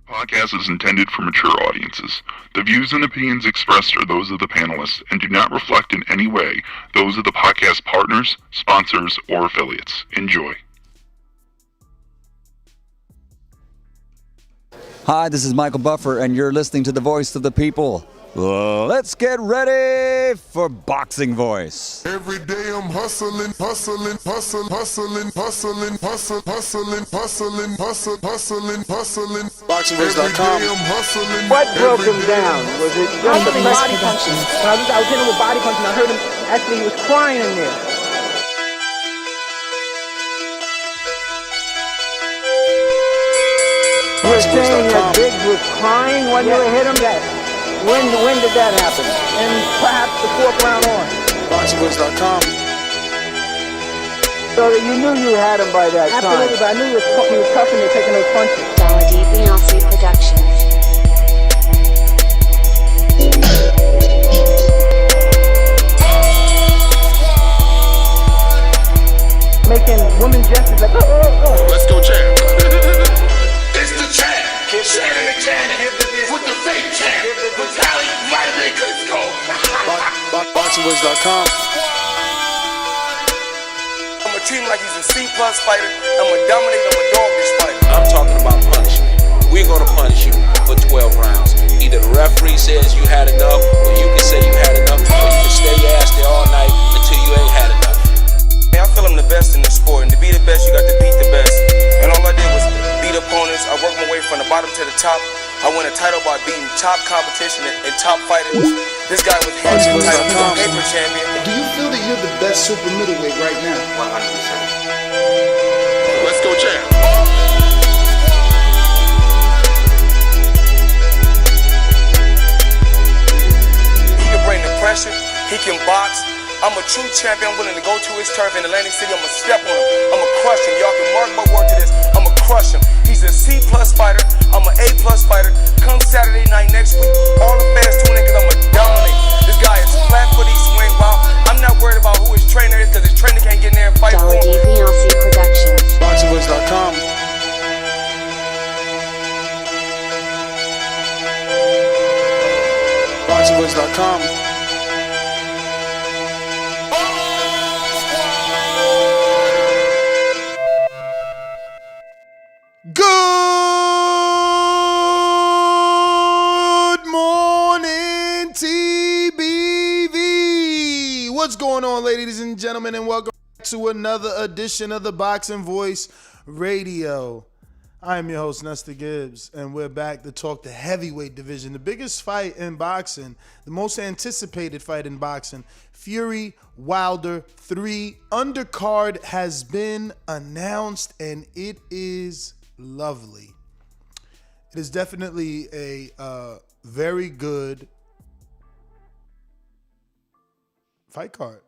Podcast is intended for mature audiences. The views and opinions expressed are those of the panelists and do not reflect in any way those of the podcast partners, sponsors, or affiliates. Enjoy. Hi, this is Michael Buffer, and you're listening to the voice of the people. Let's get ready for Boxing Voice. Every day I'm hustling. BoxingVoice.com. What broke him down? Was it just a body punching? I was hitting him with body punching. I heard him, actually he was crying in there. You're saying that Biggs was crying when you hit him? When did that happen? And perhaps the fourth round on? BoxingVoice.com. So that you knew you had him by that time? Absolutely, but I knew he was tough and they're taking those punches. Saladin Efe Productions. Making women gestures like, oh. Let's go, champ. It's the champ. Shannon the champ. With the fake champ. Vitaly Vladimir Klitschko. BoxingVoice.com. I'm gonna treat him like he's a C+ fighter. I'm gonna dominate, I'm gonna dog this fight. I'm talking about punishment. We're gonna punish you for 12 rounds. Either the referee says you had enough, or you can say you had enough, or you can stay your ass there all night until you ain't had enough. Hey, I feel I'm the best in the sport, and to be the best, you got to beat the best. And all I did was beat opponents. I worked my way from the bottom to the top. I won a title by beating top competition and top fighters. This guy was handsome title, he's a paper champion. Do you feel that you're the best super middleweight right now? 100%. Let's go, champ. He can bring the pressure, he can box. I'm a true champion, I'm willing to go to his turf in Atlantic City, I'm gonna step on him, I'm gonna crush him. Y'all can mark my word to this, I'm gonna crush him. He's a C+ fighter, I'm an A+ fighter. Come Saturday night next week, all the fans tune in cause I'm gonna dominate. This guy is flat footy, swing wild. I'm not worried about who his trainer is cause his trainer can't get in there and fight for him. Saladin Efe Productions. BoxingVoice.com. BoxingVoice.com. Good morning, TBV. What's going on, ladies and gentlemen, and welcome to another edition of the Boxing Voice Radio. I am your host, Nestor Gibbs, and we're back to talk the heavyweight division, the biggest fight in boxing, the most anticipated fight in boxing. Fury Wilder 3 Undercard has been announced, and it is lovely. It is definitely a very good fight card.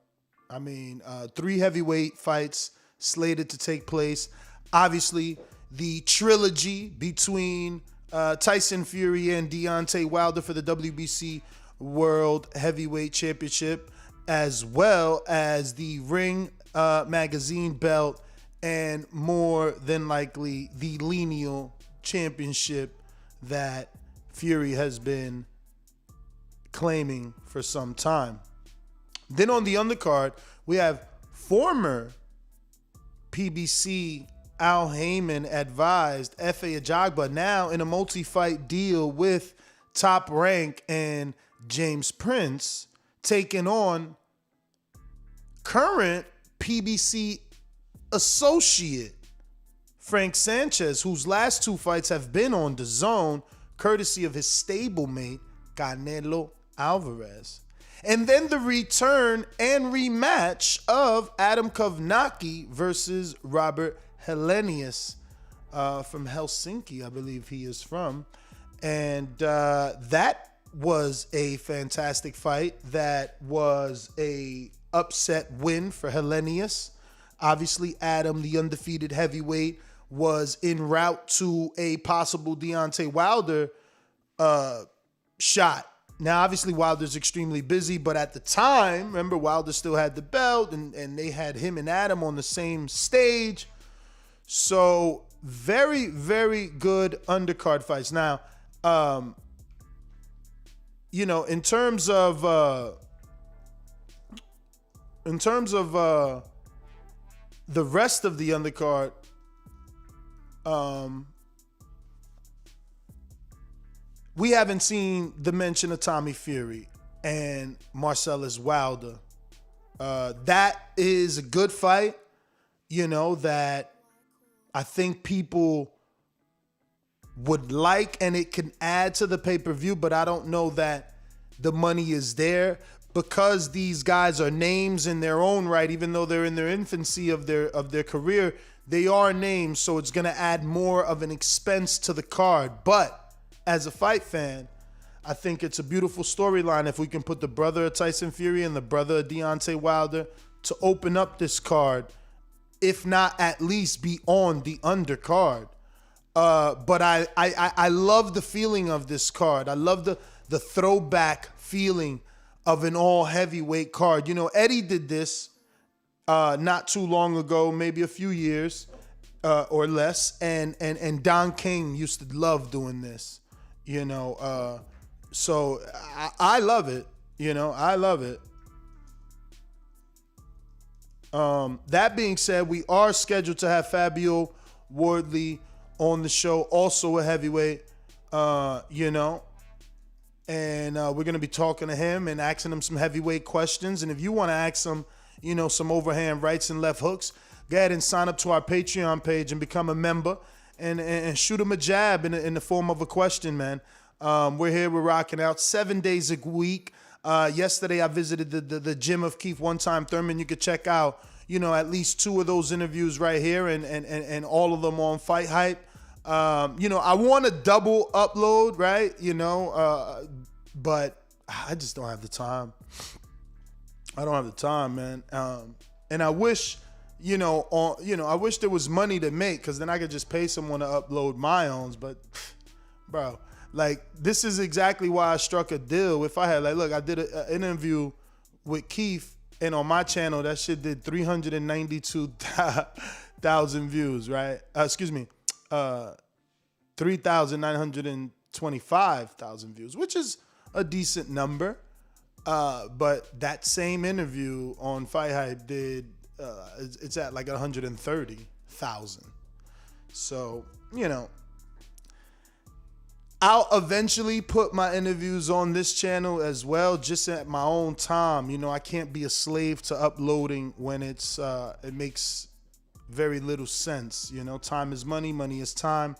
I mean, 3 heavyweight fights slated to take place. Obviously, the trilogy between Tyson Fury and Deontay Wilder for the WBC World Heavyweight Championship, as well as the Ring Magazine belt, and more than likely the lineal championship that Fury has been claiming for some time. Then on the undercard, we have former PBC Al Heyman advised Efe Ajagba, now in a multi-fight deal with Top Rank and James Prince, taking on current PBC associate Frank Sanchez, whose last 2 fights have been on Dazn, courtesy of his stablemate Canelo Alvarez. And then the return and rematch of Adam Kownacki versus Robert Helenius from Helsinki, I believe he is from. And that was a fantastic fight. That was a upset win for Helenius. Obviously, Adam, the undefeated heavyweight, was en route to a possible Deontay Wilder shot. Now, obviously, Wilder's extremely busy, but at the time, remember, Wilder still had the belt, and they had him and Adam on the same stage. So very, very good undercard fights. Now, in terms of the rest of the undercard, we haven't seen the mention of Tommy Fury and Marcellus Wilder. That is a good fight, that I think people would like, and it can add to the pay-per-view, but I don't know that the money is there because these guys are names in their own right. Even though they're in their infancy of their career, they are names, so it's going to add more of an expense to the card. But as a fight fan, I think it's a beautiful storyline if we can put the brother of Tyson Fury and the brother of Deontay Wilder to open up this card, if not at least be on the undercard. But I love the feeling of this card. I love the throwback feeling of an all heavyweight card. Eddie did this not too long ago, maybe a few years or less, and Don King used to love doing this. So I love it. I love it. That being said, we are scheduled to have Fabio Wardley on the show, also a heavyweight, and we're going to be talking to him and asking him some heavyweight questions. And if you want to ask him, some overhand rights and left hooks, go ahead and sign up to our Patreon page and become a member and shoot him a jab in the form of a question, man. We're here, we're rocking out 7 days a week. Yesterday I visited the gym of Keith One Time Thurman. You could check out, at least 2 of those interviews right here and all of them on Fight Hype. I want to double upload, right? But I just don't have the time. I don't have the time, man. And I wish, I wish there was money to make, because then I could just pay someone to upload my own. But, bro, this is exactly why I struck a deal. If I had, look, I did an interview with Keith, and on my channel, that shit did 392,000 views, right? 3,925,000 views, which is a decent number. But that same interview on Fight Hype did, it's at 130,000. So, I'll eventually put my interviews on this channel as well, just at my own time. I can't be a slave to uploading when it makes very little sense. Time is money, money is time,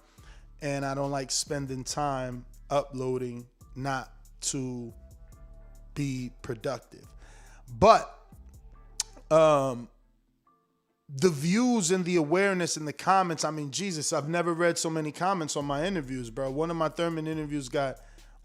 and I don't like spending time uploading not to be productive. But the views and the awareness in the comments, I mean, Jesus, I've never read so many comments on my interviews, bro. One of my Thurman interviews got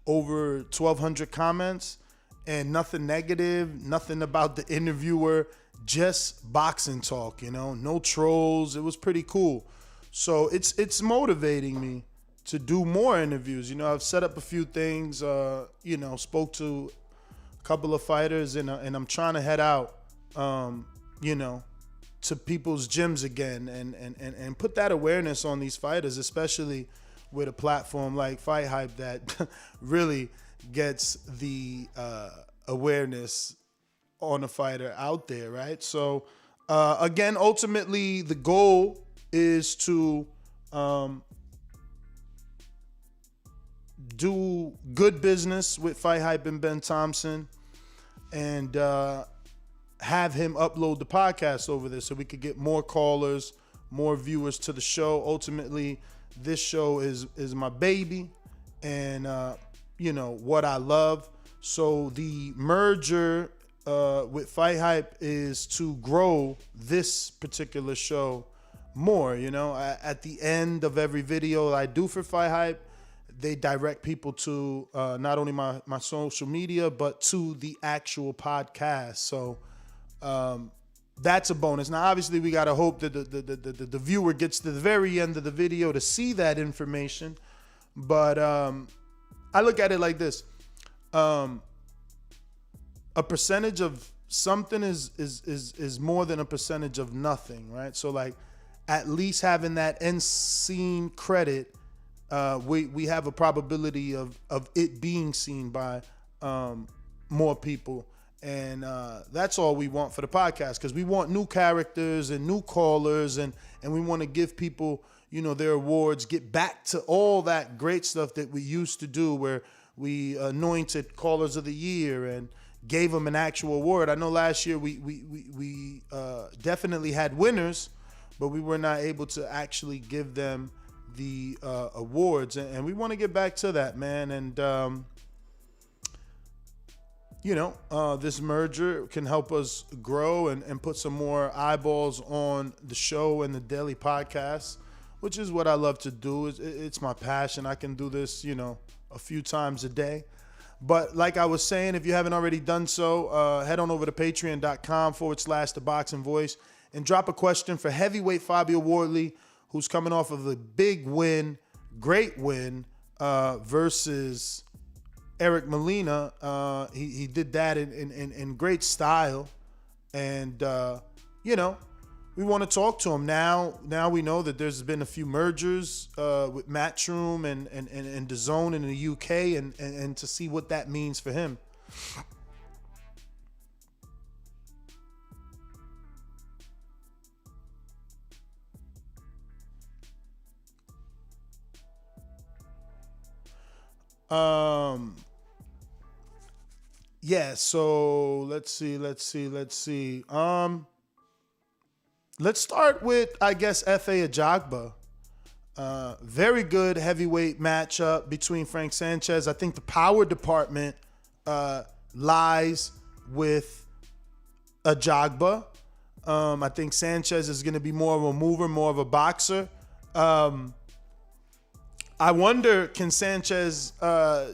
over 1,200 comments, and nothing negative, nothing about the interviewer, just boxing talk, no trolls. It was pretty cool. So it's motivating me to do more interviews. I've set up a few things, spoke to a couple of fighters, and I'm trying to head out, to people's gyms again and put that awareness on these fighters, especially with a platform like Fight Hype that really gets the awareness on a fighter out there, right? So, again, ultimately, the goal is to do good business with Fight Hype and Ben Thompson, and have him upload the podcast over there so we could get more callers, more viewers to the show. Ultimately, this show is my baby and, what I love. So the merger with Fight Hype is to grow this particular show more. At the end of every video I do for Fight Hype, they direct people to not only my social media, but to the actual podcast. So that's a bonus. Now, obviously, we got to hope that the viewer gets to the very end of the video to see that information. But I look at it like this. A percentage of something is more than a percentage of nothing, right? So, at least having that end scene credit, we have a probability of it being seen by more people. And that's all we want for the podcast, because we want new characters and new callers, and we want to give people, their awards, get back to all that great stuff that we used to do, where we anointed callers of the year and gave them an actual award. I know last year we definitely had winners, but we were not able to actually give them the awards, and we want to get back to that, man. And this merger can help us grow and put some more eyeballs on the show and the daily podcast, which is what I love to do. It's my passion. I can do this, a few times a day. But like I was saying, if you haven't already done so, head on over to patreon.com/The Boxing Voice and drop a question for heavyweight Fabio Wardley, who's coming off of a big win, great win, versus Eric Molina. He did that in great style. And, we want to talk to him. Now we know that there's been a few mergers with Matchroom and Dazn in the UK, and to see what that means for him. Yeah, so let's see. Let's start with, I guess, Efe Ajagba. Very good heavyweight matchup between Frank Sanchez. I think the power department lies with Ajagba. I think Sanchez is going to be more of a mover, more of a boxer. I wonder, can Sanchez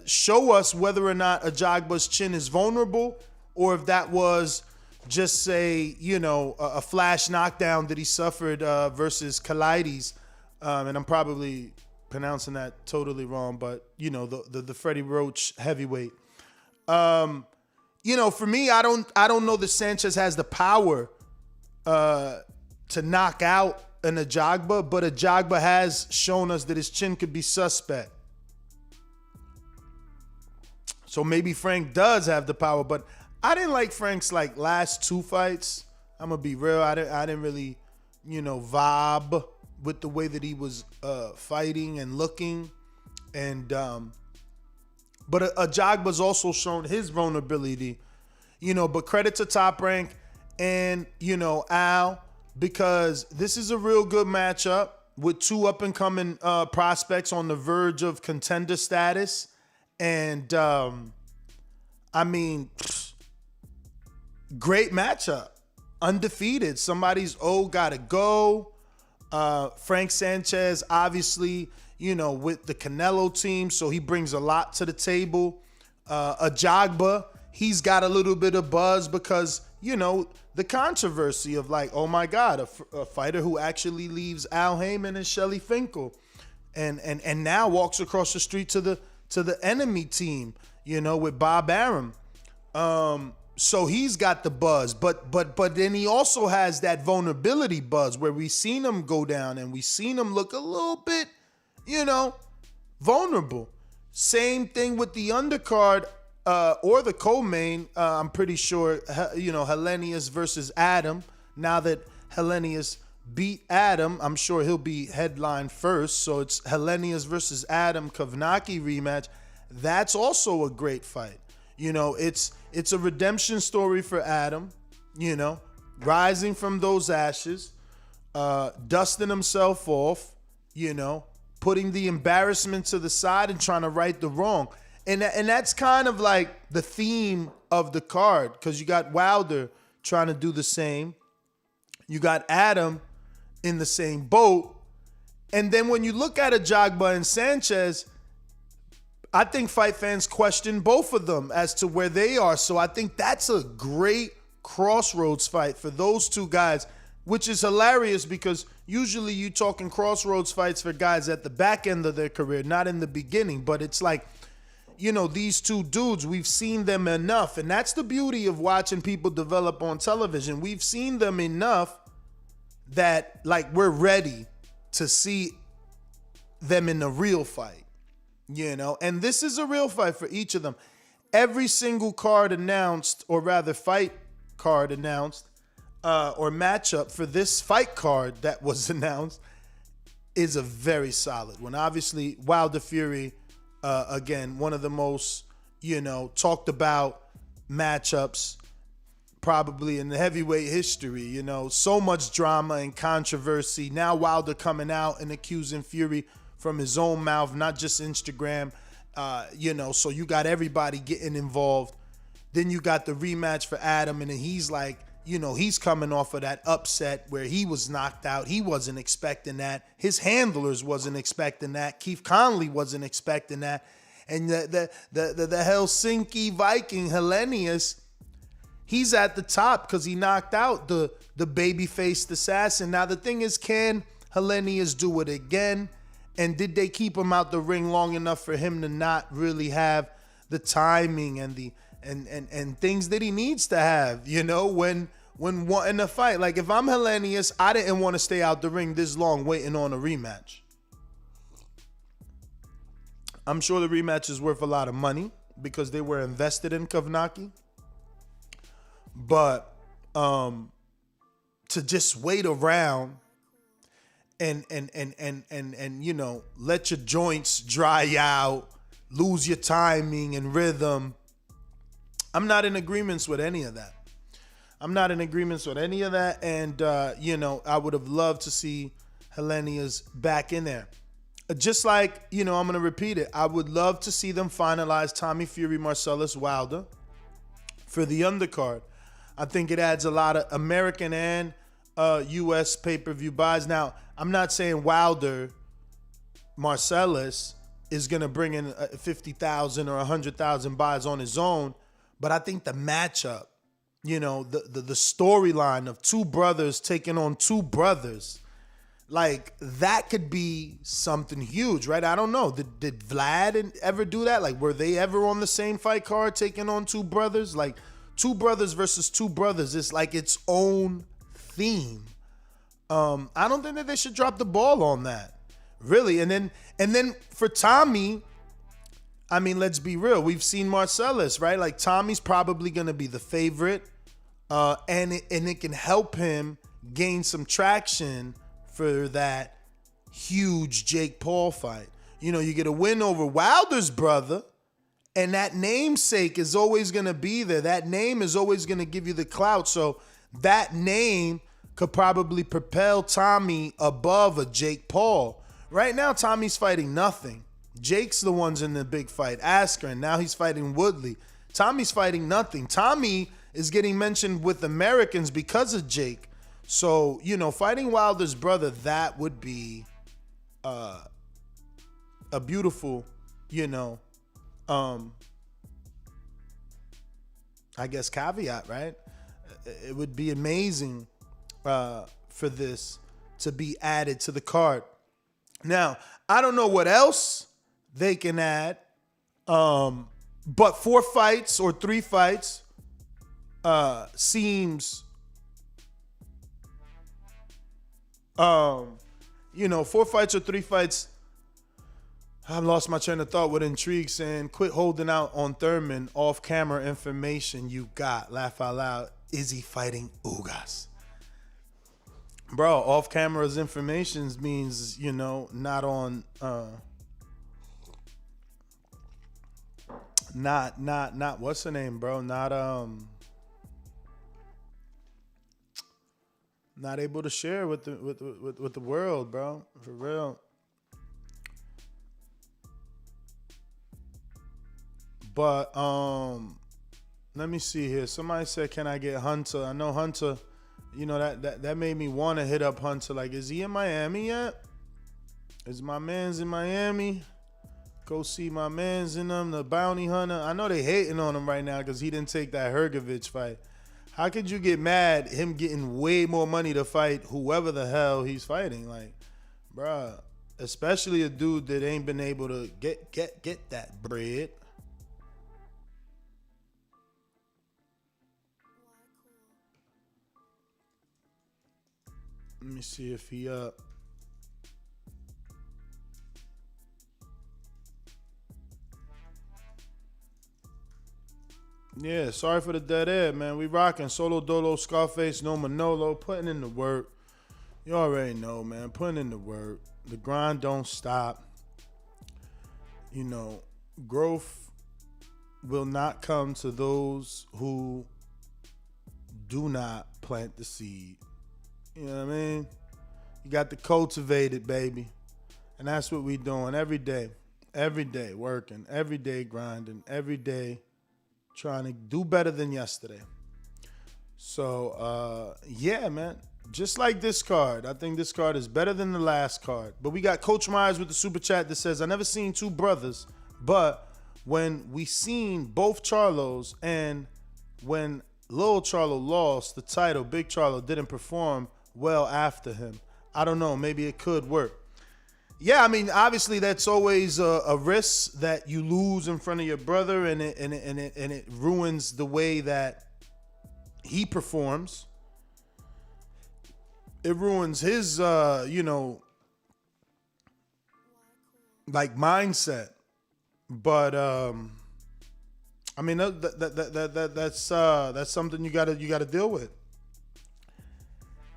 show us whether or not Ajagba's chin is vulnerable, or if that was just say, a flash knockdown that he suffered versus Helenius. And I'm probably pronouncing that totally wrong, but the Freddie Roach heavyweight. For me, I don't know that Sanchez has the power to knock out an Ajagba, but Ajagba has shown us that his chin could be suspect. So maybe Frank does have the power, but I didn't like Frank's last two fights. I'm gonna be real. I didn't really, vibe with the way that he was fighting and looking, and but Ajagba's also shown his vulnerability, But credit to Top Rank and Al, because this is a real good matchup with two up and coming prospects on the verge of contender status, and great matchup. Undefeated. Somebody's gotta go. Frank Sanchez, obviously, with the Canelo team, so he brings a lot to the table. Ajagba, he's got a little bit of buzz because, the controversy of oh my God, a fighter who actually leaves Al Heyman and Shelly Finkel and now walks across the street to the enemy team, with Bob Arum. So he's got the buzz, but then he also has that vulnerability buzz where we've seen him go down and we've seen him look a little bit, vulnerable. Same thing with the undercard or the co-main. I'm pretty sure, Helenius versus Adam. Now that Helenius beat Adam, I'm sure he'll be headline first. So it's Helenius versus Adam, Kownacki rematch. That's also a great fight. It's a redemption story for Adam, rising from those ashes, dusting himself off, putting the embarrassment to the side and trying to right the wrong. And that's kind of the theme of the card, because you got Wilder trying to do the same. You got Adam in the same boat. And then when you look at Ajagba and Sanchez, I think fight fans question both of them as to where they are. So I think that's a great crossroads fight for those two guys, which is hilarious because usually you talking crossroads fights for guys at the back end of their career, not in the beginning. But it's these two dudes, we've seen them enough. And that's the beauty of watching people develop on television. We've seen them enough that like we're ready to see them in a real fight, and this is a real fight for each of them. Every single card announced, or rather fight card announced, or matchup for this fight card that was announced is a very solid one. Obviously, Wilder Fury, again, one of the most, talked about matchups probably in the heavyweight history. So much drama and controversy. Now Wilder coming out and accusing Fury from his own mouth, not just Instagram. So you got everybody getting involved. Then you got the rematch for Adam, and then he's like, he's coming off of that upset where he was knocked out. He wasn't expecting that. His handlers wasn't expecting that. Keith Conley wasn't expecting that. And the Helsinki Viking, Helenius, he's at the top because he knocked out the baby-faced assassin. Now, the thing is, can Helenius do it again? And did they keep him out the ring long enough for him to not really have the timing and the and things that he needs to have, when wanting to fight? Like, if I'm Helenius, I didn't want to stay out the ring this long waiting on a rematch. I'm sure the rematch is worth a lot of money because they were invested in Kownacki. But to just wait around and let your joints dry out, lose your timing and rhythm, I'm not in agreements with any of that. And I would have loved to see Helenius back in there. Just like, I'm going to repeat it. I would love to see them finalize Tommy Fury, Marcellus Wilder for the undercard. I think it adds a lot of American and U.S. pay-per-view buys. Now, I'm not saying Wilder, Marcellus is going to bring in 50,000 or 100,000 buys on his own, but I think the matchup, the storyline of two brothers taking on two brothers, like that could be something huge, right? I don't know. Did Vlad ever do that? Like, were they ever on the same fight card taking on two brothers? Like, two brothers versus two brothers is like its own theme. I don't think that they should drop the ball on that, really. And then for Tommy, I mean, let's be real. We've seen Marcellus, right? Like, Tommy's probably going to be the favorite, and it can help him gain some traction for that huge Jake Paul fight. You get a win over Wilder's brother, and that namesake is always going to be there. That name is always going to give you the clout. So that name could probably propel Tommy above a Jake Paul. Right now, Tommy's fighting nothing. Jake's the ones in the big fight. Askren, now he's fighting Woodley. Tommy's fighting nothing. Tommy is getting mentioned with Americans because of Jake. So, fighting Wilder's brother, that would be a beautiful, I guess caveat, right? It would be amazing for this to be added to the card. Now, I don't know what else they can add, but 4 fights or 3 fights seems, 4 fights or 3 fights, I've lost my train of thought with intrigue, saying, quit holding out on Thurman. Off-camera information you got. Laugh out loud. Is he fighting Ugas? Bro, off-camera's information means, not on, not what's her name, bro? Not able to share with the world, bro. For real. But let me see here. Somebody said, "Can I get Hunter?" I know Hunter. That made me want to hit up Hunter. Like, is he in Miami yet? Is my man's in Miami? Go see my man's in them, the bounty hunter. I know they hating on him right now because he didn't take that Hrgovic fight. How could you get mad him getting way more money to fight whoever the hell he's fighting? Like, bruh, especially a dude that ain't been able to get that bread. Let me see if he Yeah, sorry for the dead air, man. We rocking Solo Dolo, Scarface, No Manolo, putting in the work. You already know, man. Putting in the work. The grind don't stop. You know, growth will not come to those who do not plant the seed. You know what I mean? You got to cultivate it, baby. And that's what we doing every day. Every day working. Every day grinding. Every day trying to do better than yesterday. So, yeah, man. Just like this card. I think this card is better than the last card. But we got Coach Myers with the super chat that says, I never seen two brothers, but when we seen both Charlos and when Lil Charlo lost the title, Big Charlo didn't perform well after him. I don't know. Maybe it could work. Yeah, I mean, obviously that's always a risk that you lose in front of your brother, and it ruins the way that he performs. It ruins his, like mindset. But I mean, that's something you gotta deal with.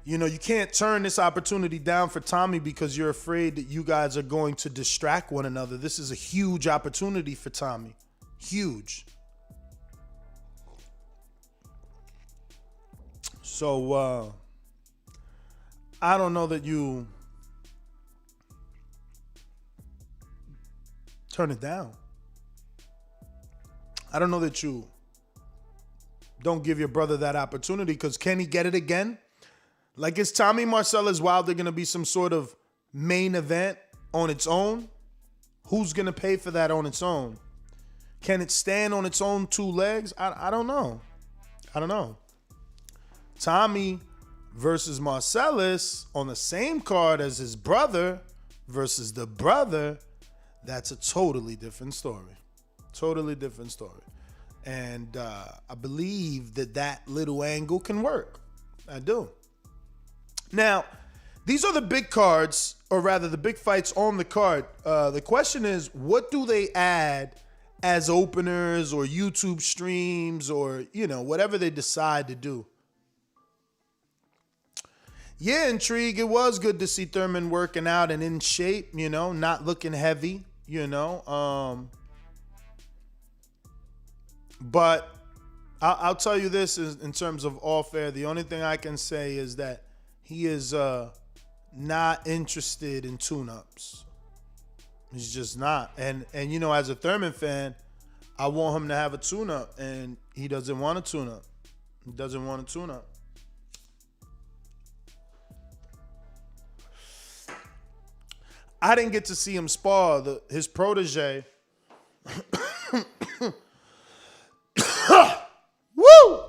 You know, you can't turn this opportunity down for Tommy because you're afraid that you guys are going to distract one another. This is a huge opportunity for Tommy. Huge. So, I don't know that you turn it down. I don't know that you don't give your brother that opportunity, because can he get it again? Like, is Tommy Marcellus Wilder going to be some sort of main event on its own? Who's going to pay for that on its own? Can it stand on its own two legs? I don't know. I don't know. Tommy versus Marcellus on the same card as his brother versus the brother, that's a totally different story. Totally different story. And I believe that little angle can work. I do. Now, these are the big cards, or rather the big fights on the card. The question is, what do they add as openers or YouTube streams or, whatever they decide to do? Yeah, Intrigue, it was good to see Thurman working out and in shape, not looking heavy, But I'll tell you this in terms of all fair. The only thing I can say is that he is not interested in tune-ups. He's just not. And as a Thurman fan, I want him to have a tune-up, and he doesn't want a tune-up. He doesn't want a tune-up. I didn't get to see him spar. His protege. Woo!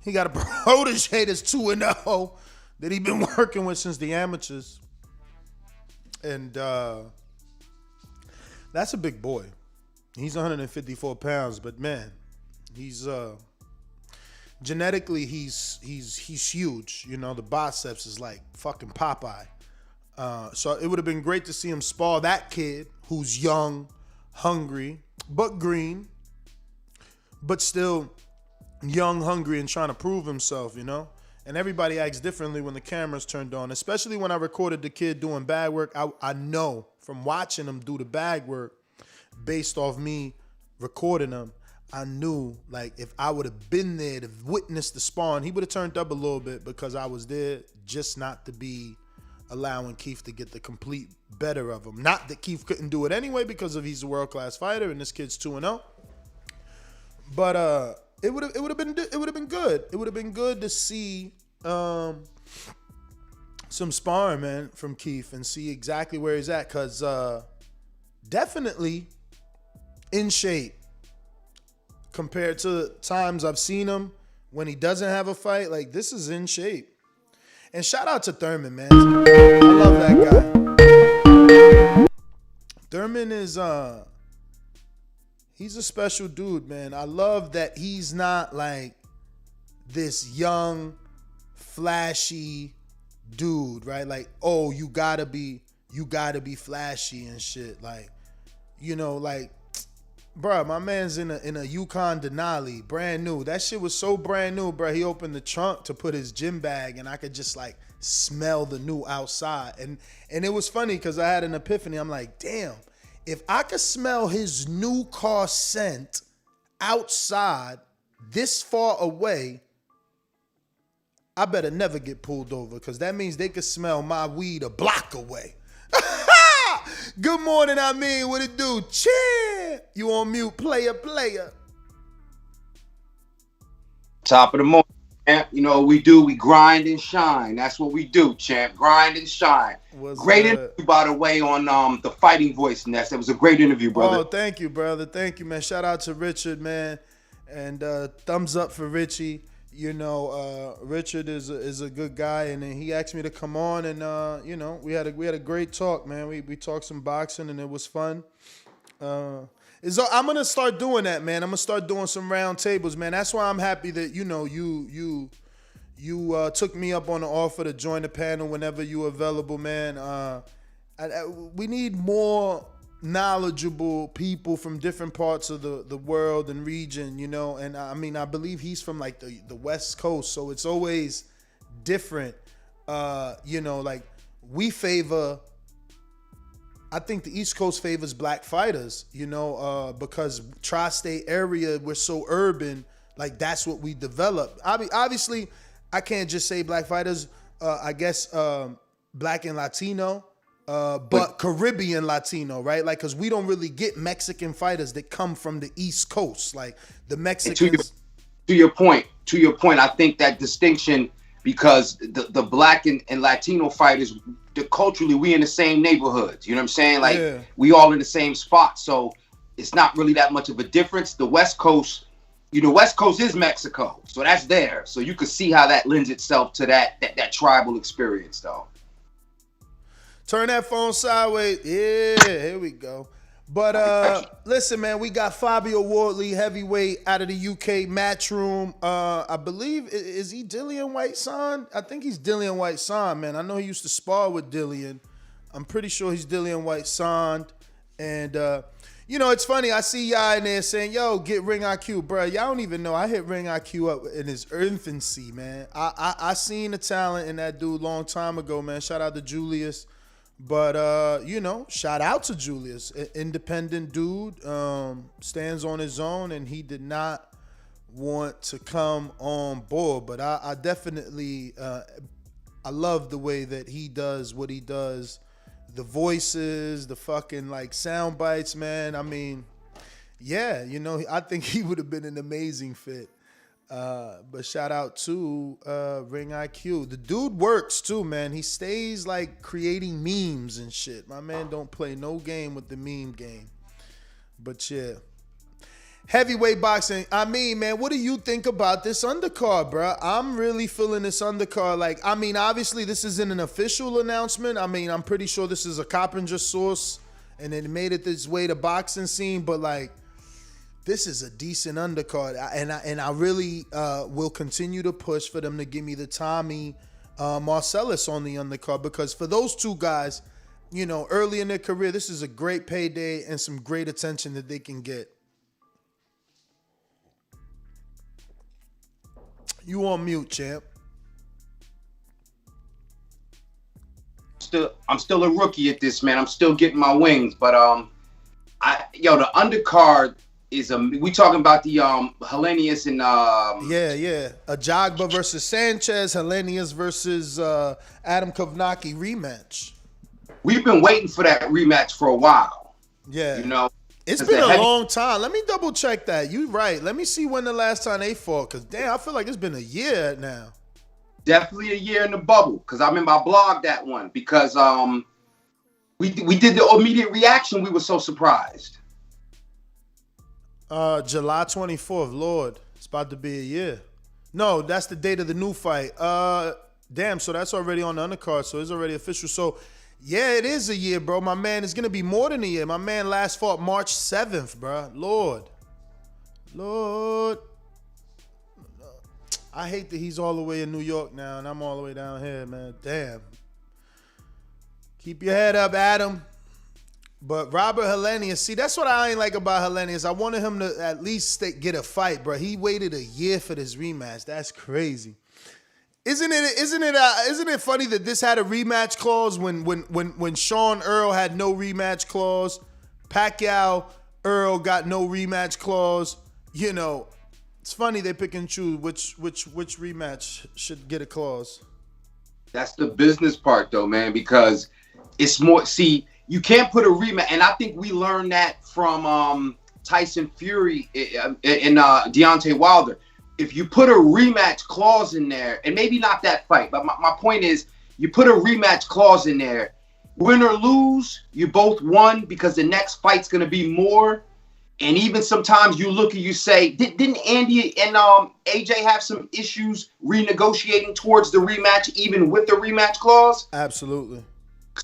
He got a protege that's 2-0 that he's been working with since the amateurs. And that's a big boy. He's 154 pounds, but man, he's genetically he's huge. The biceps is like fucking Popeye. So it would have been great to see him spar that kid who's young, hungry, but green, but still young, hungry, and trying to prove himself, And everybody acts differently when the camera's turned on, especially when I recorded the kid doing bag work. I know from watching him do the bag work, based off me recording him, I knew, like, if I would have been there to witness the spawn, he would have turned up a little bit, because I was there just not to be allowing Keith to get the complete better of him. Not that Keith couldn't do it anyway, because he's a world-class fighter and this kid's 2-0. But it would have been good. It would have been good to see some sparring, man, from Keith and see exactly where he's at, because definitely in shape compared to times I've seen him when he doesn't have a fight. Like, this is in shape. And shout out to Thurman, man. I love that guy. Thurman is he's a special dude, man. I love that he's not like this young, flashy, dude, right? Like, oh, you gotta be flashy and shit. Like, like, bruh, my man's in a Yukon Denali, brand new. That shit was so brand new, bruh. He opened the trunk to put his gym bag, and I could just like smell the new outside. And it was funny because I had an epiphany. I'm like, damn, if I could smell his new car scent outside this far away, I better never get pulled over, because that means they could smell my weed a block away. Good morning, what it do? Champ! You on mute, player. Top of the morning, champ. You know what we do? We grind and shine. That's what we do, champ. Grind and shine. Great interview, by the way, on the Fighting Voice Nest. That was a great interview, brother. Oh, thank you, brother. Thank you, man. Shout out to Richard, man. And thumbs up for Richie. Richard is a good guy, and he asked me to come on, and we had a great talk, man. We talked some boxing, and it was fun. I'm gonna start doing that, man. I'm gonna start doing some round tables, man. That's why I'm happy that you took me up on the offer to join the panel whenever you're available, man. We need more knowledgeable people from different parts of the world and region, and I believe he's from like the West Coast, so it's always different. Like we favor, I think the East Coast favors black fighters, because tri-state area, we're so urban, like that's what we develop. Obviously, I can't just say black fighters, I guess black and Latino, but Caribbean Latino, right? Like, because we don't really get Mexican fighters that come from the East Coast, like the Mexicans. To your point, I think that distinction, because the black and Latino fighters, culturally, we in the same neighborhoods. You know what I'm saying? Like, we all in the same spot, so it's not really that much of a difference. The West Coast, West Coast is Mexico, so that's there. So you could see how that lends itself to that tribal experience, though. Turn that phone sideways. Yeah, here we go. But listen, man, we got Fabio Wardley, heavyweight, out of the UK Matchroom. I believe, is he Dillian Whyte's son? I think he's Dillian Whyte's son, man. I know he used to spar with Dillian. I'm pretty sure he's Dillian Whyte's son. And, it's funny. I see y'all in there saying, yo, get Ring IQ. Bro, y'all don't even know. I hit Ring IQ up in his infancy, man. I seen the talent in that dude long time ago, man. Shout out to Julius. But, shout out to Julius, independent dude, stands on his own, and he did not want to come on board. But I definitely, I love the way that he does what he does. The voices, the fucking like sound bites, man. I mean, yeah, I think he would have been an amazing fit. But shout out to Ring IQ. The dude works too, man. He stays like creating memes and shit. My man don't play no game with the meme game. But yeah. Heavyweight boxing. Man, what do you think about this undercard, bro? I'm really feeling this undercard. Like, obviously this isn't an official announcement. I'm pretty sure this is a Coppinger source, and it made it this way to boxing scene. But like, this is a decent undercard, and I really will continue to push for them to give me the Tommy Marcellus on the undercard, because for those two guys, early in their career, this is a great payday and some great attention that they can get. You on mute, champ. I'm still a rookie at this, man. I'm still getting my wings, but the undercard is we talking about the Helenius and Ajagba versus Sanchez, Helenius versus Adam Kownacki rematch. We've been waiting for that rematch for a while. Yeah, it's been a long time. Let me double check that. You right. Let me see when the last time they fought, because damn, I feel like it's been a year now. Definitely a year in the bubble, because I remember I blogged that one, because we did the immediate reaction. We were so surprised. July 24th, Lord. It's about to be a year. No, that's the date of the new fight. Damn, so that's already on the undercard, so it's already official. So, yeah, it is a year, bro. My man, it's going to be more than a year. My man last fought March 7th, bro. Lord. I hate that he's all the way in New York now, and I'm all the way down here, man. Damn. Keep your head up, Adam. But Robert Helenius, see, that's what I ain't like about Helenius. I wanted him to at least get a fight, bro. He waited a year for this rematch. That's crazy. Isn't it funny that this had a rematch clause when Sean Earl had no rematch clause, Pacquiao Earl got no rematch clause. You know, it's funny they pick and choose which rematch should get a clause. That's the business part, though, man, because it's more. See, you can't put a rematch, and I think we learned that from Tyson Fury and Deontay Wilder. If you put a rematch clause in there, and maybe not that fight, but my point is, you put a rematch clause in there, win or lose, you both won because the next fight's going to be more. And even sometimes you look and you say, didn't Andy and AJ have some issues renegotiating towards the rematch, even with the rematch clause? Absolutely.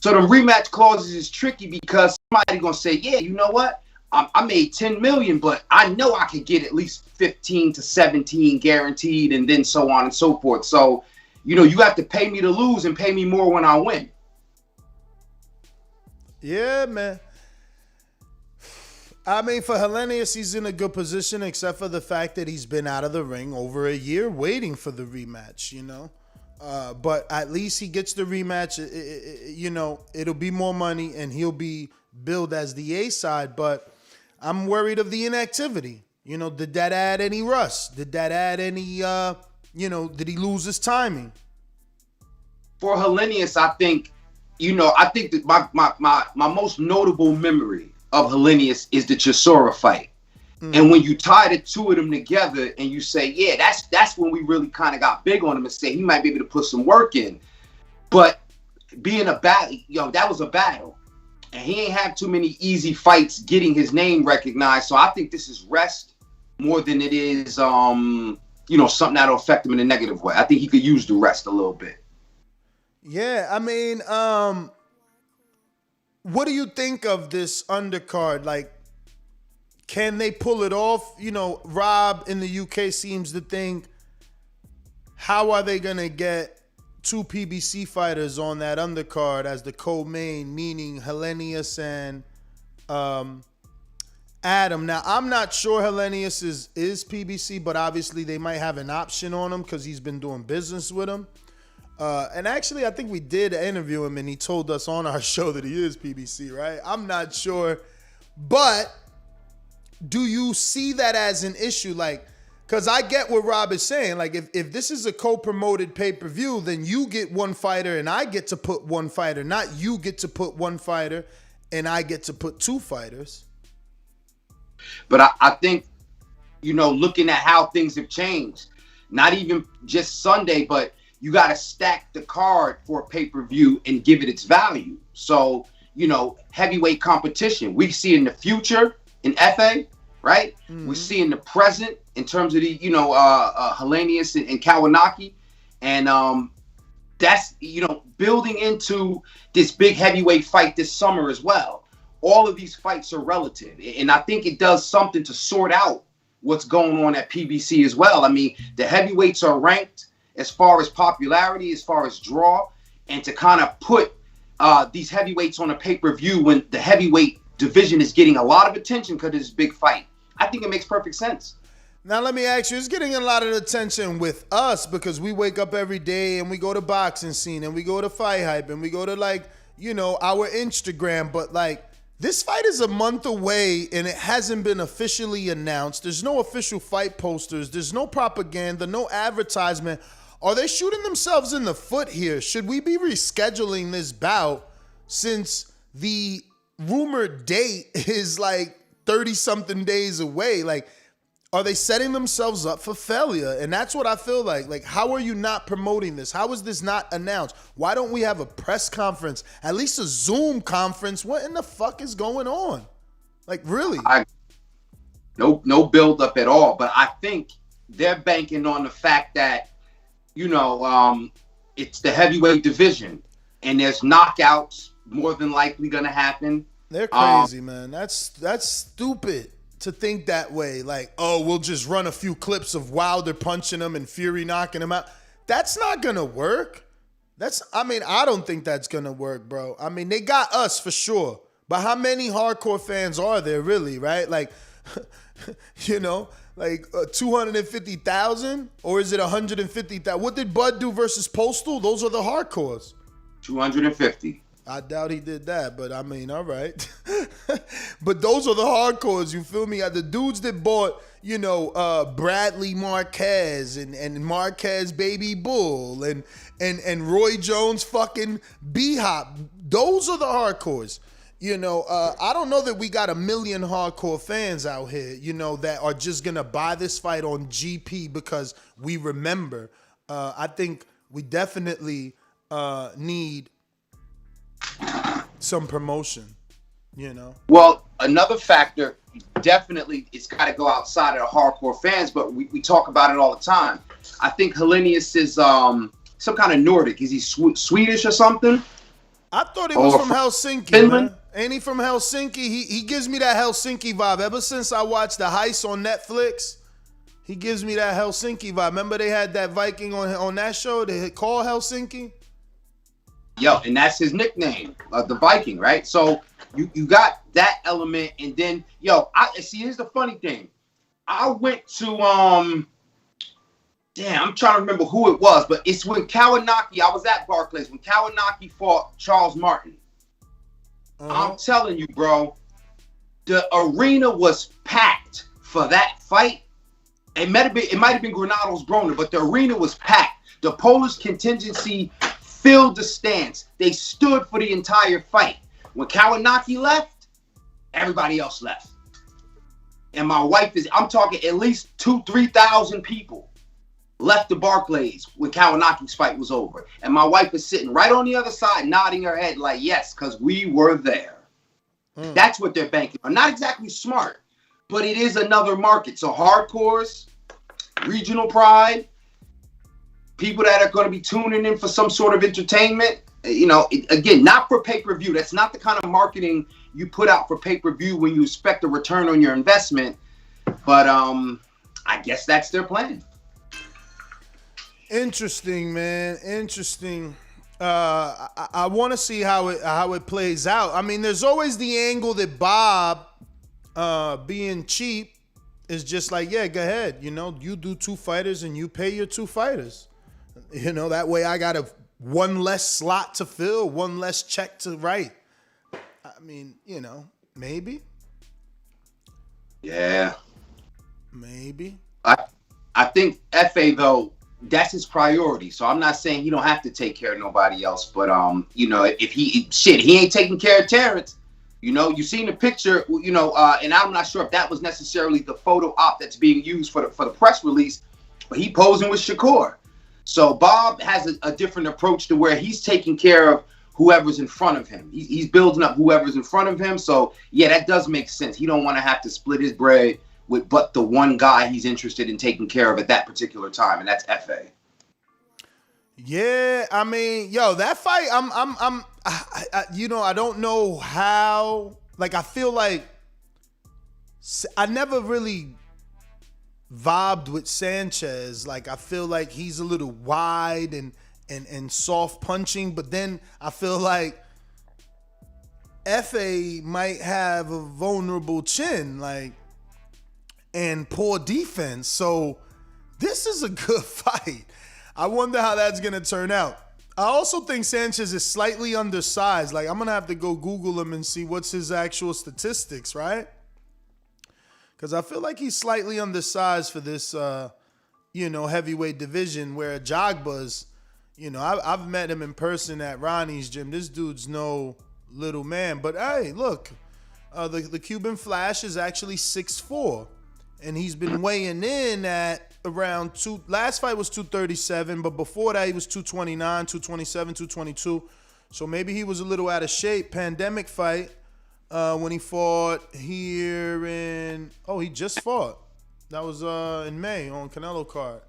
So the rematch clauses is tricky because somebody's going to say, yeah, you know what? I made $10 million, but I know I could get at least 15 to 17 guaranteed, and then so on and so forth. So, you know, you have to pay me to lose and pay me more when I win. Yeah, man. I mean, for Helenius, he's in a good position, except for the fact that he's been out of the ring over a year waiting for the rematch, you know. But at least he gets the rematch. You know, it'll be more money, and he'll be billed as the A side. But I'm worried of the inactivity. You know, did that add any rust? Did that add any, you know, did he lose his timing? For Helenius, I think, you know, I think that my most notable memory of Helenius is the Chisora fight. And when you tie the two of them together and you say, yeah, that's when we really kind of got big on him and say he might be able to put some work in. But being a battle, that was a battle. And he ain't have too many easy fights getting his name recognized. So I think this is rest more than it is, you know, something that'll affect him in a negative way. I think he could use the rest a little bit. Yeah, I mean, what do you think of this undercard? Like, can they pull it off? You know, Rob in the UK seems to think, how are they going to get two PBC fighters on that undercard as the co-main, meaning Helenius and Adam? Now, I'm not sure Helenius is PBC, but obviously they might have an option on him because he's been doing business with him. And actually, I think we did interview him, and he told us on our show that he is PBC, right? I'm not sure. But do you see that as an issue? Like, because I get what Rob is saying. Like, if this is a co-promoted pay-per-view, then you get one fighter and I get to put one fighter. Not you get to put one fighter and I get to put two fighters. But I think, you know, looking at how things have changed, not even just Sunday, but you got to stack the card for a pay-per-view and give it its value. So, you know, heavyweight competition. We see in the future in Efe, right? Mm-hmm. We see in the present in terms of the, you know, Helenius and Kownacki. And that's, you know, building into this big heavyweight fight this summer as well. All of these fights are relative. And I think it does something to sort out what's going on at PBC as well. I mean, the heavyweights are ranked as far as popularity, as far as draw, and to kind of put these heavyweights on a pay-per-view when the heavyweight division is getting a lot of attention because of this big fight. I think it makes perfect sense. Now, let me ask you, it's getting a lot of attention with us because we wake up every day and we go to Boxing Scene and we go to Fight Hype and we go to, like, you know, our Instagram. But, like, this fight is a month away and it hasn't been officially announced. There's no official fight posters. There's no propaganda, no advertisement. Are they shooting themselves in the foot here? Should we be rescheduling this bout since the rumored date is like 30-something days away? Like, are they setting themselves up for failure? And that's what I feel like. Like, how are you not promoting this? How is this not announced? Why don't we have a press conference? At least a Zoom conference? What in the fuck is going on? Like, really? No build up at all. But I think they're banking on the fact that, you know, it's the heavyweight division and there's knockouts more than likely going to happen. They're crazy, man. That's stupid to think that way. Like, oh, we'll just run a few clips of Wilder punching him and Fury knocking him out. That's not going to work. I don't think that's going to work, bro. I mean, they got us for sure. But how many hardcore fans are there really, right? Like, you know, like 250,000? Or is it 150,000? What did Bud do versus Postal? Those are the hardcores. 250. I doubt he did that, but I mean, all right. But those are the hardcores, you feel me? The dudes that bought, you know, Bradley Marquez and Marquez Baby Bull and Roy Jones fucking B-Hop. Those are the hardcores. You know, I don't know that we got a million hardcore fans out here, you know, that are just going to buy this fight on GP because we remember. I think we definitely need some promotion, you know. Well, another factor, definitely, it's got to go outside of the hardcore fans, but we talk about it all the time. I think Helenius is some kind of Nordic. Is he Swedish or something? I thought he was from Helsinki, Finland? Man. Ain't he from Helsinki? He gives me that Helsinki vibe. Ever since I watched The Heist on Netflix, he gives me that Helsinki vibe. Remember they had that Viking on that show? They called Helsinki? Yo, and that's his nickname, the Viking, right? So you got that element, and then I see. Here's the funny thing. I went to I'm trying to remember who it was, but it's when Kownacki. I was at Barclays when Kownacki fought Charles Martin. I'm telling you, bro, the arena was packed for that fight. It might have been Granado's Broner, but the arena was packed. The Polish contingency filled the stands. They stood for the entire fight. When Kownacki left, everybody else left. And my wife I'm talking at least 2,000-3,000 people left the Barclays when Kownacki's fight was over. And my wife is sitting right on the other side, nodding her head like, yes, because we were there. That's what they're banking on. Not exactly smart, but it is another market. So hardcores, regional pride, people that are going to be tuning in for some sort of entertainment, again, not for pay-per-view. That's not the kind of marketing you put out for pay-per-view when you expect a return on your investment. But I guess that's their plan. Interesting, man. Interesting. I want to see how it plays out. I mean, there's always the angle that Bob, being cheap, is just like, yeah, go ahead. You know, you do 2 fighters and you pay your 2 fighters. You know, that way I got one less slot to fill, one less check to write. I mean, maybe. Yeah. Maybe. I think Efe, though, that's his priority. So I'm not saying he don't have to take care of nobody else, but if he ain't taking care of Terrence. You seen the picture, and I'm not sure if that was necessarily the photo op that's being used for the press release, but he posing with Shakur. So Bob has a different approach to where he's taking care of whoever's in front of him. He's building up whoever's in front of him. So yeah, that does make sense. He don't want to have to split his bread with but the one guy he's interested in taking care of at that particular time, and that's Efe. Yeah, I mean, that fight, I don't know how. Like, I feel like I never really vibed with Sanchez. Like, I feel like he's a little wide and soft punching, but then I feel like Efe might have a vulnerable chin, like, and poor defense. So this is a good fight. I wonder how that's going to turn out. I also think Sanchez is slightly undersized. Like, I'm going to have to go Google him and see what's his actual statistics, right? Because I feel like he's slightly undersized for this, heavyweight division, where Ajagba's, I've met him in person at Ronnie's gym. This dude's no little man. But, hey, look, the Cuban Flash is actually 6'4", and he's been weighing in at around last fight was 237, but before that he was 229, 227, 222. So maybe he was a little out of shape. Pandemic fight when he fought here he just fought. That was in May on Canelo card.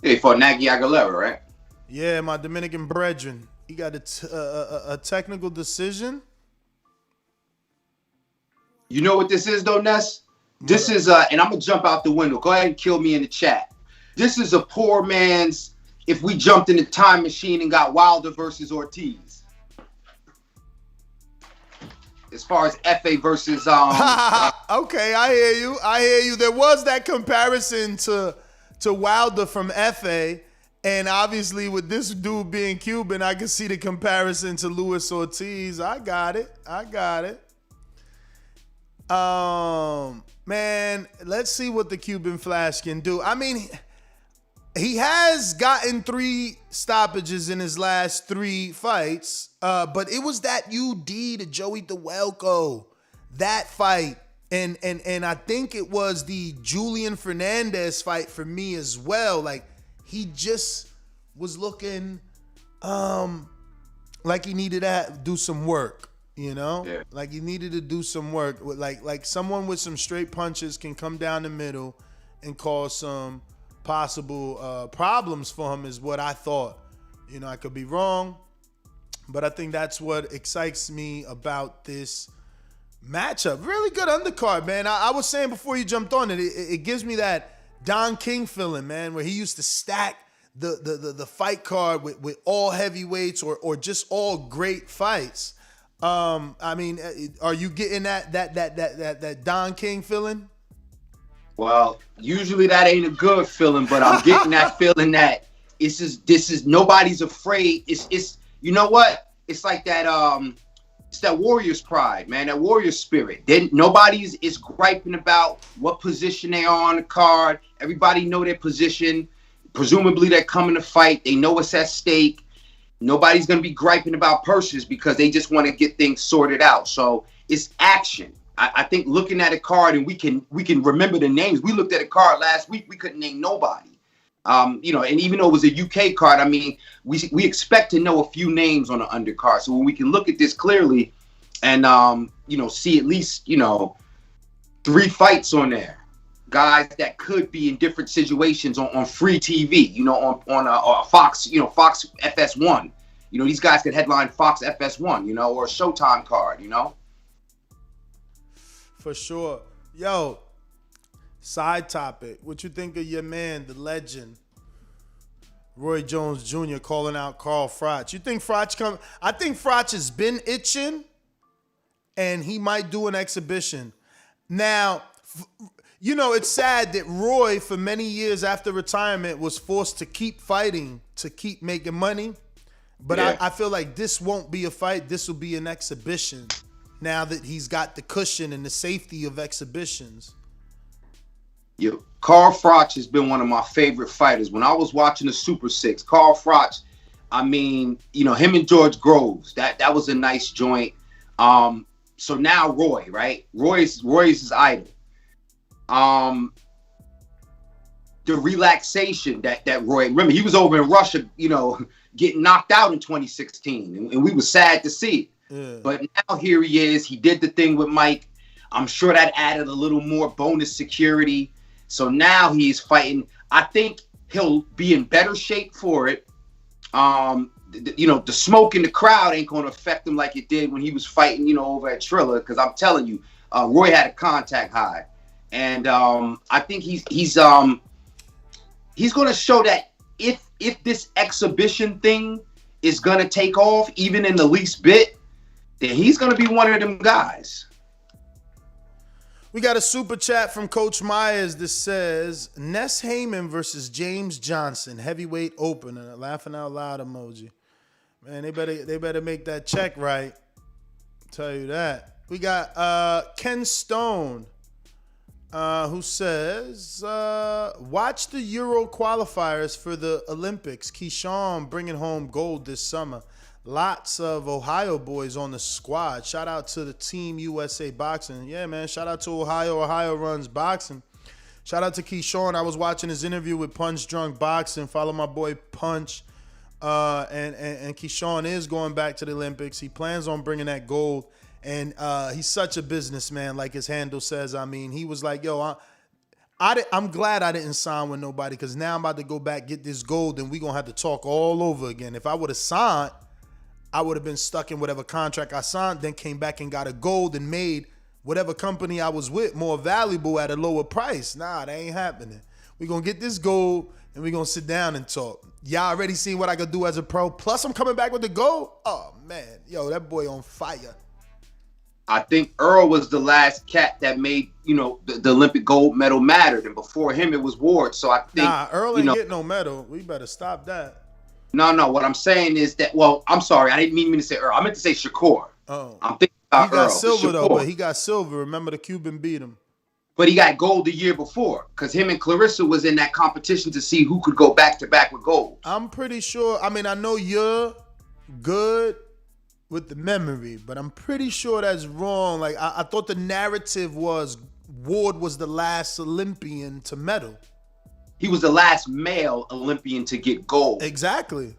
He fought Nagy Aguilera, right? Yeah, my Dominican brethren. He got a technical decision. You know what this is though, Ness? This is and I'm gonna jump out the window. Go ahead and kill me in the chat. This is a poor man's. If we jumped in the time machine and got Wilder versus Ortiz, as far as Efe versus okay, I hear you. There was that comparison to Wilder from Efe, and obviously with this dude being Cuban, I can see the comparison to Luis Ortiz. I got it. Man, let's see what the Cuban Flash can do. I mean, he has gotten 3 stoppages in his last 3 fights, but it was that UD to Joey DeWelko, that fight, and I think it was the Julian Fernandez fight for me as well. Like, he just was looking like he needed to do some work. You know, like he needed to do some work. Like someone with some straight punches can come down the middle and cause some possible problems for him, is what I thought. You know, I could be wrong, but I think that's what excites me about this matchup. Really good undercard, man. I was saying before you jumped on it, it gives me that Don King feeling, man, where he used to stack the fight card with all heavyweights or just all great fights. I mean, are you getting that Don King feeling? Well, usually that ain't a good feeling, but I'm getting that feeling that this is nobody's afraid. It's you know what? It's like that it's that Warriors pride, man, that Warrior spirit. Then nobody is griping about what position they are on the card. Everybody know their position. Presumably they're coming to fight. They know it's at stake. Nobody's going to be griping about purses because they just want to get things sorted out. So it's action. I think looking at a card, and we can remember the names. We looked at a card last week. We couldn't name nobody. You know, and even though it was a UK card, I mean, we expect to know a few names on the undercard. So when we can look at this clearly and, you know, see at least, you know, 3 fights on there. Guys that could be in different situations on free TV, you know, on Fox, you know, Fox FS1. You know, these guys could headline Fox FS1, you know, or a Showtime card, you know. For sure. Yo, side topic. What you think of your man, the legend, Roy Jones Jr. calling out Carl Froch? You think Froch come? I think Froch has been itching, and he might do an exhibition. Now, you know, it's sad that Roy, for many years after retirement, was forced to keep fighting to keep making money. But yeah. I feel like this won't be a fight. This will be an exhibition now that he's got the cushion and the safety of exhibitions. Yo, Carl Froch has been one of my favorite fighters. When I was watching the Super Six, Carl Froch, I mean, you know, him and George Groves, that was a nice joint. So now Roy, right? Roy's his idol. The relaxation that Roy, remember, he was over in Russia, you know, getting knocked out in 2016, and we were sad to see it. Yeah. But now here he is. He did the thing with Mike. I'm sure that added a little more bonus security. So now he's fighting. I think he'll be in better shape for it. You know, the smoke in the crowd ain't going to affect him like it did when he was fighting, you know, over at Triller. Because I'm telling you, Roy had a contact high. And I think he's going to show that if this exhibition thing is going to take off, even in the least bit, then he's going to be one of them guys. We got a super chat from Coach Myers that says, Ness Heyman versus James Johnson, heavyweight open, and a laughing out loud emoji. Man, they better make that check right. Tell you that. We got Ken Stone, who says, watch the Euro qualifiers for the Olympics. Keyshawn bringing home gold this summer. Lots of Ohio boys on the squad. Shout out to the Team USA Boxing. Yeah, man, shout out to Ohio. Ohio runs boxing. Shout out to Keyshawn. I was watching his interview with Punch Drunk Boxing. Follow my boy Punch. And Keyshawn is going back to the Olympics. He plans on bringing that gold. And he's such a businessman, like his handle says. I mean, he was like, yo, I'm glad I didn't sign with nobody, because now I'm about to go back, get this gold, and we're going to have to talk all over again. If I would have signed, I would have been stuck in whatever contract I signed, then came back and got a gold and made whatever company I was with more valuable at a lower price. Nah, that ain't happening. We're going to get this gold and we're going to sit down and talk. Y'all already seen what I could do as a pro. Plus, I'm coming back with the gold. Oh, man. Yo, that boy on fire. I think Earl was the last cat that made, the Olympic gold medal mattered. And before him, it was Ward. So I think. Nah, Earl ain't get no medal. We better stop that. No. What I'm saying is that, I'm sorry. I didn't mean to say Earl. I meant to say Shakur. Oh. I'm thinking about He got Earl, silver, though, Shakur. but he got silver. Remember the Cuban beat him. But he got gold the year before because him and Clarissa was in that competition to see who could go back-to-back with gold. I'm pretty sure. I mean, I know you're good with the memory, but I'm pretty sure that's wrong. Like, I thought the narrative was Ward was the last Olympian to medal. He was the last male Olympian to get gold. Exactly.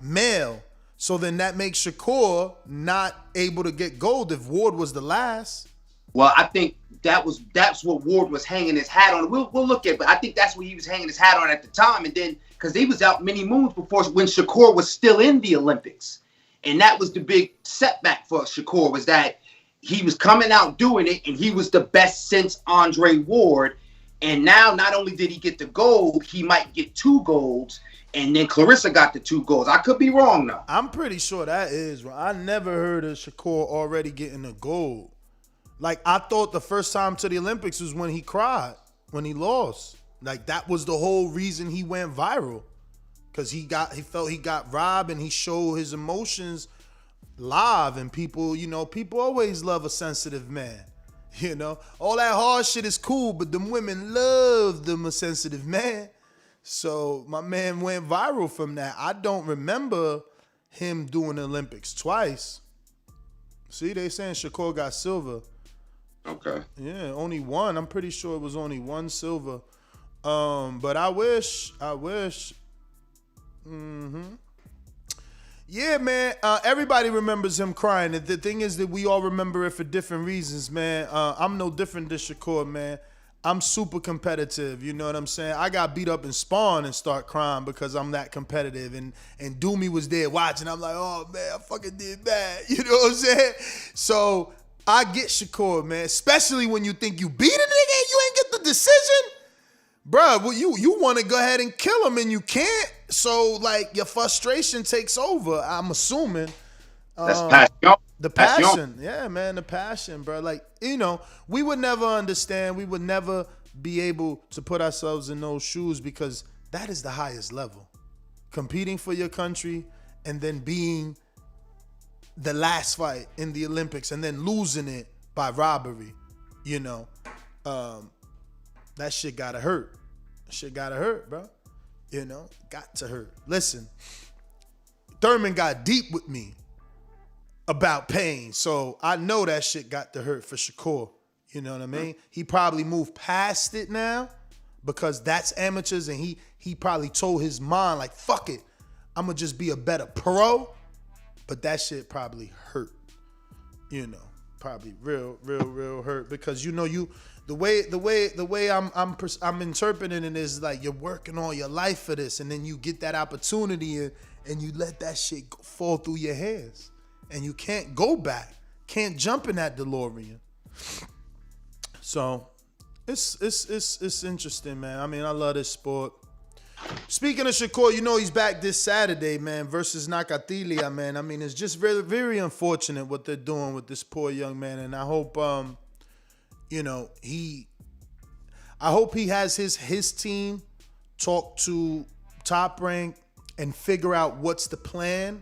Male. So then that makes Shakur not able to get gold if Ward was the last. Well, I think that's what Ward was hanging his hat on. We'll look at, but I think that's what he was hanging his hat on at the time. And then, because he was out many moons before when Shakur was still in the Olympics. And that was the big setback for Shakur, was that he was coming out doing it, and he was the best since Andre Ward. And now, not only did he get the gold, he might get 2 golds, and then Clarissa got the 2 golds. I could be wrong, though. I'm pretty sure that is wrong. I never heard of Shakur already getting a gold. Like, I thought the first time to the Olympics was when he cried, when he lost. Like, that was the whole reason he went viral. Because he felt he got robbed, and he showed his emotions live. And people, people always love a sensitive man. All that hard shit is cool, but them women love them a sensitive man. So my man went viral from that. I don't remember him doing the Olympics twice. See, they saying Shakur got silver. Okay. Yeah, only one. I'm pretty sure it was only 1 silver. But I wish. Yeah, man. Everybody remembers him crying. The thing is that we all remember it for different reasons, man. I'm no different than Shakur, man. I'm super competitive. You know what I'm saying? I got beat up in Spawn and start crying because I'm that competitive. And Doomy was there watching. I'm like, oh, man, I fucking did bad. You know what I'm saying? So I get Shakur, man. Especially when you think you beat a nigga and you ain't get the decision. Bruh, well, you want to go ahead and kill him and you can't. So, like, your frustration takes over, I'm assuming. That's passion. The passion. Yeah, man, the passion, bro. Like, we would never understand. We would never be able to put ourselves in those shoes because that is the highest level. Competing for your country and then being the last fight in the Olympics and then losing it by robbery, that shit gotta hurt. That shit gotta hurt, bro. Got to hurt. Listen, Thurman got deep with me about pain, so I know that shit got to hurt for Shakur. You know what I mean? He probably moved past it now because that's amateurs, and he probably told his mind, like, fuck it, I'm gonna just be a better pro. But that shit probably hurt. Probably real hurt because the way I'm interpreting it is like you're working all your life for this, and then you get that opportunity and you let that shit fall through your hands, and you can't go back, can't jump in that DeLorean. So it's interesting, man. I mean, I love this sport. Speaking of Shakur, he's back this Saturday, man, versus Kownacki-Helenius, man. I mean, it's just very, very unfortunate what they're doing with this poor young man, and I hope, I hope he has his team talk to Top Rank and figure out what's the plan.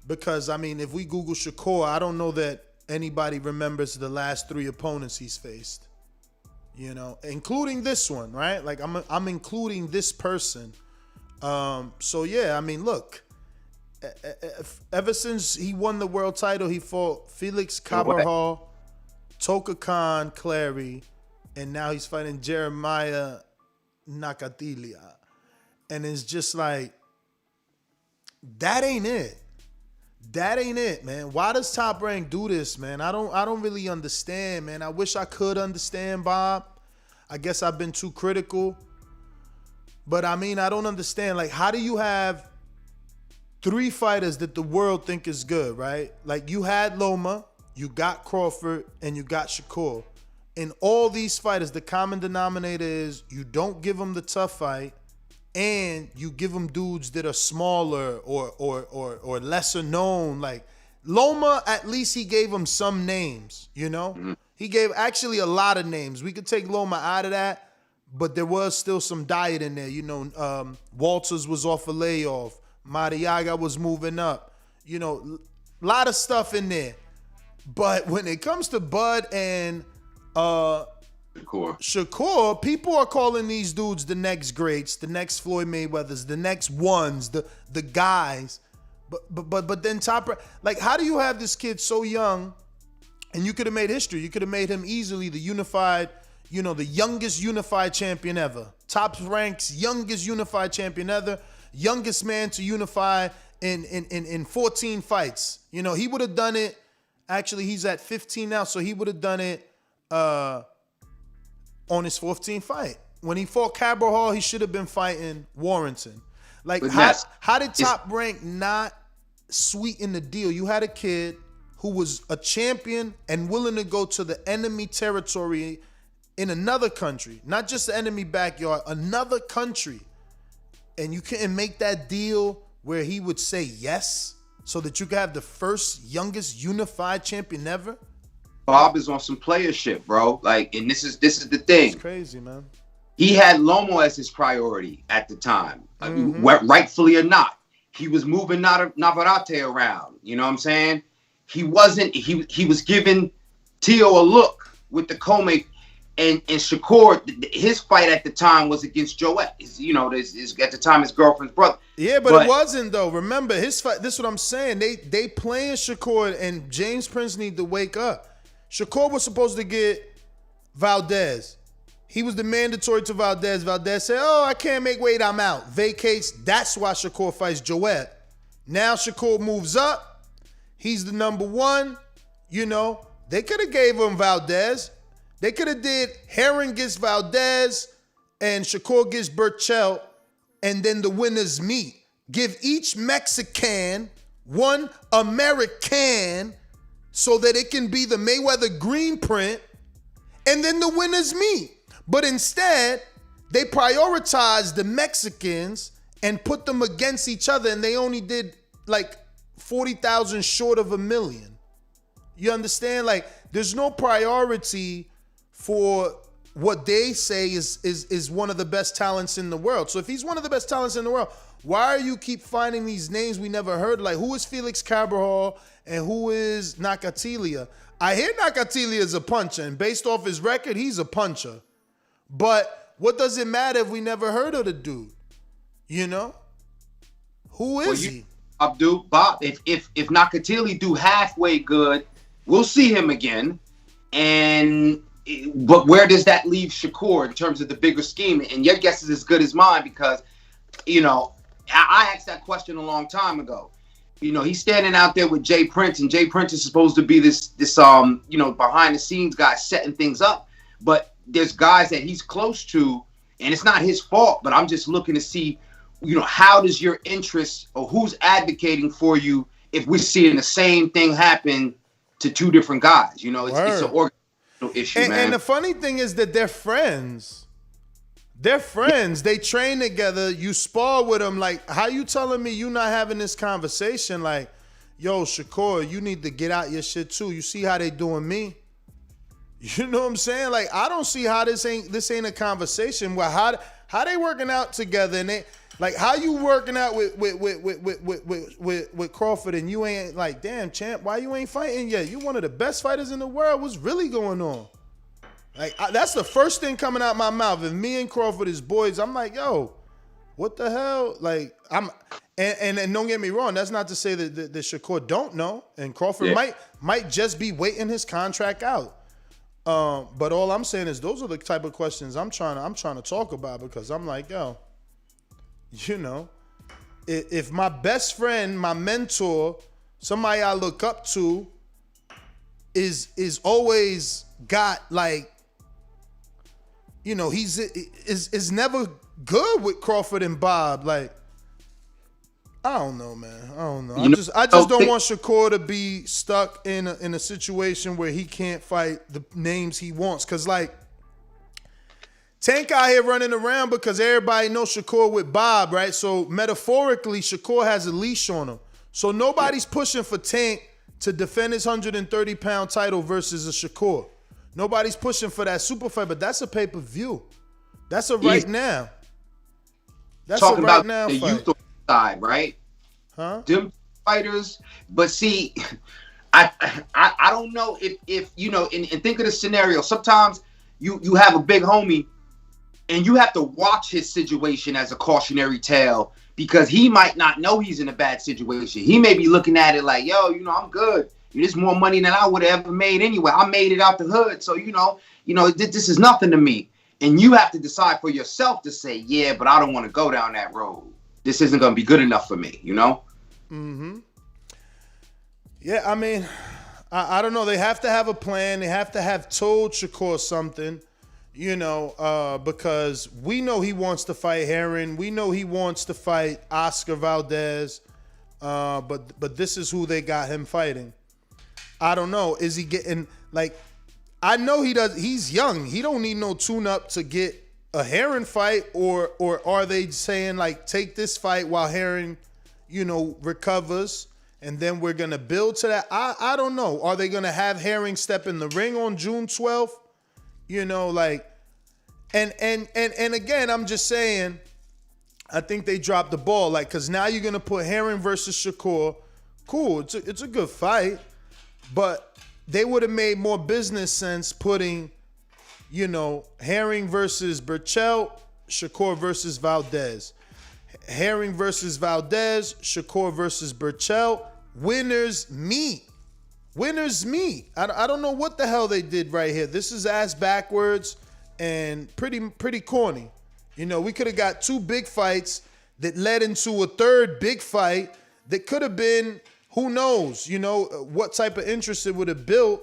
Because, I mean, if we Google Shakur, I don't know that anybody remembers the last 3 opponents he's faced. Including this one, right? Like, I'm including this person. So, yeah, I mean, look. Ever since he won the world title, he fought Felix Cabral, Toka Khan Clary, and now he's fighting Jeremiah Kownacki-Helenius. And it's just like, that ain't it. That ain't it, man. Why does Top Rank do this, man? I don't really understand, man. I wish I could understand, Bob. I guess I've been too critical. But I mean, I don't understand. Like, how do you have 3 fighters that the world think is good, right? Like, you had Loma, you got Crawford, and you got Shakur. In all these fighters, the common denominator is you don't give them the tough fight, and you give them dudes that are smaller or lesser known. Like Loma, at least he gave him some names, you know? He gave actually a lot of names. We could take Loma out of that, but there was still some diet in there. You know, Walters was off a layoff. Mariaga was moving up. You know, a lot of stuff in there. But when it comes to Bud and Shakur, people are calling these dudes the next greats, the next Floyd Mayweathers, the next ones, the guys. But then like, how do you have this kid so young, and you could have made history? You could have made him easily the unified, you know, the youngest unified champion ever. Top ranks, youngest unified champion ever, youngest man to unify in 14 fights. You know, he would have done it. Actually, he's at 15 now, so he would have done it on his 14th fight. When he fought Cabral, he should have been fighting Warrington. Like, how did Top Rank not sweeten the deal? You had a kid who was a champion and willing to go to the enemy territory in another country, not just the enemy backyard, another country. And you couldn't make that deal where he would say yes so that you could have the first youngest unified champion ever? Bob is on some playership, bro. Like, and this is the thing. It's crazy, man. He had Lomo as his priority at the time, rightfully or not. He was moving Navarrete around. You know what I'm saying? He wasn't. He was giving Tio a look with the co-main, and Shakur. His fight at the time was against Joette. You know, at the time his girlfriend's brother. Yeah, but it wasn't though. Remember his fight. This is what I'm saying. They playing Shakur, and James Prince need to wake up. Shakur was supposed to get Valdez. He was the mandatory to Valdez. Valdez said, "Oh, I can't make weight. I'm out." Vacates. That's why Shakur fights Joette. Now Shakur moves up. He's the number one. You know, they could have gave him Valdez. They could have did Herring gets Valdez and Shakur gets Burchell, and then the winners meet. Give each Mexican one American so that it can be the Mayweather green print, and then the winners meet. But instead, they prioritized the Mexicans and put them against each other, and they only did like 40,000 short of 1 million. You understand? Like, there's no priority for what they say is one of the best talents in the world. So if he's one of the best talents in the world, why are you keep finding these names we never heard? Like, who is Felix Cabral and who is Nakatilia? I hear Nakatilia is a puncher, and based off his record, he's a puncher. But what does it matter if we never heard of the dude? You know? Who is he? Bob, if Nakatili do halfway good, we'll see him again. But where does that leave Shakur in terms of the bigger scheme? And your guess is as good as mine, because, you know, I asked that question a long time ago. You know, he's standing out there with Jay Prince, and Jay Prince is supposed to be this you know, behind the scenes guy setting things up. But there's guys that he's close to, and it's not his fault, but I'm just looking to see, you know, how does your interest, or who's advocating for you if we're seeing the same thing happen to two different guys? You know, it's an organizational issue, man. And the funny thing is that they're friends. They're friends. They train together. You spar with them. Like, how you telling me you not having this conversation? Like, yo, Shakur, you need to get out your shit too. You see how they doing me? You know what I'm saying? Like, I don't see how this ain't a conversation. Well, how they working out together, and they like, how you working out with Crawford, and you ain't like, damn, champ, why you ain't fighting yet? You one of the best fighters in the world. What's really going on? Like, that's the first thing coming out my mouth. If me and Crawford is boys, I'm like, yo, what the hell? Like, and don't get me wrong, that's not to say that Shakur don't know, and Crawford might just be waiting his contract out. But all I'm saying is those are the type of questions I'm trying to talk about, because I'm like, yo, you know, if my best friend, my mentor, somebody I look up to is always got, like, you know, is never good with Crawford and Bob. Like, I don't know, man. I don't know. You know, I just don't want Shakur to be stuck in a situation where he can't fight the names he wants. Cause like Tank out here running around because everybody knows Shakur with Bob, right? So metaphorically, Shakur has a leash on him. So nobody's pushing for Tank to defend his 130-pound title versus a Shakur. Nobody's pushing for that super fight, but that's a pay-per-view. That's a right now. That's talking a right about now the fight. youth side, right? Huh? Them fighters, but see, I don't know if you know, and think of the scenario. Sometimes you have a big homie, and you have to watch his situation as a cautionary tale because he might not know he's in a bad situation. He may be looking at it like, yo, you know, I'm good. There's more money than I would have ever made anyway. I made it out the hood, so you know, this is nothing to me. And you have to decide for yourself to say, yeah, but I don't want to go down that road. This isn't going to be good enough for me, you know? Mm-hmm. Yeah, I mean, I don't know. They have to have a plan. They have to have told Shakur something, you know, because we know he wants to fight Herring. We know he wants to fight Oscar Valdez. But this is who they got him fighting. I don't know. Is he getting, like, I know he does. He's young. He don't need no tune-up to get a Herring fight, or are they saying, like, take this fight while Herring, you know, recovers, and then we're going to build to that? I don't know. Are they going to have Herring step in the ring on June 12th? You know, like, and again, I'm just saying, I think they dropped the ball, like, because now you're going to put Herring versus Shakur. Cool, it's a good fight, but they would have made more business sense putting, you know, Herring versus Burchell, Shakur versus Valdez. Herring versus Valdez, Shakur versus Burchell. Winners meet. Winners meet. I don't know what the hell they did right here. This is ass backwards and pretty corny. You know, we could have got two big fights that led into a third big fight that could have been, who knows, you know, what type of interest it would have built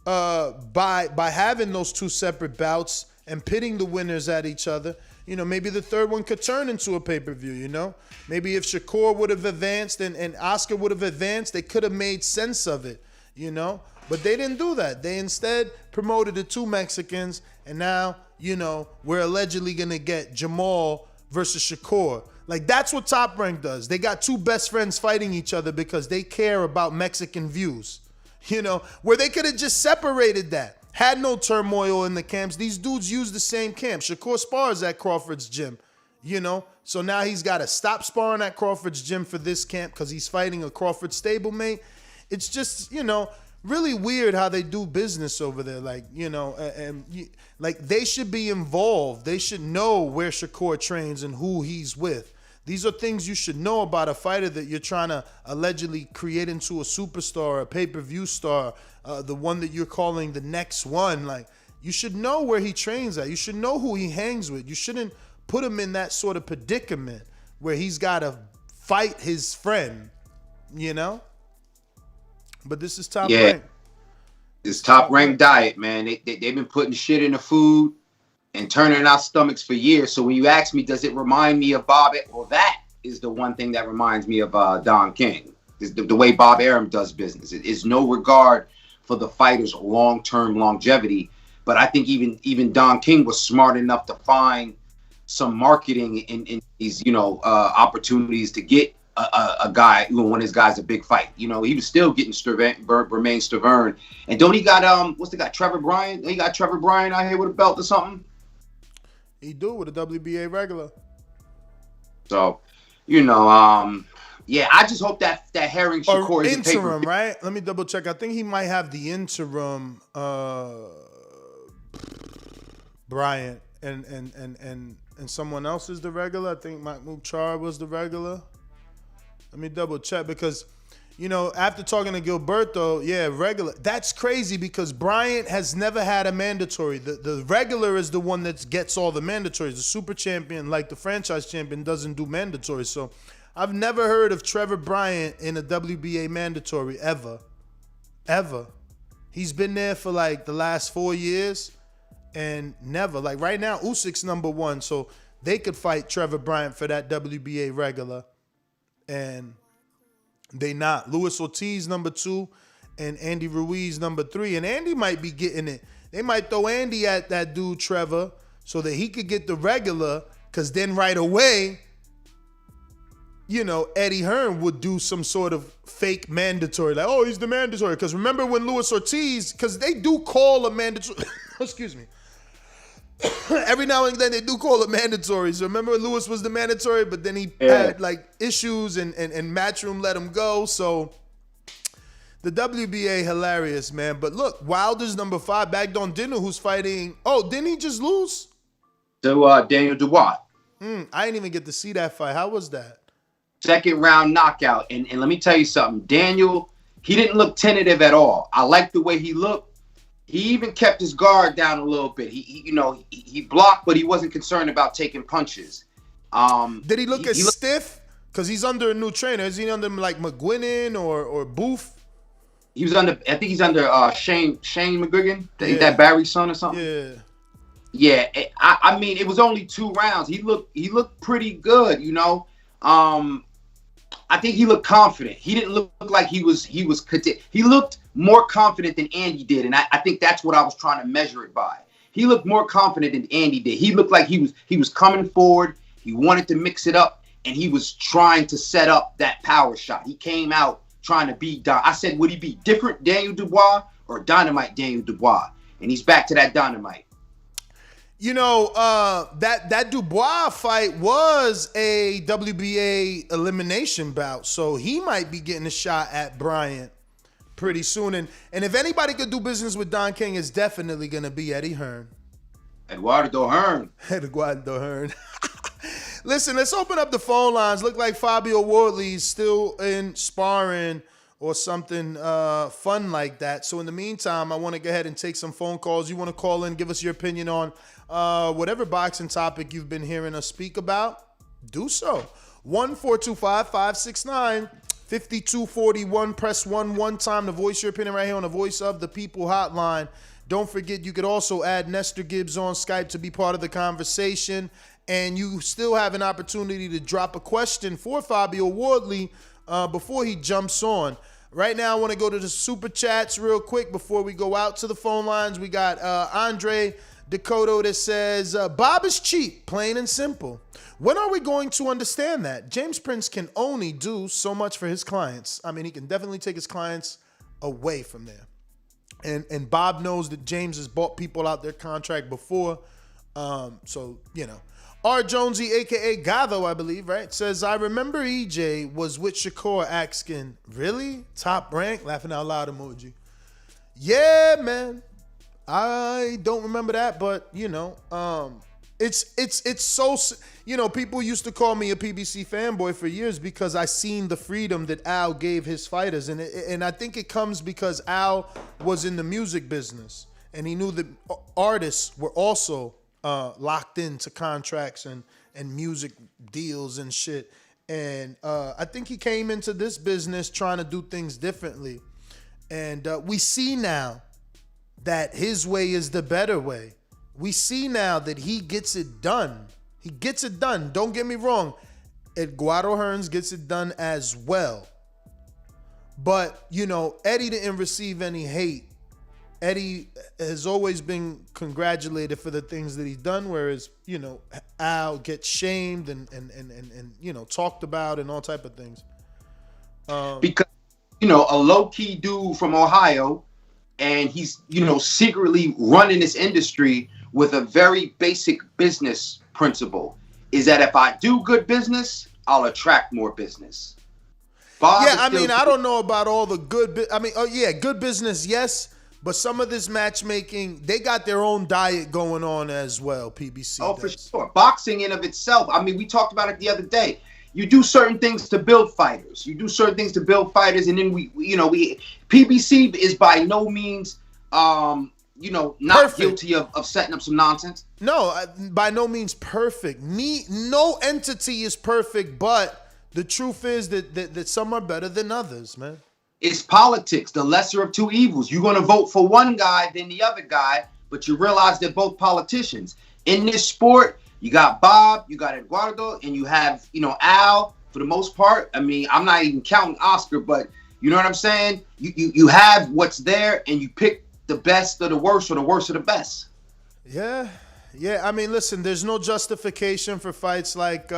by having those two separate bouts and pitting the winners at each other. You know, maybe the third one could turn into a pay-per-view, you know? Maybe if Shakur would have advanced and Oscar would have advanced, they could have made sense of it, you know? But they didn't do that. They instead promoted the two Mexicans, and now, you know, we're allegedly going to get Jamal versus Shakur. Like, that's what Top Rank does. They got two best friends fighting each other because they care about Mexican views, you know, where they could have just separated that. Had no turmoil in the camps. These dudes use the same camp. Shakur spars at Crawford's gym, you know. So now he's got to stop sparring at Crawford's gym for this camp because he's fighting a Crawford stablemate. It's just, you know, really weird how they do business over there. Like, you know, like they should be involved. They should know where Shakur trains and who he's with. These are things you should know about a fighter that you're trying to allegedly create into a superstar, a pay-per-view star, the one that you're calling the next one. Like, you should know where he trains at. You should know who he hangs with. You shouldn't put him in that sort of predicament where he's got to fight his friend, you know? But this is Top Rank. It's Top Rank diet, man. They've been putting shit in the food and turning our stomachs for years. So when you ask me, does it remind me of Bob? Well, that is the one thing that reminds me of Don King. Is the way Bob Arum does business. It is no regard for the fighter's long-term longevity. But I think even Don King was smart enough to find some marketing in these, you know, opportunities to get a guy, one of his guys, a big fight. You know, he was still getting Bermain Stavern. And don't he got, what's the guy, Trevor Bryan? He got Trevor Bryan out here with a belt or something? He do with a WBA regular. So, you know, yeah, I just hope that Herring Shakur is interim, right? Let me double check. I think he might have the interim Bryant and someone else is the regular. I think Mahmoud Char was the regular. Let me double check because, you know, after talking to Gilberto, yeah, regular. That's crazy because Bryant has never had a mandatory. The regular is the one that gets all the mandatories. The super champion, like the franchise champion, doesn't do mandatory. So I've never heard of Trevor Bryant in a WBA mandatory ever. Ever. He's been there for like the last 4 years and never. Like right now, Usyk's number one. So they could fight Trevor Bryant for that WBA regular. and they not. Luis Ortiz number 2 and Andy Ruiz number 3. And Andy might be getting it. They might throw Andy at that dude Trevor so that he could get the regular, because then right away, you know, Eddie Hearn would do some sort of fake mandatory, like, oh, he's the mandatory. Because remember when Luis Ortiz, because they do call a mandatory, excuse me, every now and then they do call it mandatory. So remember Luis was the mandatory, but then he had like issues and Matchroom let him go. So the WBA hilarious, man. But look, Wilder's number 5 bagged on Dinner, who's fighting. Oh, didn't he just lose? To Daniel Dubois. I didn't even get to see that fight. How was that? Second round knockout. And let me tell you something. Daniel, he didn't look tentative at all. I liked the way he looked. He even kept his guard down a little bit. He blocked, but he wasn't concerned about taking punches. Did he look stiff? Because he's under a new trainer. Is he under like McGuinness or Booth? He was under, I think he's under Shane McGuigan. That Barry's son or something. Yeah. Yeah, I mean, it was only 2 rounds. He looked pretty good, you know. I think he looked confident. He didn't look like he was. He looked more confident than Andy did, and I think that's what I was trying to measure it by. He looked more confident than Andy did. He looked like he was coming forward. He wanted to mix it up, and he was trying to set up that power shot. He came out trying to beat Don. I said, would he be different Daniel Dubois or Dynamite Daniel Dubois? And he's back to that Dynamite. You know, that Dubois fight was a WBA elimination bout, so he might be getting a shot at Bryant pretty soon. And if anybody could do business with Don King, it's definitely going to be Eddie Hearn. Eduardo Hearn. Listen, let's open up the phone lines. Look like Fabio Wardley is still in sparring or something fun like that. So in the meantime, I want to go ahead and take some phone calls. You want to call in, give us your opinion on whatever boxing topic you've been hearing us speak about, do so. 1-425-569-5241. Press 1 one time to voice your opinion right here on the Voice of the People hotline. Don't forget, you could also add Nestor Gibbs on Skype to be part of the conversation. And you still have an opportunity to drop a question for Fabio Wardley before he jumps on. Right now, I want to go to the super chats real quick before we go out to the phone lines. We got Andre Dakota that says, Bob is cheap, plain and simple. When are we going to understand that? James Prince can only do so much for his clients. I mean, he can definitely take his clients away from there. And Bob knows that James has bought people out their contract before. So, you know. R. Jonesy, a.k.a. Gatho, I believe, right, says, I remember EJ was with Shakur asking, really? Top rank? Laughing out loud emoji. Yeah, man. I don't remember that, but, you know, it's so, you know, people used to call me a PBC fanboy for years because I seen the freedom that Al gave his fighters. And I think it comes because Al was in the music business and he knew that artists were also locked into contracts and music deals and shit. And I think he came into this business trying to do things differently. And we see now that his way is the better way. We see now that he gets it done. He gets it done. Don't get me wrong. Eduardo Hearns gets it done as well. But, you know, Eddie didn't receive any hate. Eddie has always been congratulated for the things that he's done, whereas, you know, Al gets shamed and you know, talked about and all type of things. Because, you know, a low-key dude from Ohio, and he's, you know, secretly running this industry with a very basic business principle, is that if I do good business, I'll attract more business. Bob, yeah, I mean, I don't know about all the good, good business, yes. But some of this matchmaking, they got their own diet going on as well, PBC. Oh, does. For sure. Boxing in of itself, I mean, we talked about it the other day. You do certain things to build fighters. And then PBC is by no means, not perfect. Guilty of setting up some nonsense. No, by no means perfect. No entity is perfect, but the truth is that some are better than others, man. It's politics, the lesser of two evils. You're going to vote for one guy than the other guy, but you realize they're both politicians. In this sport, you got Bob, you got Eduardo, and you have, Al, for the most part. I mean, I'm not even counting Oscar, but you know what I'm saying? You have what's there, and you pick the best of the worst or the worst of the best. Yeah. I mean, listen, there's no justification for fights like,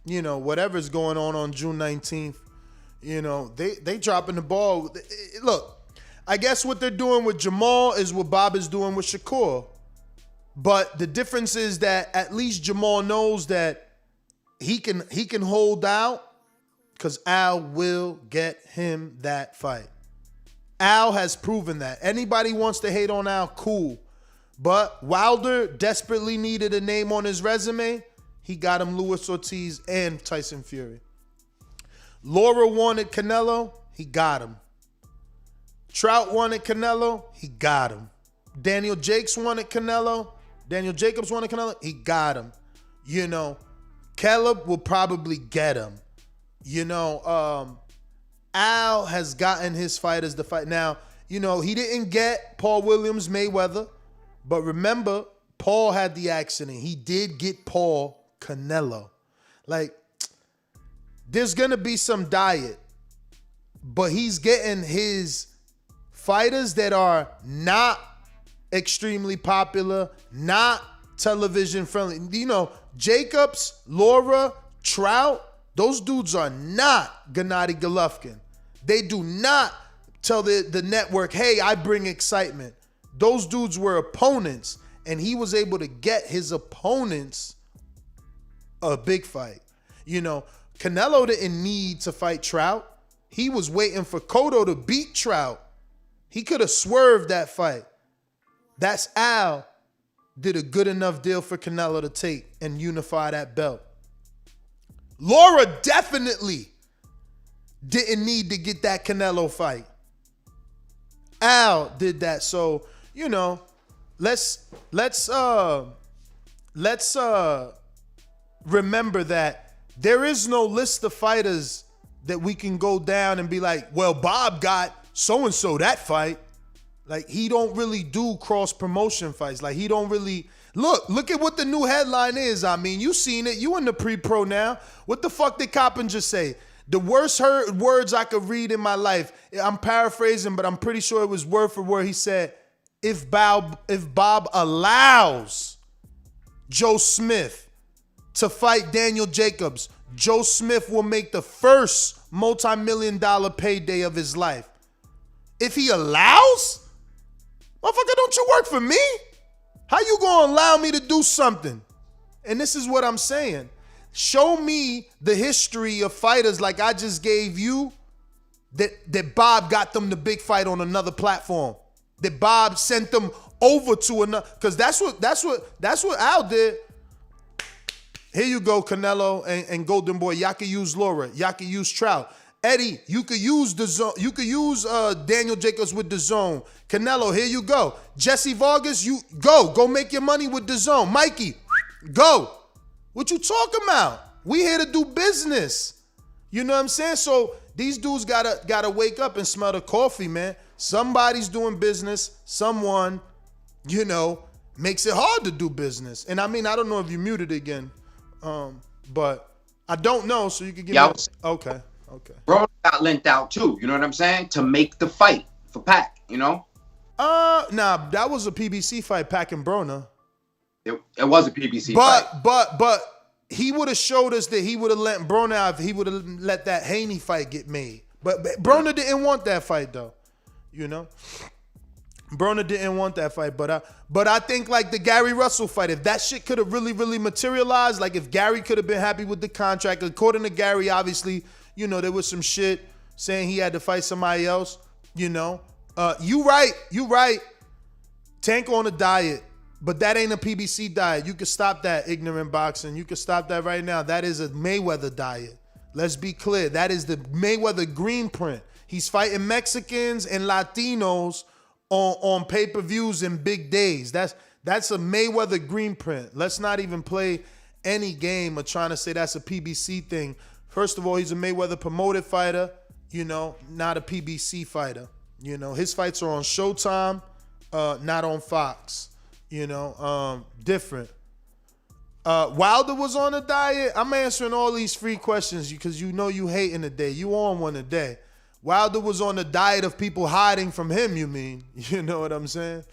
whatever's going on June 19th. They dropping the ball. Look, I guess what they're doing with Jamal is what Bob is doing with Shakur. But the difference is that at least Jamal knows that he can hold out because Al will get him that fight. Al has proven that. Anybody wants to hate on Al, cool. But Wilder desperately needed a name on his resume. He got him Luis Ortiz and Tyson Fury. Laura wanted Canelo. He got him. Trout wanted Canelo. He got him. Daniel Jacobs wanted Canelo. He got him. Caleb will probably get him. Al has gotten his fighters the fight. Now, he didn't get Paul Williams Mayweather, but remember, Paul had the accident. He did get Paul Canelo. Like, there's going to be some diet, but he's getting his fighters that are not extremely popular, not television friendly. Jacobs, Laura, Trout, those dudes are not Gennady Golovkin. They do not tell the network, hey, I bring excitement. Those dudes were opponents, and he was able to get his opponents a big fight. Canelo didn't need to fight Trout. He was waiting for Cotto to beat Trout. He could have swerved that fight. That's Al did a good enough deal for Canelo to take and unify that belt. Laura definitely didn't need to get that Canelo fight. Al did that. So, let's remember that there is no list of fighters that we can go down and be like, well, Bob got so-and-so that fight. Like, he don't really do cross-promotion fights. Like, he don't really... Look at what the new headline is. I mean, you seen it. You in the pre-pro now. What the fuck did Coppinger say? The worst words I could read in my life. I'm paraphrasing, but I'm pretty sure it was word for word. He said, if Bob allows Joe Smith to fight Daniel Jacobs, Joe Smith will make the first multi-million-dollar payday of his life. If he allows? Motherfucker, don't you work for me? How you gonna allow me to do something? And this is what I'm saying. Show me the history of fighters like I just gave you that Bob got them the big fight on another platform. That Bob sent them over to another, because that's what Al did. Here you go, Canelo and Golden Boy. Y'all can use Laura. Y'all can use Trout. Eddie, you could use the zone. You could use Daniel Jacobs with the zone. Canelo, here you go. Jesse Vargas, you go make your money with the zone. Mikey, go. What you talking about? We here to do business. You know what I'm saying? So these dudes gotta wake up and smell the coffee, man. Somebody's doing business. Someone, makes it hard to do business. And I mean, I don't know if you muted again, but I don't know. So you can give me. Okay. Bro got lent out too. You know what I'm saying? To make the fight for Pac. Nah, that was a PBC fight, Pac and Broner. It was a PBC fight. But he would have showed us that he would have let Broner out if he would have let that Haney fight get made. But Broner didn't want that fight though. Broner didn't want that fight. But I think like the Gary Russell fight, if that shit could have really, really materialized, like if Gary could have been happy with the contract, according to Gary, obviously, there was some shit saying he had to fight somebody else. You right. Tank on a diet. But that ain't a PBC diet. You can stop that, ignorant boxing. You can stop that right now. That is a Mayweather diet. Let's be clear. That is the Mayweather green print. He's fighting Mexicans and Latinos on pay-per-views and big days. That's a Mayweather green print. Let's not even play any game of trying to say that's a PBC thing. First of all, he's a Mayweather promoted fighter, not a PBC fighter. His fights are on Showtime, not on Fox. Different. Wilder was on a diet. I'm answering all these free questions because you know you hating today. You on one today. Wilder was on a diet of people hiding from him, you mean? You know what I'm saying?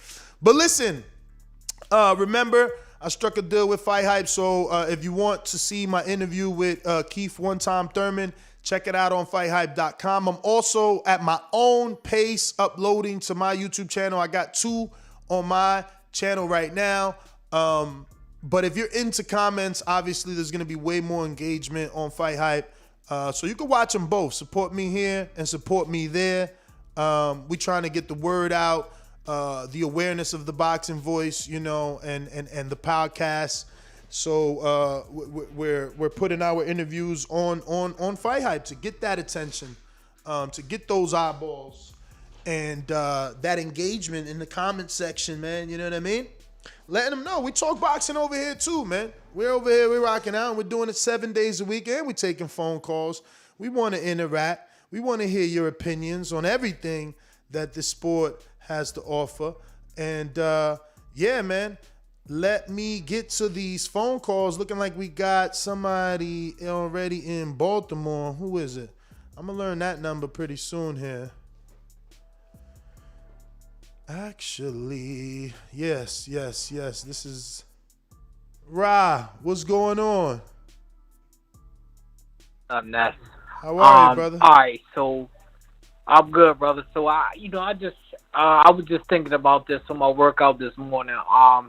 But listen, remember, I struck a deal with Fight Hype, so if you want to see my interview with Keith one-time Thurman, check it out on fighthype.com. I'm also at my own pace uploading to my YouTube channel. I got 2 on my channel right now. But if you're into comments, obviously there's going to be way more engagement on Fight Hype. So you can watch them both. Support me here and support me there. We trying to get the word out, the awareness of the boxing voice, you know, and the podcast. So we're putting our interviews on Fight Hype to get that attention, to get those eyeballs, and that engagement in the comment section, man. You know what I mean? Letting them know we talk boxing over here too, man. We're over here, we're rocking out, and we're doing it 7 days a week, and we're taking phone calls. We want to interact. We want to hear your opinions on everything that this sport has to offer. And yeah, man, let me get to these phone calls. Looking like we got somebody already in Baltimore. Who is it? I'm gonna learn that number pretty soon here. Actually, yes. This is Ra. What's going on? Ness. How are you, brother? All right, so I'm good, brother. So I was just thinking about this on my workout this morning. Far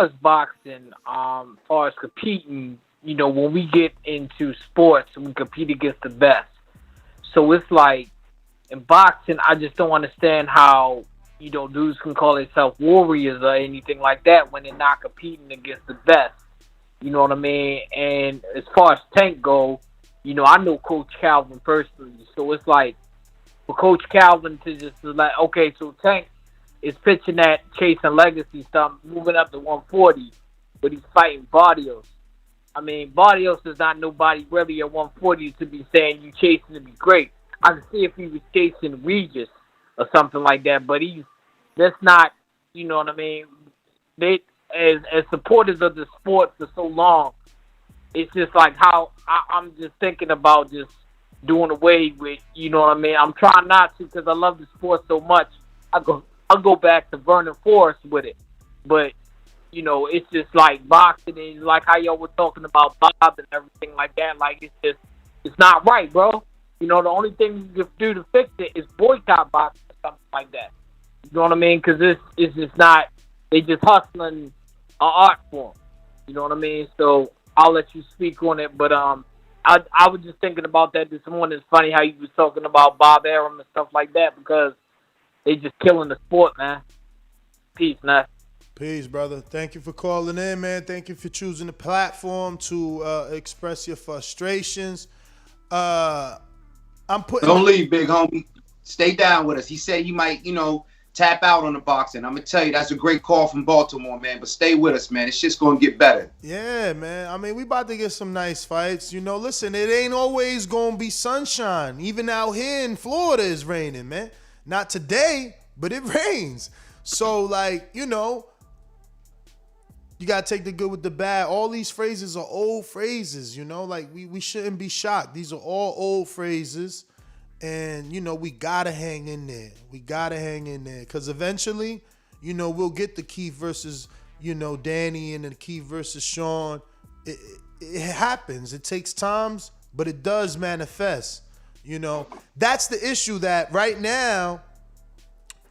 as boxing, far as competing, when we get into sports, we compete against the best. So it's like, in boxing, I just don't understand how, dudes can call themselves warriors or anything like that when they're not competing against the best. You know what I mean? And as far as Tank go, I know Coach Calvin personally. So it's like, for Coach Calvin to just like, okay, so Tank is pitching that chasing legacy stuff, moving up to 140, but he's fighting Barrios. I mean, Barrios is not nobody really at 140 to be saying you chasing to be great. I can see if he was chasing Regis or something like that, but that's not, you know what I mean? They, as supporters of the sport for so long, it's just like how I'm just thinking about just doing away with, you know what I mean? I'm trying not to because I love the sport so much. I'll go back to Vernon Forrest with it, but it's just like boxing and like how y'all were talking about Bob and everything like that. Like it's not right, bro. The only thing you can do to fix it is boycott boxing or something like that. You know what I mean? Because it's just not, they just hustling an art form. You know what I mean? So I'll let you speak on it. But I was just thinking about that this morning. It's funny how you was talking about Bob Arum and stuff like that because they just killing the sport, man. Peace, man. Peace, brother. Thank you for calling in, man. Thank you for choosing the platform to express your frustrations. Don't leave, big homie. Stay down with us. He said he might, tap out on the boxing. I'm gonna tell you, that's a great call from Baltimore, man. But stay with us, man. It's just gonna get better. Yeah, man. I mean, we about to get some nice fights. Listen, it ain't always gonna be sunshine. Even out here in Florida, it's raining, man. Not today, but it rains. So, like, you gotta take the good with the bad. All these phrases are old phrases, like we shouldn't be shocked. These are all old phrases. And, we gotta hang in there. We gotta hang in there. Cause eventually, we'll get the Keith versus, Danny and the Keith versus Sean. It happens. It takes times, but it does manifest. That's the issue that right now,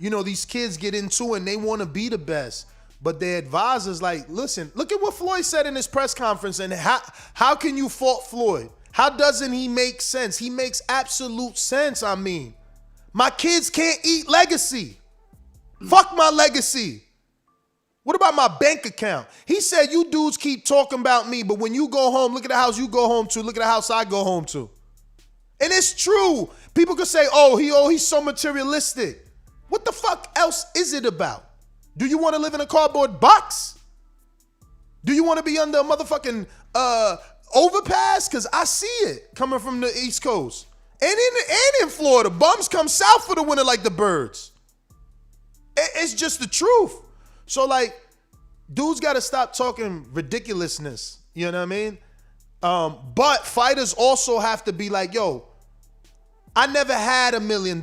these kids get into and they want to be the best. But their advisors like, listen, look at what Floyd said in his press conference. And how can you fault Floyd? How doesn't he make sense? He makes absolute sense. I mean, my kids can't eat legacy. Fuck my legacy. What about my bank account? He said, you dudes keep talking about me, but when you go home, look at the house you go home to. Look at the house I go home to. And it's true. People could say, he's so materialistic. What the fuck else is it about? Do you want to live in a cardboard box? Do you want to be under a motherfucking overpass? Because I see it coming from the East Coast. And in Florida, bums come south for the winter like the birds. It's just the truth. So, like, dudes got to stop talking ridiculousness. You know what I mean? But fighters also have to be like, yo, I never had $1 million.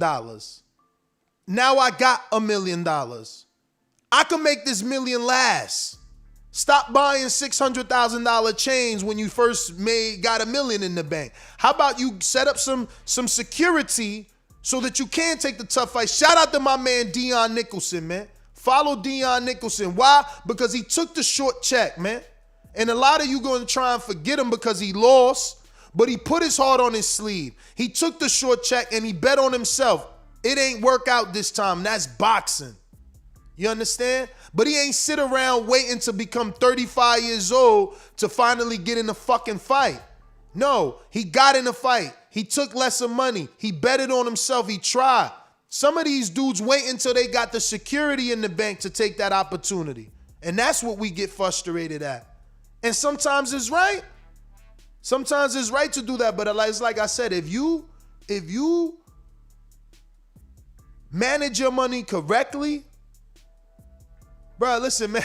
Now I got $1 million. I can make this million last. Stop buying $600,000 chains when you first got $1 million in the bank. How about you set up some security so that you can take the tough fight? Shout out to my man Dion Nicholson, man. Follow Dion Nicholson. Why? Because he took the short check, man. And a lot of you going to try and forget him because he lost, but he put his heart on his sleeve. He took the short check and he bet on himself. It ain't work out this time. That's boxing. You understand? But he ain't sit around waiting to become 35 years old to finally get in a fucking fight. No, he got in a fight. He took lesser money. He betted on himself. He tried. Some of these dudes wait until they got the security in the bank to take that opportunity. And that's what we get frustrated at. And sometimes it's right. Sometimes it's right to do that. But it's like I said, if you manage your money correctly, bro, listen, man,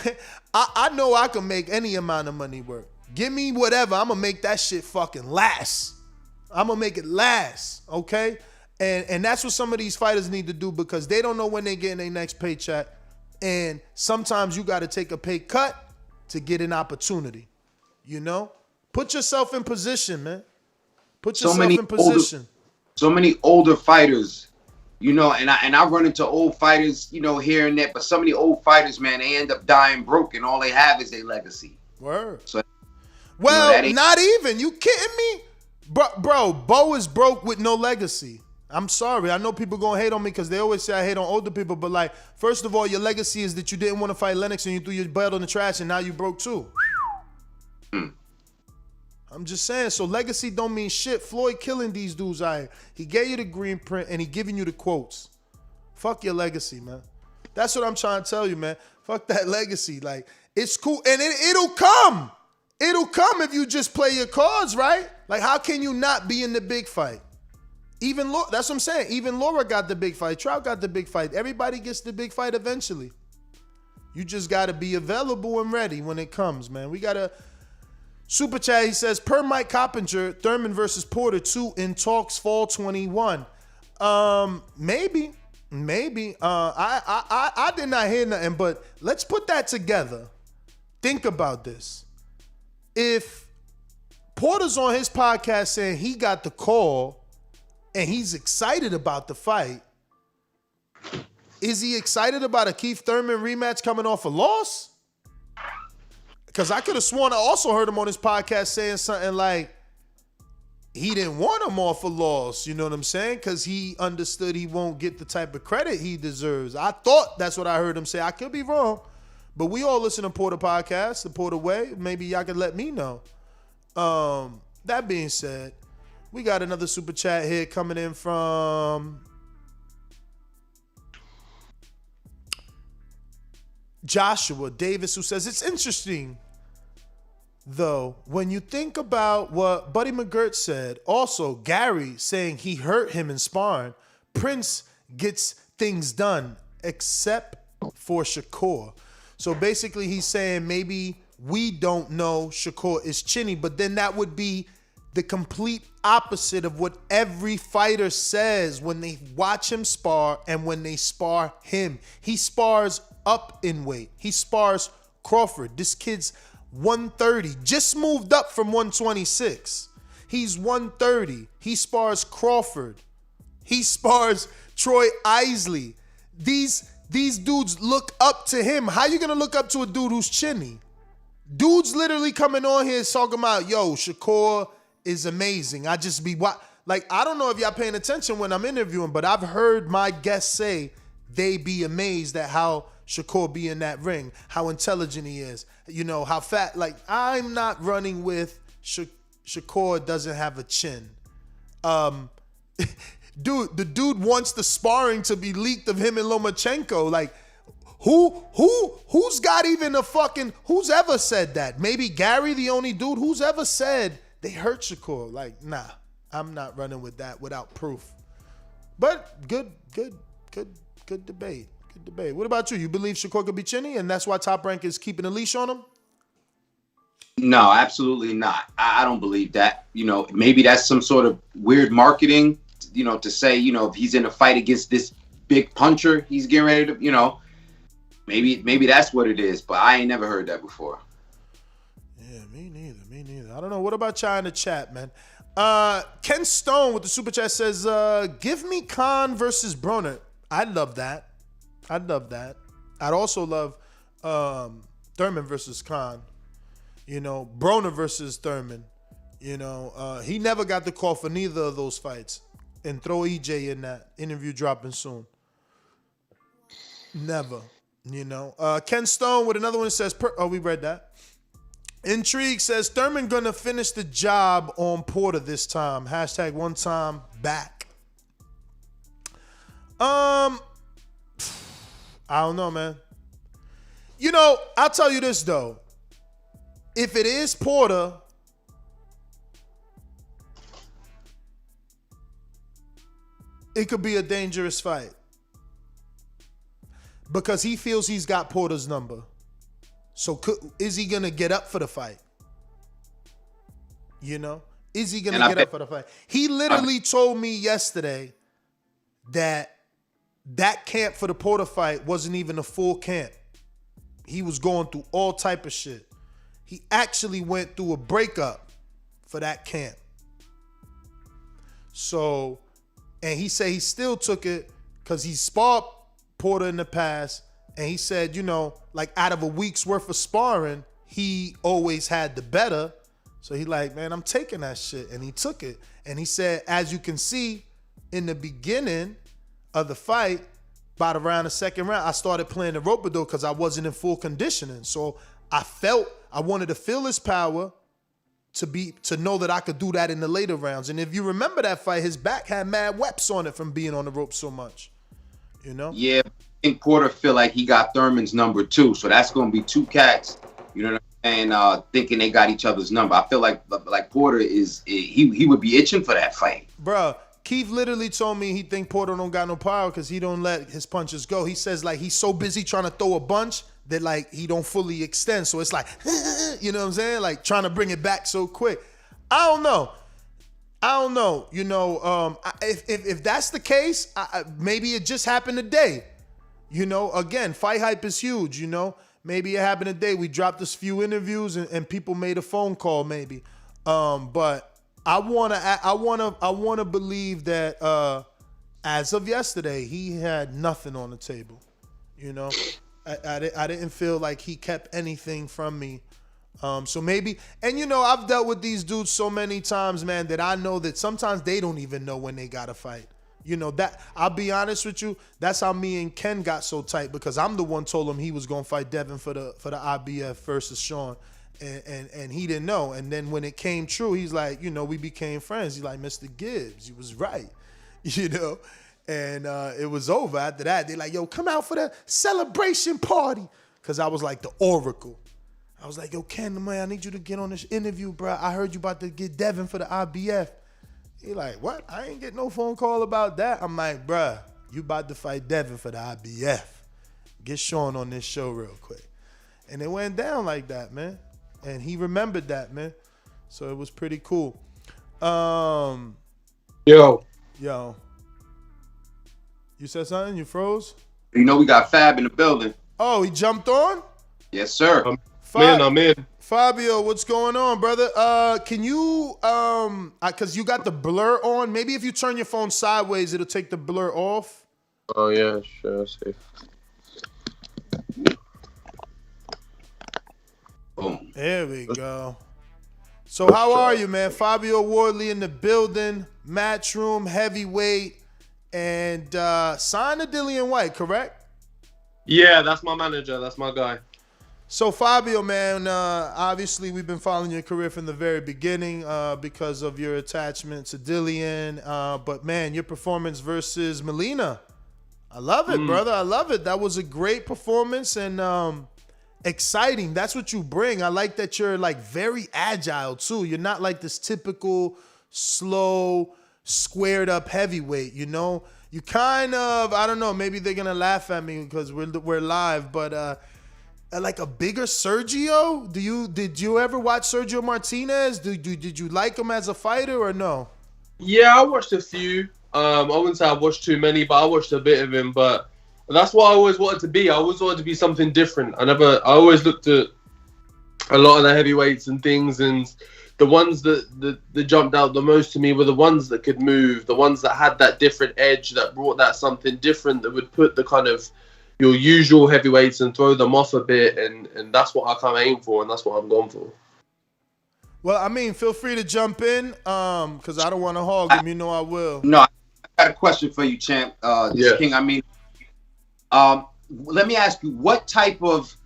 I know I can make any amount of money work. Give me whatever. I'm going to make that shit fucking last. I'm going to make it last, okay? And that's what some of these fighters need to do because they don't know when they're getting their next paycheck. And sometimes you got to take a pay cut to get an opportunity, you know? Put yourself in position, man. Put yourself in position. So many older fighters, you know, and I run into old fighters, you know, here and there, but so many old fighters, man, they end up dying broke and all they have is their legacy. Word. So, well, you know, not even. You kidding me? Bro, Bo is broke with no legacy. I'm sorry. I know people gonna hate on me because they always say I hate on older people, but like, first of all, your legacy is that you didn't want to fight Lennox and you threw your belt in the trash and now you broke too. I'm just saying, so legacy don't mean shit. Floyd killing these dudes out here. He gave you the green print and he giving you the quotes. Fuck your legacy, man. That's what I'm trying to tell you, man. Fuck that legacy. Like, it's cool. And it'll come. It'll come if you just play your cards right. Like, how can you not be in the big fight? Even Laura, that's what I'm saying. Even Laura got the big fight. Trout got the big fight. Everybody gets the big fight eventually. You just got to be available and ready when it comes, man. We got to... Super chat, he says, per Mike Coppinger, Thurman versus Porter 2 in talks fall 21. Maybe. I did not hear nothing, but let's put that together. Think about this. If Porter's on his podcast saying he got the call and he's excited about the fight, is he excited about a Keith Thurman rematch coming off a loss? Because I could have sworn I also heard him on his podcast saying something like he didn't want him off a loss, you know what I'm saying? Because he understood he won't get the type of credit he deserves. I thought that's what I heard him say. I could be wrong. But we all listen to Porter podcast, the Porter Way. Maybe y'all could let me know. That being said, we got another super chat here coming in from Joshua Davis, who says, it's interesting, though, when you think about what Buddy McGirt said, also Gary saying he hurt him in sparring, Prince gets things done, except for Shakur. So basically he's saying maybe we don't know Shakur is chinny, but then that would be the complete opposite of what every fighter says when they watch him spar and when they spar him. He spars up in weight. He spars Crawford. This kid's 130, just moved up from 126. He's 130. He spars Crawford. He spars Troy Isley. These dudes look up to him. How you gonna look up to a dude who's chinny? Dudes literally coming on here talking about, yo, Shakur is amazing. I just be like, I don't know if y'all paying attention when I'm interviewing, but I've heard my guests say they be amazed at how Shakur be in that ring, how intelligent he is, you know, how fat. Like, I'm not running with Shakur doesn't have a chin. Dude, the dude wants the sparring to be leaked of him and Lomachenko. Like, who's got even a fucking, who's ever said that? Maybe Gary, the only dude who's ever said they hurt Shakur. Like, nah, I'm not running with that without proof. But good debate. could debate. What about you? You believe Shakur could be Chinny, and that's why Top Rank is keeping a leash on him? No, absolutely not. I don't believe that. Maybe that's some sort of weird marketing, to say, if he's in a fight against this big puncher, he's getting ready to, maybe that's what it is. But I ain't never heard that before. Yeah, me neither. I don't know. What about y'all in the chat, man? Ken Stone with the super chat says, give me Khan versus Broner. I'd love that. I'd also love Thurman versus Khan. Broner versus Thurman. He never got the call for neither of those fights. And throw EJ in that interview dropping soon. Never. Ken Stone with another one that says, we read that. Intrigue says, Thurman gonna finish the job on Porter this time. Hashtag one time back. I don't know, man. I'll tell you this, though. If it is Porter, it could be a dangerous fight. Because he feels he's got Porter's number. So is he going to get up for the fight? Is he going to get up for the fight? He literally told me yesterday that camp for the Porter fight wasn't even a full camp. He was going through all type of shit. He actually went through a breakup for that camp. So, and he said he still took it because he sparred Porter in the past. And he said, like out of a week's worth of sparring, he always had the better. So he like, man, I'm taking that shit. And he took it. And he said, as you can see, in the beginning of the fight, by around the second round, I started playing the rope-a-dope because I wasn't in full conditioning. So I wanted to feel his power to know that I could do that in the later rounds. And if you remember that fight, his back had mad webs on it from being on the rope so much. Yeah, I think Porter feel like he got Thurman's number too. So that's going to be two cats, and thinking they got each other's number. I feel like Porter he would be itching for that fight. Bruh, Keith literally told me he think Porter don't got no power because he don't let his punches go. He says like he's so busy trying to throw a bunch that like he don't fully extend. So it's like, you know what I'm saying? Like trying to bring it back so quick. I don't know. If that's the case, maybe it just happened today. Again, fight hype is huge. Maybe it happened today. We dropped this few interviews and people made a phone call maybe. But I wanna believe that as of yesterday, he had nothing on the table. I didn't feel like he kept anything from me. So maybe, and I've dealt with these dudes so many times, man, that I know that sometimes they don't even know when they gotta fight. That I'll be honest with you, that's how me and Ken got so tight because I'm the one told him he was gonna fight Devin for the IBF versus Sean. And he didn't know. And then when it came true, he's like, we became friends. He's like, Mr. Gibbs, you was right. And it was over after that. They're like, yo, come out for the celebration party. Because I was like the oracle. I was like, yo, Ken, man, I need you to get on this interview, bro. I heard you about to get Devin for the IBF. He like, what? I ain't get no phone call about that. I'm like, bruh, you about to fight Devin for the IBF. Get Sean on this show real quick. And it went down like that, man. And he remembered that, man. So it was pretty cool. Yo. You said something? You froze? We got Fab in the building. Oh, he jumped on? Yes, sir. I'm in. Fabio, what's going on, brother? Can you, because you got the blur on. Maybe if you turn your phone sideways, it'll take the blur off. Oh, yeah, sure. See. Boom. There we go. So how are you, man? Fabio Wardley in the building, Matchroom, heavyweight, and signed to Dillian Whyte, correct? Yeah, that's my manager. That's my guy. So Fabio, man, obviously we've been following your career from the very beginning because of your attachment to Dillian. But man, your performance versus Molina, I love it, brother. I love it. That was a great performance and exciting. That's what you bring. I like that you're like very agile too. You're not like this typical slow, squared up heavyweight. you kind of, I don't know, maybe they're gonna laugh at me because we're live, but like a bigger Sergio? Did you ever watch Sergio Martinez? Did you like him as a fighter or no? Yeah, I watched a few. I wouldn't say I watched too many, but I watched a bit of him. But that's what I always wanted to be. I always wanted to be something different. I always looked at a lot of the heavyweights and things, and the ones that jumped out the most to me were the ones that could move, the ones that had that different edge, that brought that something different, that would put the kind of your usual heavyweights and throw them off a bit, and that's what I kind of aim for, and that's what I'm going for. Well, I mean, feel free to jump in, because I don't want to hog him. You know I will. No, I got a question for you, champ. Yes. King, I mean, let me ask you, what type of,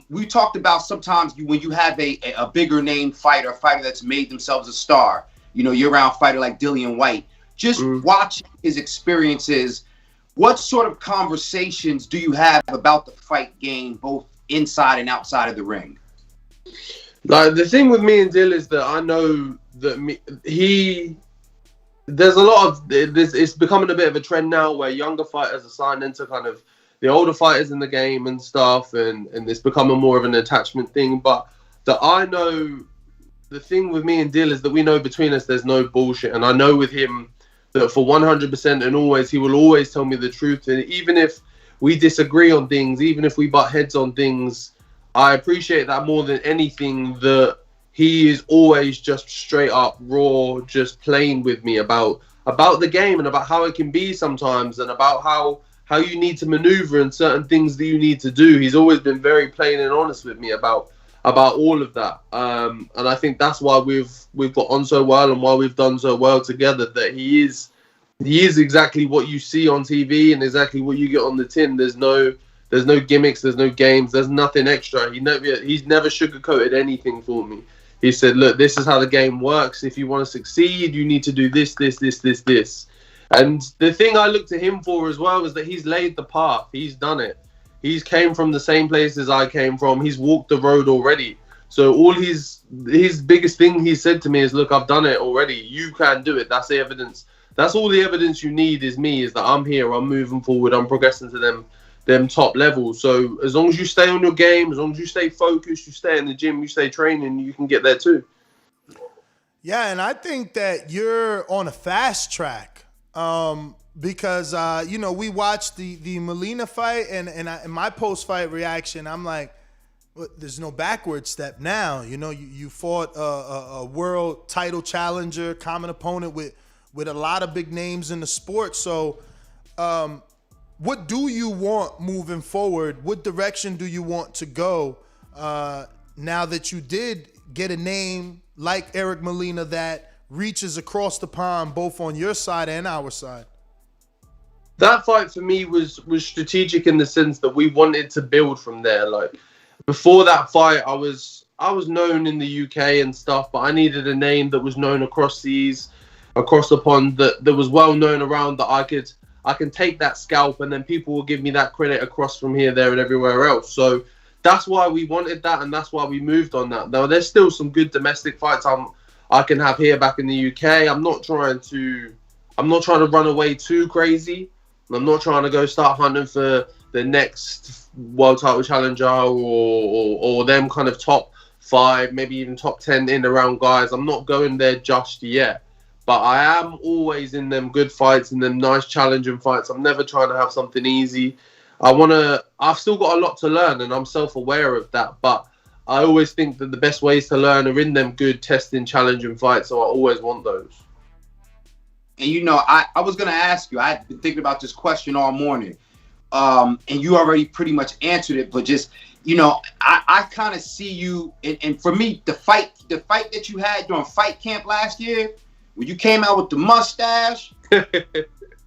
we talked about sometimes when you have a bigger name fighter, a fighter that's made themselves a star, year-round fighter like Dillian Whyte, just watching his experiences, what sort of conversations do you have about the fight game, both inside and outside of the ring? Like, the thing with me and Dill is that I know that there's a lot of this. It's becoming a bit of a trend now where younger fighters are signed into kind of the older fighters in the game and stuff, and it's becoming more of an attachment thing. But that I know, the thing with me and Dill is that we know between us there's no bullshit, and I know with him that for 100% and always, he will always tell me the truth. And even if we disagree on things, even if we butt heads on things, I appreciate that more than anything, that he is always just straight up raw, just playing with me about the game and about how it can be sometimes, and about how you need to maneuver and certain things that you need to do. He's always been very plain and honest with me about all of that. And I think that's why we've got on so well and why we've done so well together, that he is exactly what you see on TV and exactly what you get on the tin. There's no gimmicks, there's no games, there's nothing extra. He's never sugarcoated anything for me. He said, look, this is how the game works. If you want to succeed, you need to do this. And the thing I look to him for as well is that he's laid the path. He's done it. He's came from the same place as I came from. He's walked the road already. So all his biggest thing he said to me is, look, I've done it already. You can do it. That's the evidence. That's all the evidence you need is that I'm here, I'm moving forward, I'm progressing to them top levels. So as long as you stay on your game, as long as you stay focused, you stay in the gym, you stay training, you can get there too. Yeah, and I think that you're on a fast track, because we watched the Molina fight, and in my post-fight reaction, I'm like, well, there's no backward step now. You fought a world title challenger, common opponent with a lot of big names in the sport. So what do you want moving forward? What direction do you want to go now that you did get a name like Eric Molina that reaches across the pond, both on your side and our side? That fight for me was strategic in the sense that we wanted to build from there. Like, before that fight, I was known in the UK and stuff, but I needed a name that was known across seas, across the pond, that was well known around, that I can take that scalp and then people will give me that credit across from here, there, and everywhere else. So that's why we wanted that, and that's why we moved on that. Now, there's still some good domestic fights I can have here back in the UK. I'm not trying to run away too crazy. I'm not trying to go start hunting for the next world title challenger or them kind of top 5, maybe even top 10 in around guys. I'm not going there just yet. But I am always in them good fights, in them nice challenging fights. I'm never trying to have something easy. I've still got a lot to learn, and I'm self-aware of that. But I always think that the best ways to learn are in them good, testing, challenging fights. So I always want those. And I was going to ask you, I had been thinking about this question all morning. And you already pretty much answered it, but just, I kind of see you, and for me, the fight that you had during fight camp last year, when you came out with the mustache,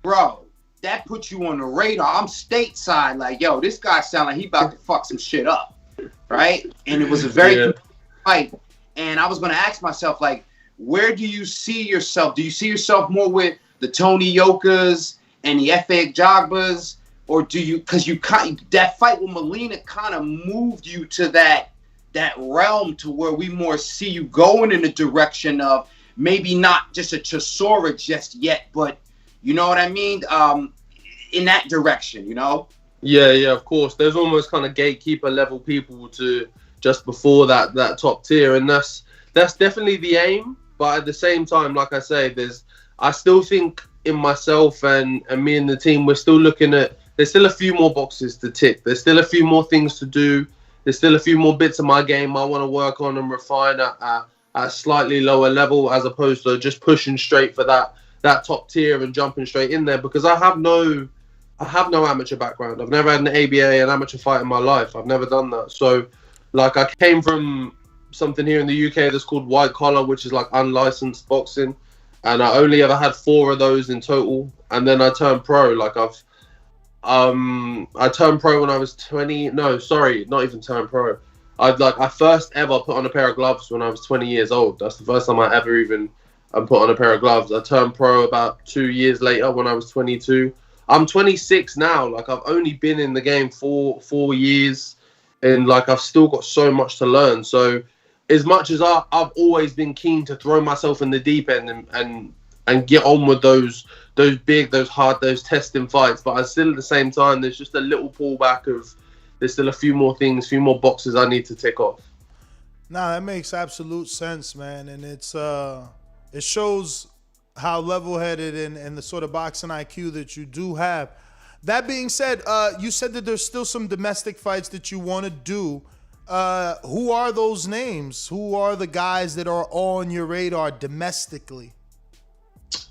bro, that put you on the radar. I'm stateside, like, yo, this guy sound like he about to fuck some shit up, right? And it was a very good fight. And I was going to ask myself, like, where do you see yourself? Do you see yourself more with the Tony Yokas and the Efe Ajagbas? Or do you, because that fight with Molina kind of moved you to that realm to where we more see you going in the direction of maybe not just a Chisora just yet, but You know what I mean? In that direction, you know? Yeah, of course. There's almost kind of gatekeeper level people to just before that top tier, and that's definitely the aim. But at the same time, like I say, I still think in myself and me and the team, we're still looking at. There's still a few more boxes to tick. There's still a few more things to do. There's still a few more bits of my game I want to work on and refine at a slightly lower level, as opposed to just pushing straight for that top tier and jumping straight in there, because I have no amateur background. I've never had an ABA, an amateur fight in my life. I've never done that. So, like, I came from something here in the UK that's called white collar, which is like unlicensed boxing, and I only ever had 4 of those in total. And then I turned pro. Like, I turned pro when I was 20. No, sorry, not even turned pro. I first ever put on a pair of gloves when I was 20 years old. That's the first time I ever even put on a pair of gloves. I turned pro about 2 years later when I was 22. I'm 26 now. Like, I've only been in the game for 4 years, and like, I've still got so much to learn. So, as much as I've always been keen to throw myself in the deep end and get on with those big, those hard, those testing fights, but I still at the same time, there's just a little pullback of there's still a few more things, few more boxes I need to tick off. Nah, that makes absolute sense, man, and it shows how level-headed and the sort of boxing IQ that you do have. That being said, you said that there's still some domestic fights that you want to do. Who are those names? Who are the guys that are on your radar domestically?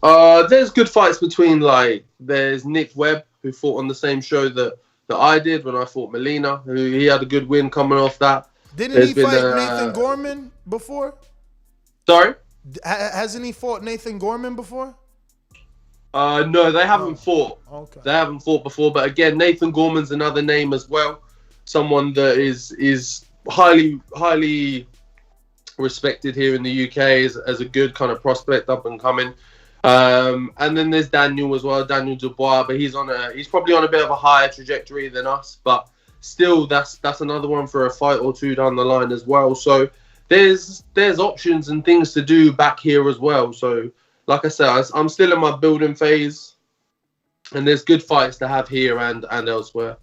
There's good fights between, like, there's Nick Webb, who fought on the same show that I did when I fought Molina, who he had a good win coming off that. Didn't he fight Nathan Gorman before? Sorry? Hasn't he fought Nathan Gorman before? No, they haven't fought. Okay. They haven't fought before, but again, Nathan Gorman's another name as well. Someone that is highly respected here in the UK as a good kind of prospect up and coming. And then there's Daniel as well, Daniel Dubois, but he's probably on a bit of a higher trajectory than us, but still that's another one for a fight or two down the line as well. So there's options and things to do back here as well. So like I said, I'm still in my building phase, and there's good fights to have here and elsewhere.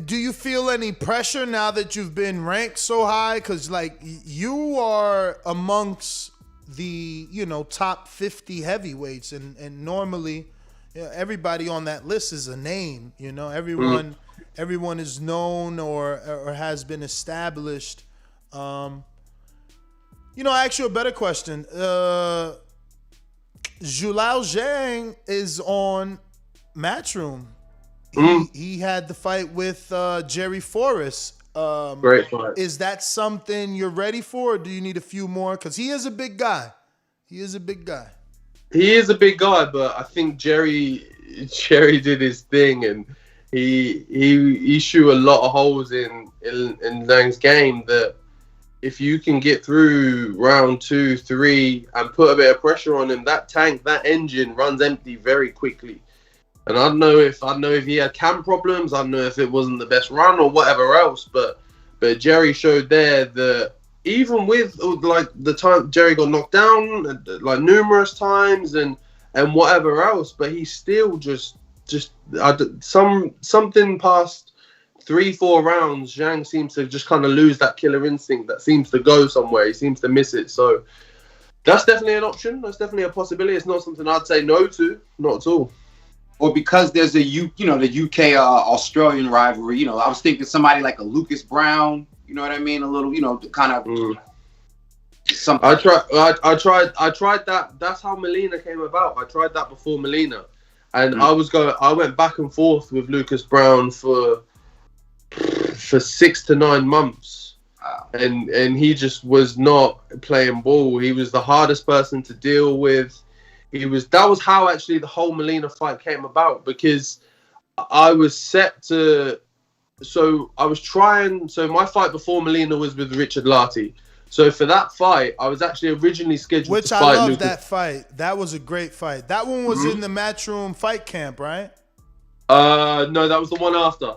Do you feel any pressure now that you've been ranked so high? Because, like, you are amongst the, top 50 heavyweights, and normally everybody on that list is a name. Everyone is known or has been established. I ask you a better question. Zhulao Zhang is on Matchroom. He had the fight with Jerry Forrest. Great fight. Is that something you're ready for, or do you need a few more? Because he is a big guy. He is a big guy, but I think Jerry did his thing, and he shoot a lot of holes in Zhang's game that if you can get through round 2, 3 and put a bit of pressure on him, that engine runs empty very quickly. And I don't know if he had cam problems. I don't know if it wasn't the best run or whatever else. But Jerry showed there that even with, like, the time Jerry got knocked down like numerous times and whatever else, but he still just something past 3-4 rounds, Zhang seems to just kind of lose that killer instinct that seems to go somewhere. He seems to miss it. So that's definitely an option. That's definitely a possibility. It's not something I'd say no to. Not at all. Or because there's the UK Australian rivalry. I was thinking somebody like a Lucas Brown. You know what I mean? A little, kind of something. I tried that. That's how Molina came about. I tried that before Molina, and I went back and forth with Lucas Brown for 6 to 9 months, and he just was not playing ball. He was the hardest person to deal with. That was how actually the whole Molina fight came about, because I was set to. So my fight before Molina was with Richard Lartey. So for that fight, I was actually originally scheduled to fight Lucas. Which I love that fight. That was a great fight. That one was in the Matchroom fight camp, right? No, that was the one after.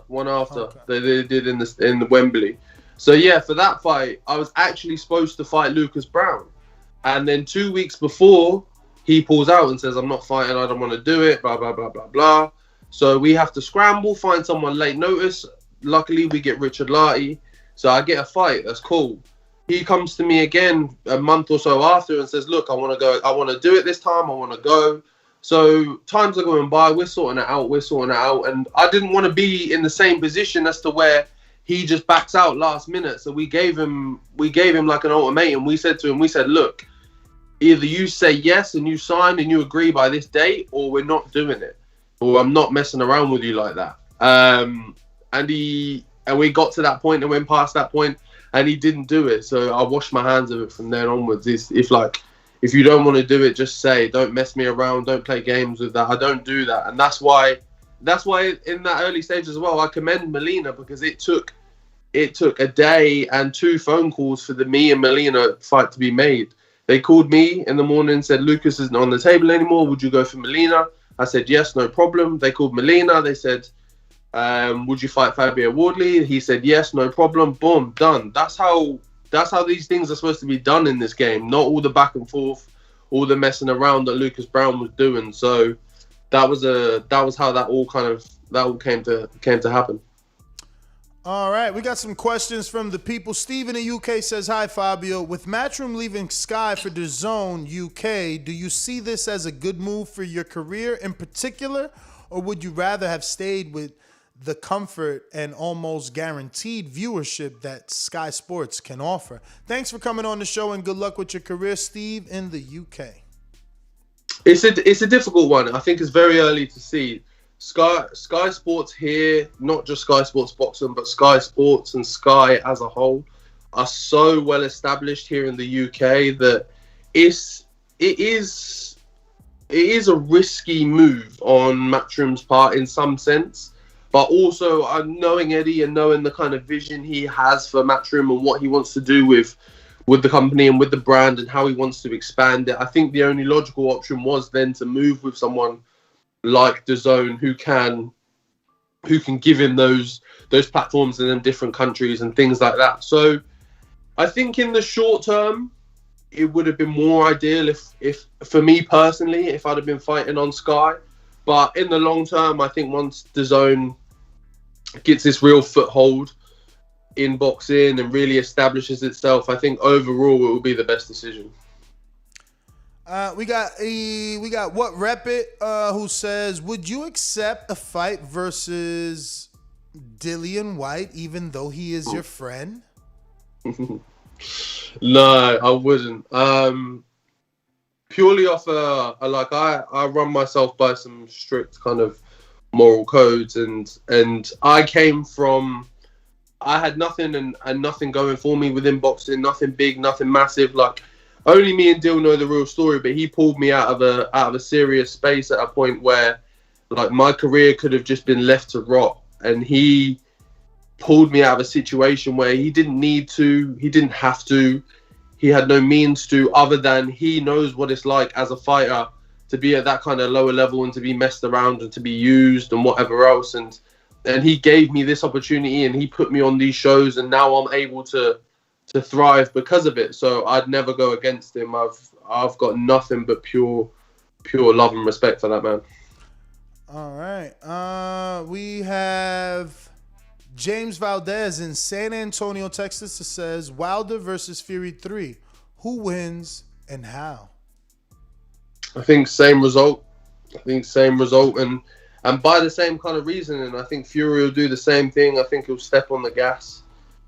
Okay. They did in the Wembley. So yeah, for that fight, I was actually supposed to fight Lucas Brown, and then 2 weeks before, he pulls out and says, I'm not fighting, I don't want to do it, blah, blah, blah, blah, blah. So we have to scramble, find someone late notice. Luckily, we get Richard Lartey. So I get a fight. That's cool. He comes to me again a month or so after and says, look, I want to go. I want to do it this time. I want to go. So times are going by. We're sorting it out. And I didn't want to be in the same position as to where he just backs out last minute. So we gave him like an ultimatum. We said to him, look, either you say yes and you sign and you agree by this date, or we're not doing it, or I'm not messing around with you like that. And we got to that point and went past that point, and he didn't do it. So I washed my hands of it from then onwards. If you don't want to do it, just say, don't mess me around, don't play games with that. I don't do that. And that's why in that early stage as well, I commend Molina, because it took a day and 2 phone calls for the me and Molina fight to be made. They called me in the morning and said, Lucas isn't on the table anymore. Would you go for Molina? I said, yes, no problem. They called Molina. They said, would you fight Fabio Wardley? He said, yes, no problem. Boom, done. That's how these things are supposed to be done in this game. Not all the back and forth, all the messing around that Lucas Brown was doing. So that was how that all came to happen. All right, we got some questions from the people. Steve in the UK says, hi, Fabio. With Matchroom leaving Sky for DAZN UK, do you see this as a good move for your career in particular, or would you rather have stayed with the comfort and almost guaranteed viewership that Sky Sports can offer? Thanks for coming on the show, and good luck with your career, Steve in the UK. It's a difficult one. I think it's very early to see. Sky Sports here, not just Sky Sports Boxing, but Sky Sports and Sky as a whole, are so well established here in the UK that it is a risky move on Matchroom's part in some sense. But also, knowing Eddie and knowing the kind of vision he has for Matchroom and what he wants to do with the company and with the brand and how he wants to expand it, I think the only logical option was then to move with someone like DAZN who can give him those platforms in them different countries and things like that. So I think in the short term, it would have been more ideal if for me personally, if I'd have been fighting on Sky. But in the long term, I think once DAZN gets this real foothold in boxing and really establishes itself, I think overall it will be the best decision. We got What Rep It, who says, would you accept a fight versus Dillian Whyte even though he is your friend? No, I wouldn't. Purely off I run myself by some strict kind of moral codes, and I had nothing and nothing going for me within boxing, nothing big, nothing massive. Like, only me and Dill know the real story, but he pulled me out of a serious space at a point where, like, my career could have just been left to rot, and he pulled me out of a situation where he didn't need to, he didn't have to, he had no means to, other than he knows what it's like as a fighter to be at that kind of lower level and to be messed around and to be used and whatever else. And he gave me this opportunity and he put me on these shows, and now I'm able to thrive because of it. So I'd never go against him. I've got nothing but pure love and respect for that man. All right. We have James Valdez in San Antonio, Texas, that says, Wilder versus Fury 3. Who wins and how? I think same result. And by the same kind of reasoning. I think Fury will do the same thing. I think he'll step on the gas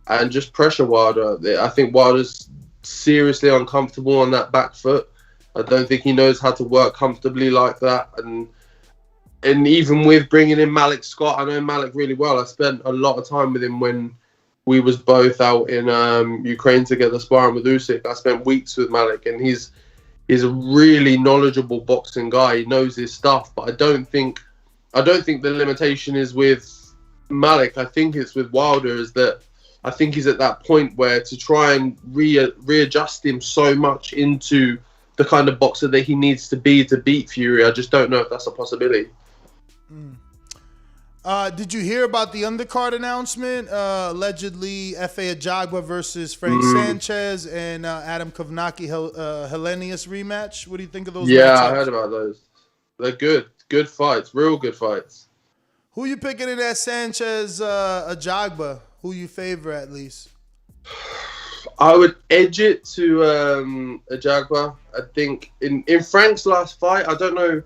and just pressure Wilder. I think Wilder's seriously uncomfortable on that back foot. I don't think he knows how to work comfortably like that. And even with bringing in Malik Scott, I know Malik really well. I spent a lot of time with him when we was both out in Ukraine together sparring with Usyk. I spent weeks with Malik, and he's a really knowledgeable boxing guy. He knows his stuff, but I don't think the limitation is with Malik. I think it's with Wilder. Is that I think he's at that point where to try and readjust him so much into the kind of boxer that he needs to be to beat Fury, I just don't know if that's a possibility. Did you hear about the undercard announcement? Allegedly, Efe Ajagba versus Frank Sanchez and Adam Kownacki-Helenius rematch. What do you think of those matchups? Yeah, I heard about those. They're good. Good fights. Real good fights. Who you picking in that Sanchez Ajagba? Who you favor at least? I would edge it to Ajagba. I think in Frank's last fight, I don't know.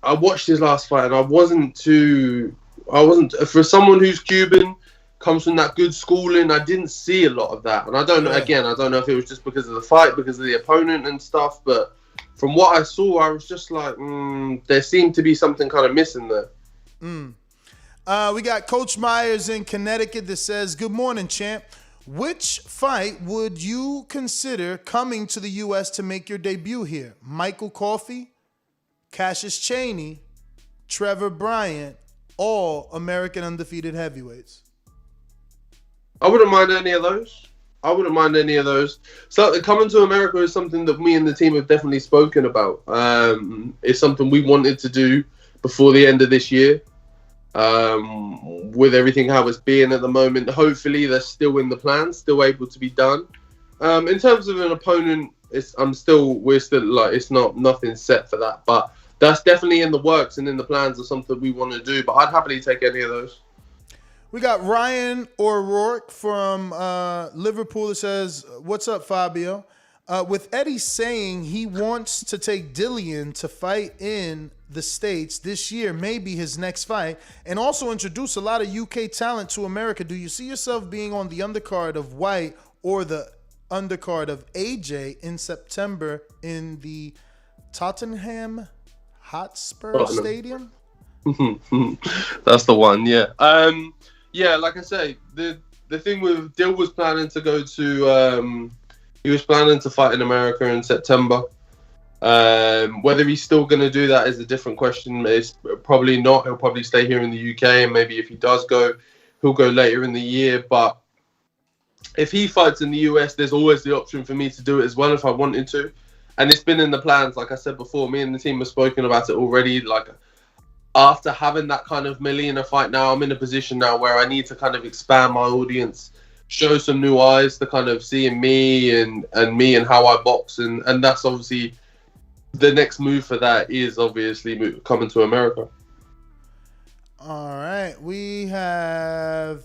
I watched his last fight and I wasn't for someone who's Cuban, comes from that good schooling, I didn't see a lot of that. And I don't know, again, I don't know if it was just because of the fight, because of the opponent and stuff, but from what I saw, I was just like, there seemed to be something kind of missing there. We got Coach Myers in Connecticut that says, good morning, champ. Which fight would you consider coming to the U.S. to make your debut here? Michael Coffey, Cassius Chaney, Trevor Bryant, all American undefeated heavyweights? I wouldn't mind any of those. So coming to America is something that me and the team have definitely spoken about. It's something we wanted to do before the end of this year. With everything how it's being at the moment, hopefully they're still in the plan, still able to be done. In terms of an opponent, we're still like, it's nothing set for that, but that's definitely in the works and in the plans of something we want to do. But I'd happily take any of those. We got Ryan O'Rourke from Liverpool that says, what's up, Fabio? With Eddie saying he wants to take Dillian to fight in the States this year, maybe his next fight, and also introduce a lot of UK talent to America, do you see yourself being on the undercard of Whyte or the undercard of AJ in September in the Tottenham Hotspur Stadium? That's the one, yeah. Yeah, like I say, the thing with Dill was planning to go to, he was planning to fight in America in September. Whether he's still going to do that is a different question. It's probably not. He'll probably stay here in the UK, and maybe if he does go, he'll go later in the year. But if he fights in the US, there's always the option for me to do it as well if I wanted to. And it's been in the plans, like I said before. Me and the team have spoken about it already. Like, after having that kind of millionaire fight now, I'm in a position now where I need to kind of expand my audience, show some new eyes to kind of seeing me and me and how I box. And that's obviously the next move for that is obviously coming to America. All right. We have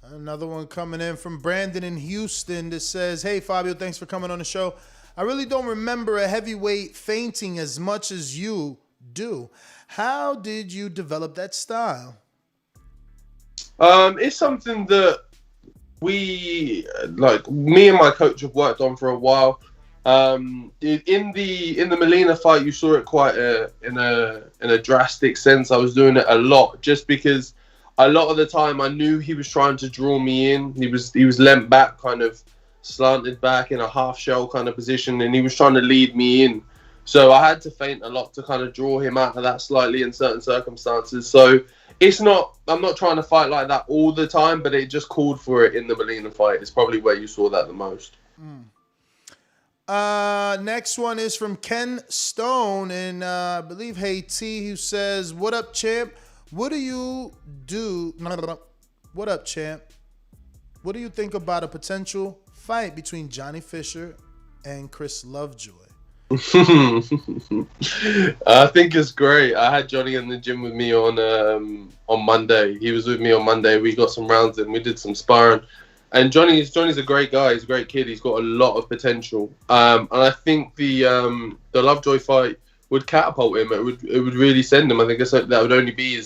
another one coming in from Brandon in Houston that says, hey, Fabio, thanks for coming on the show. I really don't remember a heavyweight fainting as much as you do. How did you develop that style? It's something that me and my coach have worked on for a while. In the Molina fight, you saw it quite in a drastic sense. I was doing it a lot just because a lot of the time I knew he was trying to draw me in. He was leant back, kind of slanted back in a half shell kind of position, and he was trying to lead me in. So I had to feint a lot to kind of draw him out of that slightly in certain circumstances. So I'm not trying to fight like that all the time, but it just called for it in the Molina fight. It's probably where you saw that the most. Next one is from Ken Stone in, I believe, Haiti, who says, what up, champ? What do you do? What up, champ? What do you think about a potential fight between Johnny Fisher and Chris Lovejoy? I think it's great. I had Johnny in the gym with me on Monday. He was with me on Monday. We got some rounds in. We did some sparring. And Johnny's a great guy. He's a great kid. He's got a lot of potential. And I think the Lovejoy fight would catapult him. It would really send him. I think that would only be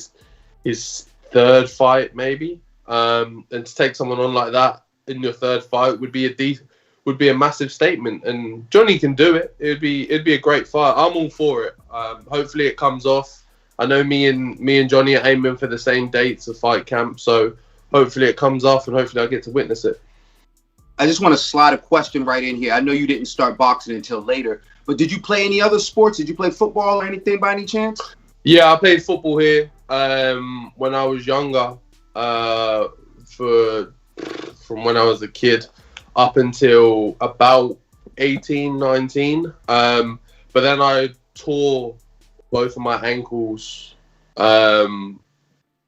his third fight, maybe. And to take someone on like that in your third fight would be a massive statement. And Johnny can do it. It'd be a great fight. I'm all for it. Hopefully it comes off. I know me and Johnny are aiming for the same dates of fight camp, so hopefully it comes off and hopefully I get to witness it. I just want to slide a question right in here. I know you didn't start boxing until later, but did you play any other sports? Did you play football or anything by any chance? Yeah, I played football here when I was younger, from when I was a kid up until about 18, 19. But then I tore both of my ankles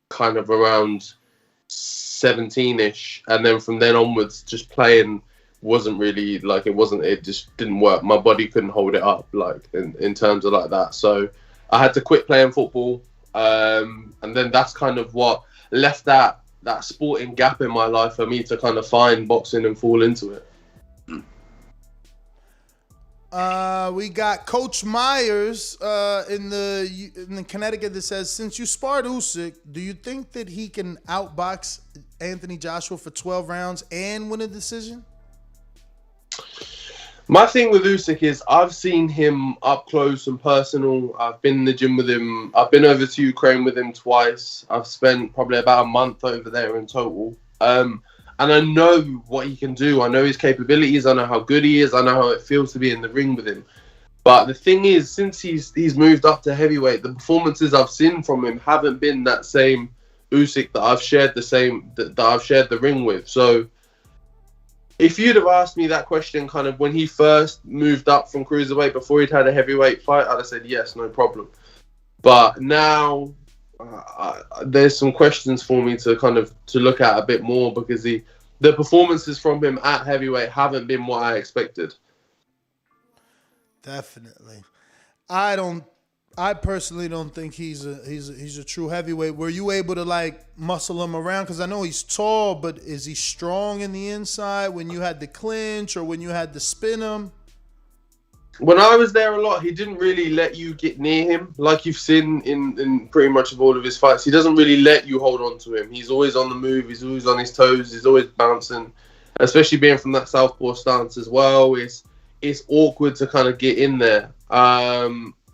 kind of around 17-ish, and then from then onwards, just playing wasn't really like it just didn't work. My body couldn't hold it up, like in terms of like that. So I had to quit playing football, and then that's kind of what left that sporting gap in my life for me to kind of find boxing and fall into it. We got Coach Myers in the Connecticut that says, since you sparred Usyk, do you think that he can outbox Anthony Joshua for 12 rounds and win a decision? My thing with Usyk is I've seen him up close and personal. I've been in the gym with him. I've been over to Ukraine with him twice. I've spent probably about a month over there in total. And I know what he can do. I know his capabilities. I know how good he is. I know how it feels to be in the ring with him. But the thing is, since he's moved up to heavyweight, the performances I've seen from him haven't been that same Usyk that I've shared the ring with. So if you'd have asked me that question kind of when he first moved up from cruiserweight before he'd had a heavyweight fight, I'd have said yes, no problem. But now there's some questions for me to kind of to look at a bit more, because the performances from him at heavyweight haven't been what I expected. Definitely. I personally don't think he's a true heavyweight. Were you able to like muscle him around? Because I know he's tall, but is he strong in the inside when you had to clinch or when you had to spin him? When I was there a lot, he didn't really let you get near him. Like you've seen in pretty much of all of his fights, he doesn't really let you hold on to him. He's always on the move. He's always on his toes. He's always bouncing, especially being from that southpaw stance as well. It's awkward to kind of get in there.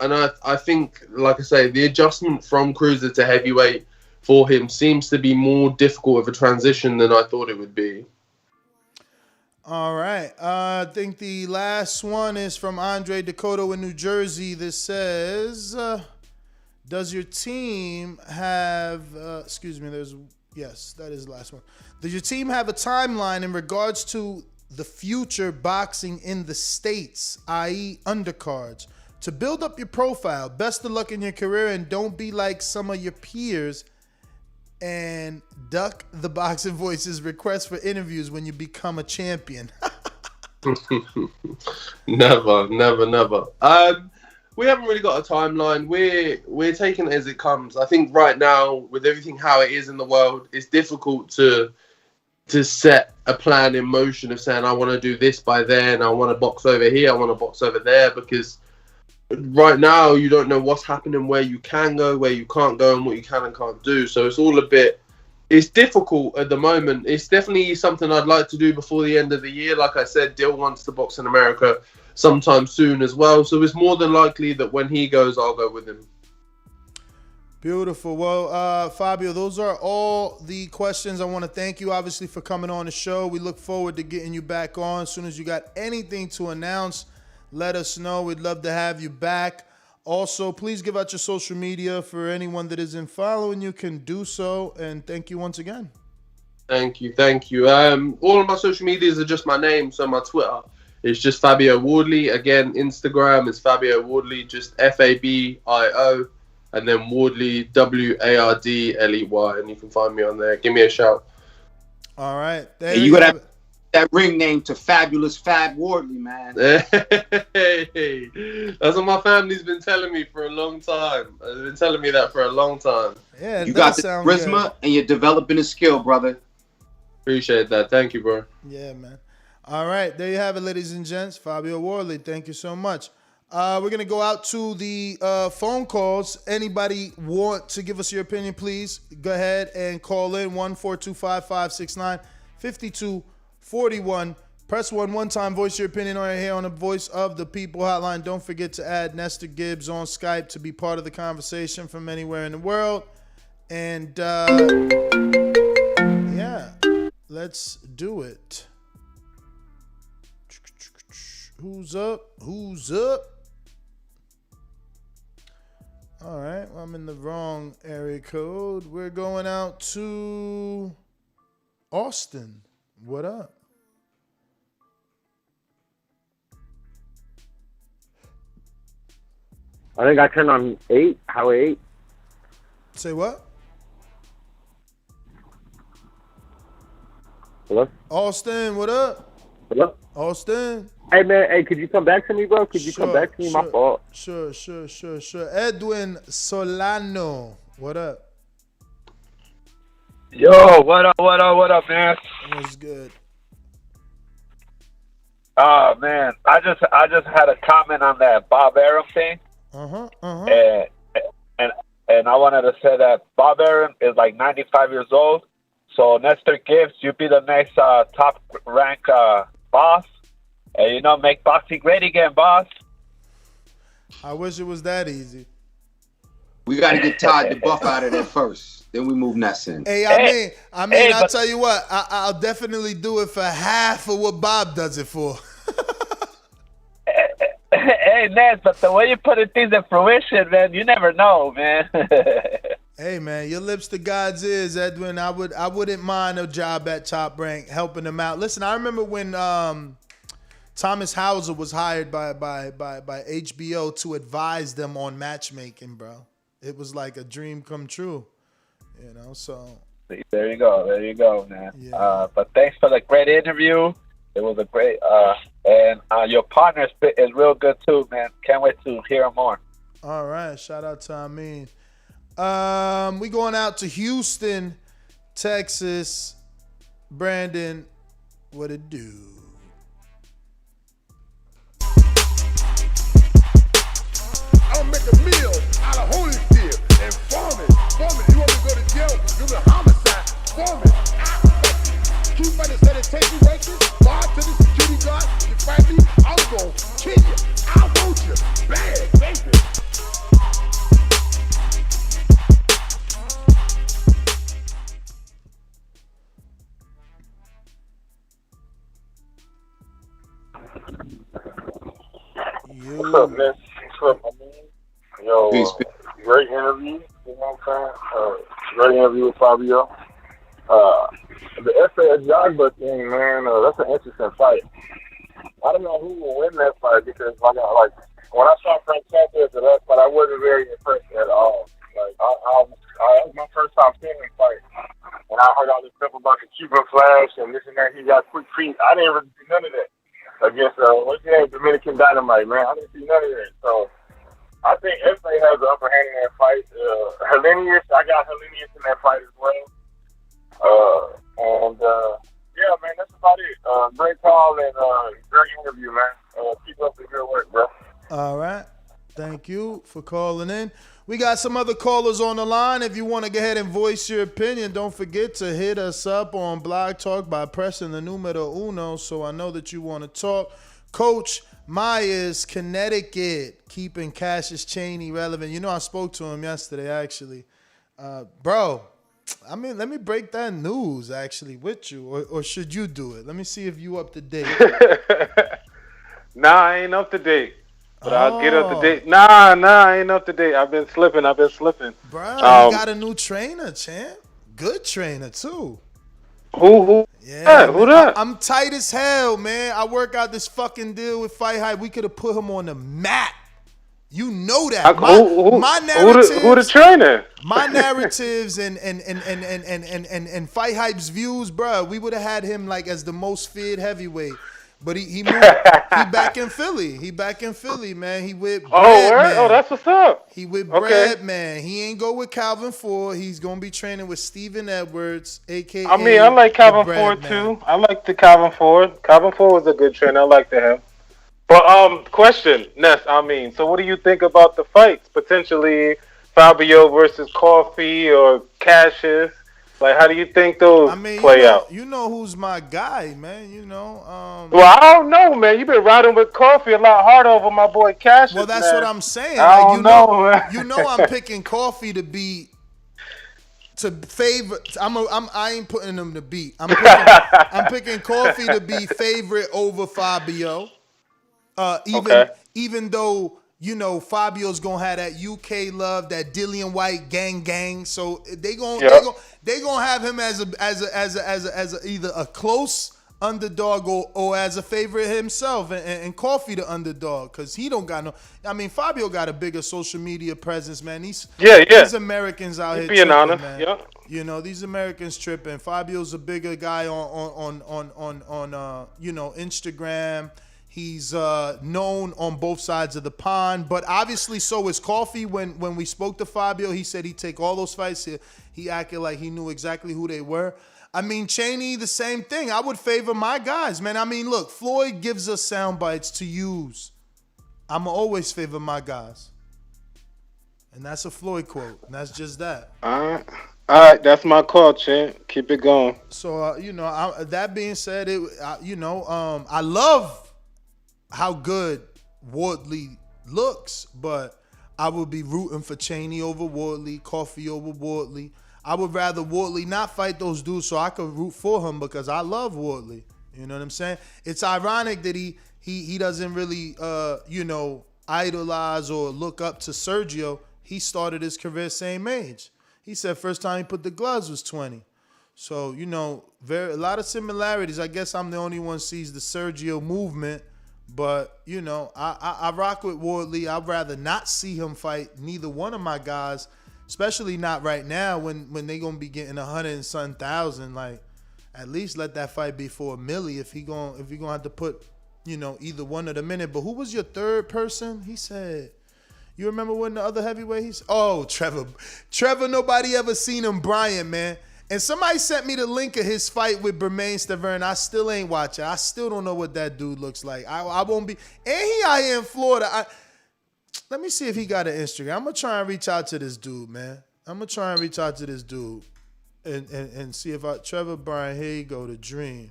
And I think, like I say, the adjustment from cruiser to heavyweight for him seems to be more difficult of a transition than I thought it would be. All right. I think the last one is from Andre Dakota in New Jersey. This says, does your team have, yes, that is the last one. Does your team have a timeline in regards to the future boxing in the States, i.e. undercards? To build up your profile, best of luck in your career, and don't be like some of your peers and duck the Boxing Voices request for interviews when you become a champion. Never. We haven't really got a timeline. We're taking it as it comes. I think right now, with everything how it is in the world, it's difficult to set a plan in motion of saying, I want to do this by then, I want to box over here, I want to box over there, because right now you don't know what's happening, where you can go, where you can't go, and what you can and can't do. So it's difficult at the moment. It's definitely something I'd like to do before the end of the year. Like I said, Dill wants to box in America sometime soon as well. So it's more than likely that when he goes, I'll go with him. Beautiful. Well, Fabio, those are all the questions. I want to thank you, obviously, for coming on the show. We look forward to getting you back on. As soon as you got anything to announce, let us know. We'd love to have you back. Also, please give out your social media for anyone that isn't following you can do so. And thank you once again. Thank you. All of my social medias are just my name. So my Twitter is just Fabio Wardley. Again, Instagram is Fabio Wardley, just FABIO. And then Wardley, WARDLEY. And you can find me on there. Give me a shout. All right. Hey, you got that ring name to Fabulous Fab Wardley, man. Hey, that's what my family's been telling me for a long time. They've been telling me that for a long time. Yeah, you got the charisma and you're developing a skill, brother. Appreciate that. Thank you, bro. Yeah, man. All right, there you have it, ladies and gents. Fabio Wardley, thank you so much. We're going to go out to the phone calls. Anybody want to give us your opinion, please go ahead and call in 1-425-569-5241. Press 1 one time, voice your opinion right here on the Voice of the People hotline. Don't forget to add Nestor Gibbs on Skype to be part of the conversation from anywhere in the world. And yeah, let's do it. Who's up? All right, well, I'm in the wrong area code. We're going out to Austin. What up? I think I turned on 8. How 8? Say what? Hello? Austin, what up? Hello? Austin. Hey, man. Hey, could you come back to me, bro? Could you come back to me? My fault. Sure. Edwin Solano, what up? Yo, what up, man? What's good? Oh man, I just had a comment on that Bob Arum thing. And I wanted to say that Bob Arum is like 95 years old. So Nestor Gibbs, you be the next top rank boss, and make boxing great again, boss. I wish it was that easy. We got to get Todd the Buff out of there first. Then we move Ness in. Hey, I'll tell you what. I'll definitely do it for half of what Bob does it for. Hey, Ness, but the way you put things in fruition, man, you never know, man. Hey, man, your lips to God's ears, Edwin. I wouldn't mind a job at Top Rank, helping them out. Listen, I remember when Thomas Hauser was hired by HBO to advise them on matchmaking, bro. It was like a dream come true, so. There you go, man. Yeah. But thanks for the great interview. It was a great, and your partner is real good too, man. Can't wait to hear more. All right, shout out to Amin. We going out to Houston, Texas. Brandon, what it do? I'll make a meal out of Holyfield and farm it. You want me to go to jail for doing homicide? Farm it. Keep on the set of table races. Bar to the security guard. You fight me, I'm gonna kill you. I want you bad, baby. What's up, man? Yo, great interview. You know what I'm saying? Great interview with Fabio. The Efe Ajagba thing, man, that's an interesting fight. I don't know who will win that fight because, when I saw Frank Sanchez at that fight, I wasn't very impressed at all. That was my first time seeing him fight. When I heard all this stuff about the Cuban flash and this and that, he got quick feet. I didn't really see none of that against what's his name, Dominican Dynamite, man. I didn't see none of that. So I think Efe has the upper hand in that fight. Helenius, I got Helenius in that fight as well. Yeah, man, that's about it. Great call and great interview, man. Keep up the good work, bro. All right. Thank you for calling in. We got some other callers on the line. If you want to go ahead and voice your opinion, don't forget to hit us up on Blog Talk by pressing the numero uno so I know that you want to talk. Coach Myers, Connecticut, keeping Cassius Chaney relevant. I spoke to him yesterday, actually. Bro, let me break that news, actually, with you. Or should you do it? Let me see if you up to date. Nah, I ain't up to date. But I'll get up to date. Nah, I ain't up to date. I've been slipping. Bro, you got a new trainer, champ. Good trainer, too. Who? Yeah, who that? I'm tight as hell, man. I work out this fucking deal with Fight Hype. We could have put him on the map. You know that. My narratives, who the trainer? My narratives and Fight Hype's views, bro. We would have had him as the most feared heavyweight. But he moved. He back in Philly. He back in Philly, man. He with Brad, man. Oh, that's what's up. He with Brad, man. He ain't go with Calvin Ford. He's gonna be training with Steven Edwards, aka. I like Calvin Ford too. I like the Calvin Ford. Calvin Ford was a good trainer. I liked him. But question, Ness. So what do you think about the fights? Potentially Fabio versus Coffee or Cassius. How do you think those play out? You know who's my guy, man. Well, I don't know, man. You've been riding with Coffee a lot harder over my boy Cassius. Well, that's man. what I'm saying. I don't know, man. I'm picking Coffee to favor. I ain't putting him to beat. I'm picking Coffee to be favorite over Fabio. Even though. Fabio's gonna have that UK love, that Dillian Whyte gang. So they gonna have him as either a close underdog or as a favorite himself and Coffee the underdog because he don't got no. I mean, Fabio got a bigger social media presence, man. These Americans out here being tripping, honest, man. yeah. You know, these Americans tripping. Fabio's a bigger guy on Instagram. He's known on both sides of the pond, but obviously so is Coffee. When we spoke to Fabio, he said he'd take all those fights. He acted like he knew exactly who they were. I mean, Cheney, the same thing. I would favor my guys, man. I mean, look, Floyd gives us sound bites to use. I'm always favor my guys. And that's a Floyd quote, and that's just that. All right, that's my call, champ. Keep it going. So, that being said, I love how good Wardley looks, but I would be rooting for Cheney over Wardley, Coffee over Wardley. I would rather Wardley not fight those dudes so I could root for him because I love Wardley. You know what I'm saying? It's ironic that he doesn't really, idolize or look up to Sergio. He started his career same age. He said first time he put the gloves was 20. So, a lot of similarities. I guess I'm the only one sees the Sergio movement. But, I rock with Wardley. I'd rather not see him fight neither one of my guys, especially not right now when they going to be getting 100 and something thousand. Like, at least let that fight be for $1 million if he going to have to put, either one of them in it. But who was your third person? He said, you remember when the other heavyweight? Trevor. Trevor, nobody ever seen him, Brian, man. And somebody sent me the link of his fight with Bermain Stavern. I still ain't watching. I still don't know what that dude looks like. I won't be. And he out here in Florida. Let me see if he got an Instagram. I'm going to try and reach out to this dude, man. And see if Trevor Bryan, here you go, the dream.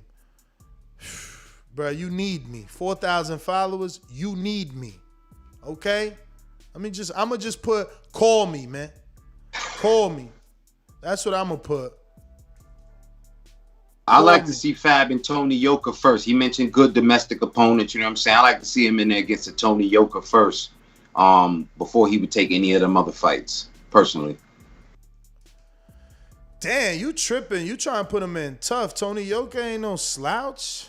Bro, you need me. 4,000 followers, you need me. Okay? I'm going to just put, call me, man. Call me. That's what I'm going to put. I like to see Fab and Tony Yoka first. He mentioned good domestic opponents. You know what I'm saying? I like to see him in there against a Tony Yoka first, before he would take any of them other fights. Personally. Damn, you tripping? You trying to put him in tough? Tony Yoka ain't no slouch.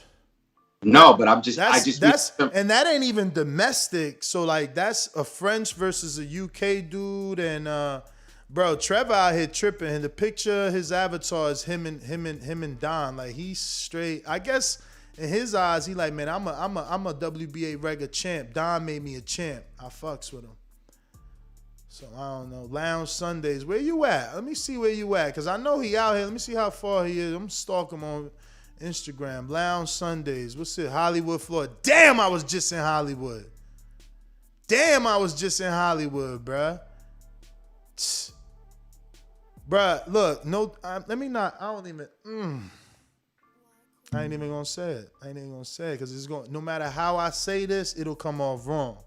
No, but and that ain't even domestic. So like that's a French versus a UK dude, and bro, Trevor out here tripping. And the picture, his avatar is him and Don. Like he's straight. I guess in his eyes, he like, man, I'm a WBA regular champ. Don made me a champ. I fucks with him. So I don't know. Lounge Sundays, where you at? Let me see where you at, cause I know he out here. Let me see how far he is. I'm stalking him on Instagram. Lounge Sundays. What's it? Hollywood, Florida. Damn, I was just in Hollywood. Bruh. Bruh, look, no, let me not, I don't even, I ain't even gonna say it. Because it's going, no matter how I say this, it'll come off wrong.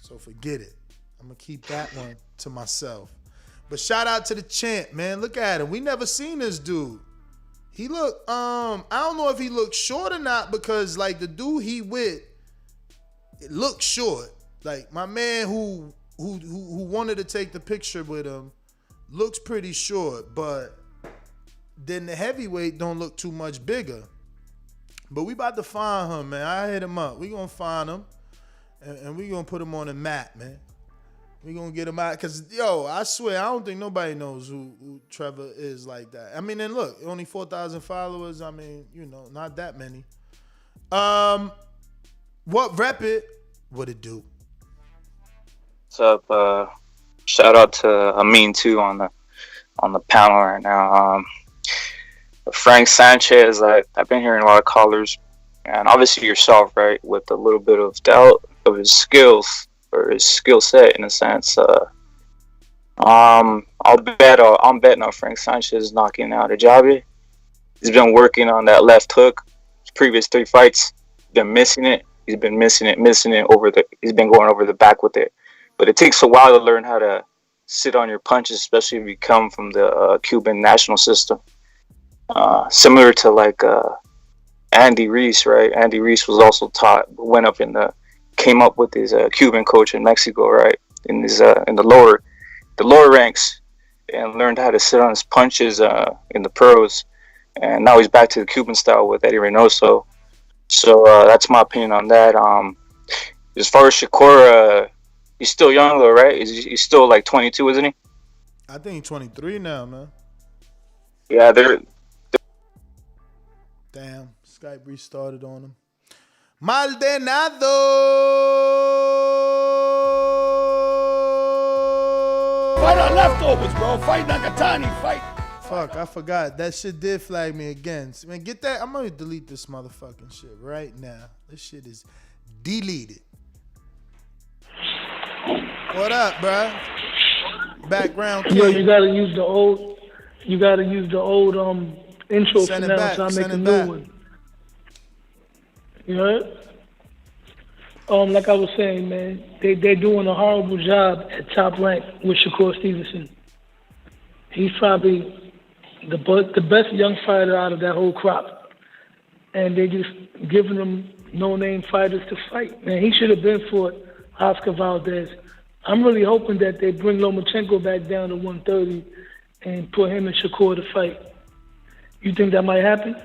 So forget it. I'm gonna keep that one to myself. But shout out to the champ, man. Look at him. We never seen this dude. He look, I don't know if he looks short or not, because like the dude he with, it looks short. Like my man who wanted to take the picture with him looks pretty short, but then the heavyweight don't look too much bigger. But we about to find him, man. I hit him up. We gonna find him, and we gonna put him on the map, man. We gonna get him out, cause I swear I don't think nobody knows who Trevor is like that. I mean, and look, only 4,000 followers. I mean, not that many. What rep it? What it do? What's up? Shout out to Amin too on the panel right now. Frank Sanchez, I've been hearing a lot of callers, and obviously yourself, right, with a little bit of doubt of his skills or his skill set in a sense. I'm betting on Frank Sanchez knocking out Ajagba. He's been working on that left hook. His previous 3 fights, been missing it. He's been missing it he's been going over the back with it. But it takes a while to learn how to sit on your punches, especially if you come from the Cuban national system. Similar to Andy Reese, right? Andy Reese was also came up with his Cuban coach in Mexico, right? In the lower ranks, and learned how to sit on his punches in the pros. and now he's back to the Cuban style with Eddie Reynoso. So that's my opinion on that. As far as Shakur, he's still young though, right? He's still like 22, isn't he? I think he's 23 now, man. Yeah, they're Damn, Skype restarted on him. Maldonado. Fight on leftovers, bro. Fight Nakatani. Fight. Fuck, I forgot. That shit did flag me again. Man, get that. I'm gonna delete this motherfucking shit right now. This shit is deleted. What up, bruh? Background king. Yo, you gotta use the old intro Send for it now, back, so I make send a it new back. one. You heard? Like I was saying, man, they're doing a horrible job at Top Rank with Shakur Stevenson. He's probably the best young fighter out of that whole crop, and they just giving him no-name fighters to fight. Man, he should have been fought Oscar Valdez. I'm really hoping that they bring Lomachenko back down to 130 and put him and Shakur to fight. You think that might happen?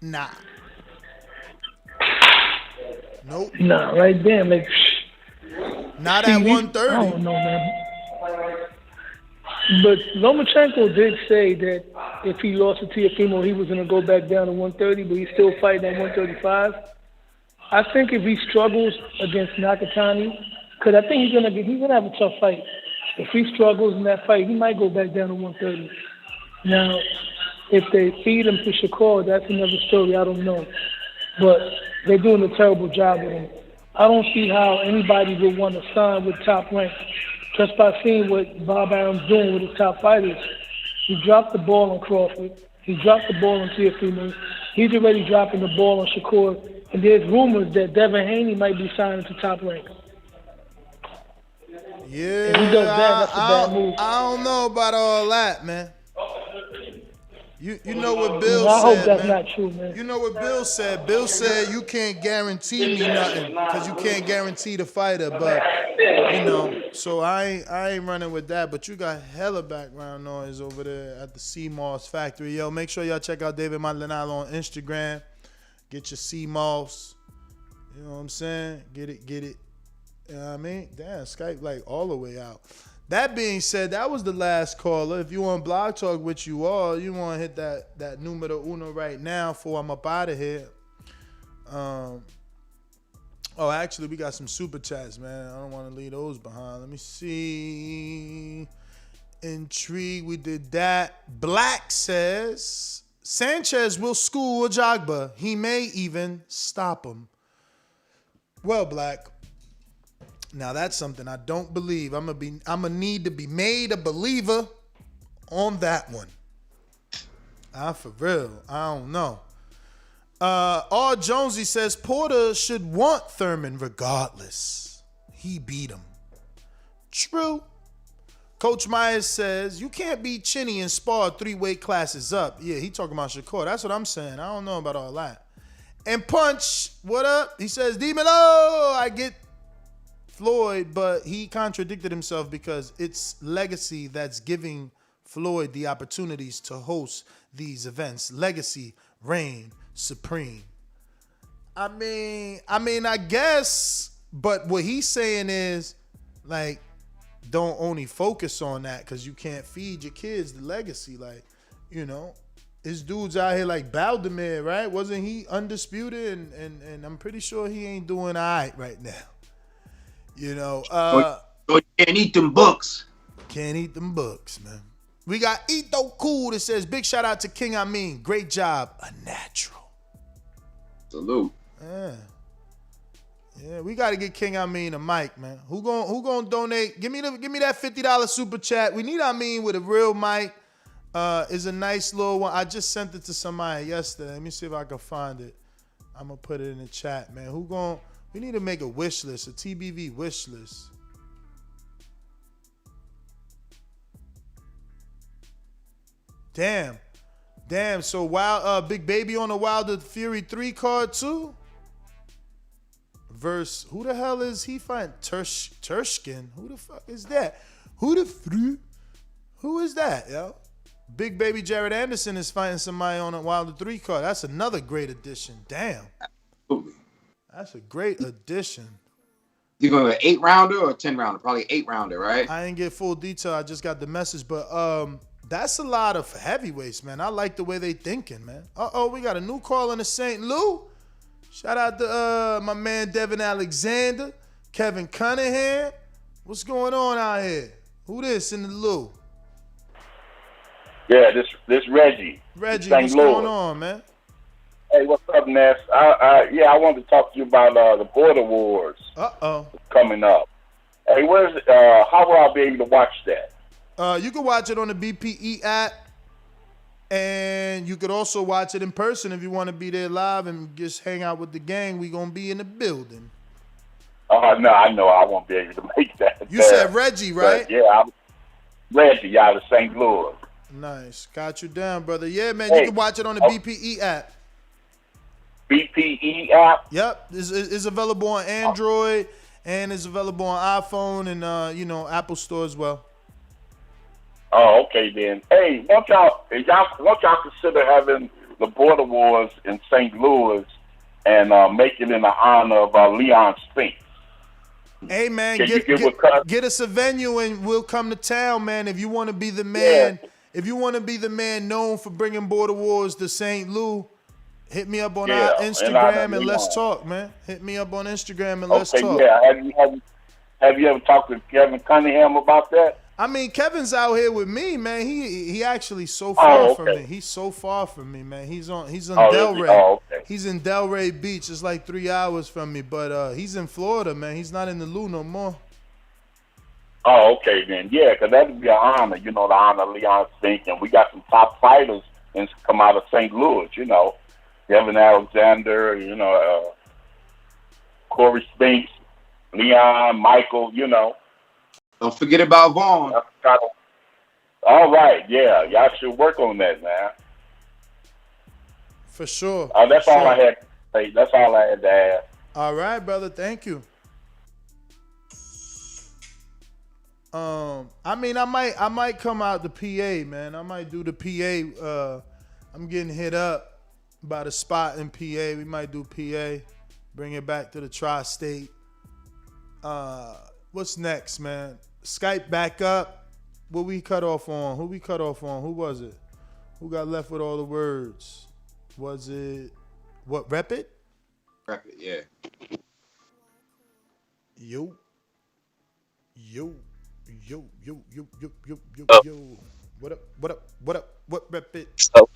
Nah. Nope. Nah, right there, like. Not at 130. I don't know, man. But Lomachenko did say that if he lost to Teofimo, he was going to go back down to 130, but he's still fighting at 135. I think if he struggles against Nakatani, because I think he's gonna have a tough fight. If he struggles in that fight, he might go back down to 130. Now, if they feed him to Shakur, that's another story. I don't know, but they're doing a terrible job with him. I don't see how anybody would want to sign with Top Rank just by seeing what Bob Arum's doing with his top fighters. He dropped the ball on Crawford. He dropped the ball on Teofimo. He's already dropping the ball on Shakur. And there's rumors that Devin Haney might be signing to Top Rank. Yeah, if he does that, that's a bad move. I don't know about all that, man. You know what Bill I said, hope that's man. not true, man. You know what Bill said? Bill said you can't guarantee me nothing because you can't guarantee the fighter. But, you know, so I ain't running with that. But you got hella background noise over there at the CMOS factory. Yo, make sure y'all check out David Maldonado on Instagram. Get your CMOS. You know what I'm saying? Get it. You know what I mean? Damn, Skype like all the way out. That being said, that was the last caller. If you want Blog Talk with you all, you want to hit that numero uno right now before I'm up out of here. Actually, we got some super chats, man. I don't want to leave those behind. Let me see. Intrigue, we did that. Black says, Sanchez will school Ajagba. He may even stop him. Well, Black, now that's something I don't believe. I'm gonna need to be made a believer on that one. For real, I don't know. R. Jonesy says Porter should want Thurman regardless. He beat him. True. Coach Myers says you can't beat Chinny and spar 3 weight classes up. Yeah, he talking about Shakur. That's what I'm saying. I don't know about all that. And Punch, what up? He says, Dímelo, I get Floyd, but he contradicted himself because it's legacy that's giving Floyd the opportunities to host these events. Legacy reign supreme. I mean, I guess, but what he's saying is, like, don't only focus on that because you can't feed your kids the legacy. Like, you know, his dude's out here like Baldemir, right? Wasn't he undisputed? And I'm pretty sure he ain't doing all right now. You know, you can't eat them books. Can't eat them books, man. We got Ito Cool that says, big shout out to King Amin. Great job. A natural. Salute. Yeah, we got to get King Amin a mic, man. Who gonna donate? Give me that $50 super chat. We need Amin with a real mic. Is a nice little one. I just sent it to somebody yesterday. Let me see if I can find it. I'm gonna put it in the chat, man. We need to make a wish list, a TBV wish list. Damn. So Big Baby on the Wilder Fury 3 card too. Verse, who the hell is he fighting? Tershkin. Who the fuck is that? Who is that, yo? Big Baby Jared Anderson is fighting somebody on a Wilder 3 card. That's another great addition. Damn. Absolutely. That's a great addition. You going to an 8-rounder or a 10-rounder? Probably 8-rounder, right? I didn't get full detail. I just got the message. But that's a lot of heavyweights, man. I like the way they thinking, man. Uh-oh, we got a new call in the St. Louis. Shout out to my man Devin Alexander, Kevin Cunningham. What's going on out here? Who this in the Lou? Yeah, this Reggie. Reggie, St. what's Louis. going on, man? Hey, what's up, Ness? I wanted to talk to you about the Border Wars coming up. Hey, how will I be able to watch that? You can watch it on the BPE app, and you could also watch it in person if you want to be there live and just hang out with the gang. We gonna be in the building. No, I know I won't be able to make that. You said Reggie, right? But, yeah, I'm Reggie out of St. Louis. Nice, got you down, brother. Yeah, man, Hey, you can watch it on the BPE app. BPE app? Yep, it's available on Android and it's available on iPhone and Apple Store as well. Oh, okay then. Hey, won't y'all consider having the Border Wars in St. Louis and make it in the honor of Leon Spinks? Hey man, get us a venue and we'll come to town, man. If you want to be the man, if you want to be the man known for bringing Border Wars to St. Louis, hit me up on our Instagram and let's talk, man. Hit me up on Instagram and let's talk. Yeah. Have you ever talked to Kevin Cunningham about that? I mean, Kevin's out here with me, man. He actually so far from me. He's so far from me, man. He's on Delray. Okay. He's in Delray Beach. It's like 3 hours from me, but he's in Florida, man. He's not in the Lou no more. Oh, okay then. Yeah, because that would be an honor, to honor Leon Spinks, and we got some top fighters and come out of St. Louis, Devin Alexander, Corey Spinks, Leon, Michael, Don't forget about Vaughn. All right, yeah. Y'all should work on that, man. For sure. That's all I had to say. That's all I had to ask. All right, brother. Thank you. I might come out the PA, man. I might do the PA. I'm getting hit up by the spot in PA. We might do PA. Bring it back to the tri-state. What's next, man? Skype back up. What we cut off on? Who we cut off on? Who was it? Who got left with all the words? Was it what? Rep it? Rep it, yeah. Yo. What up? What rep it? So,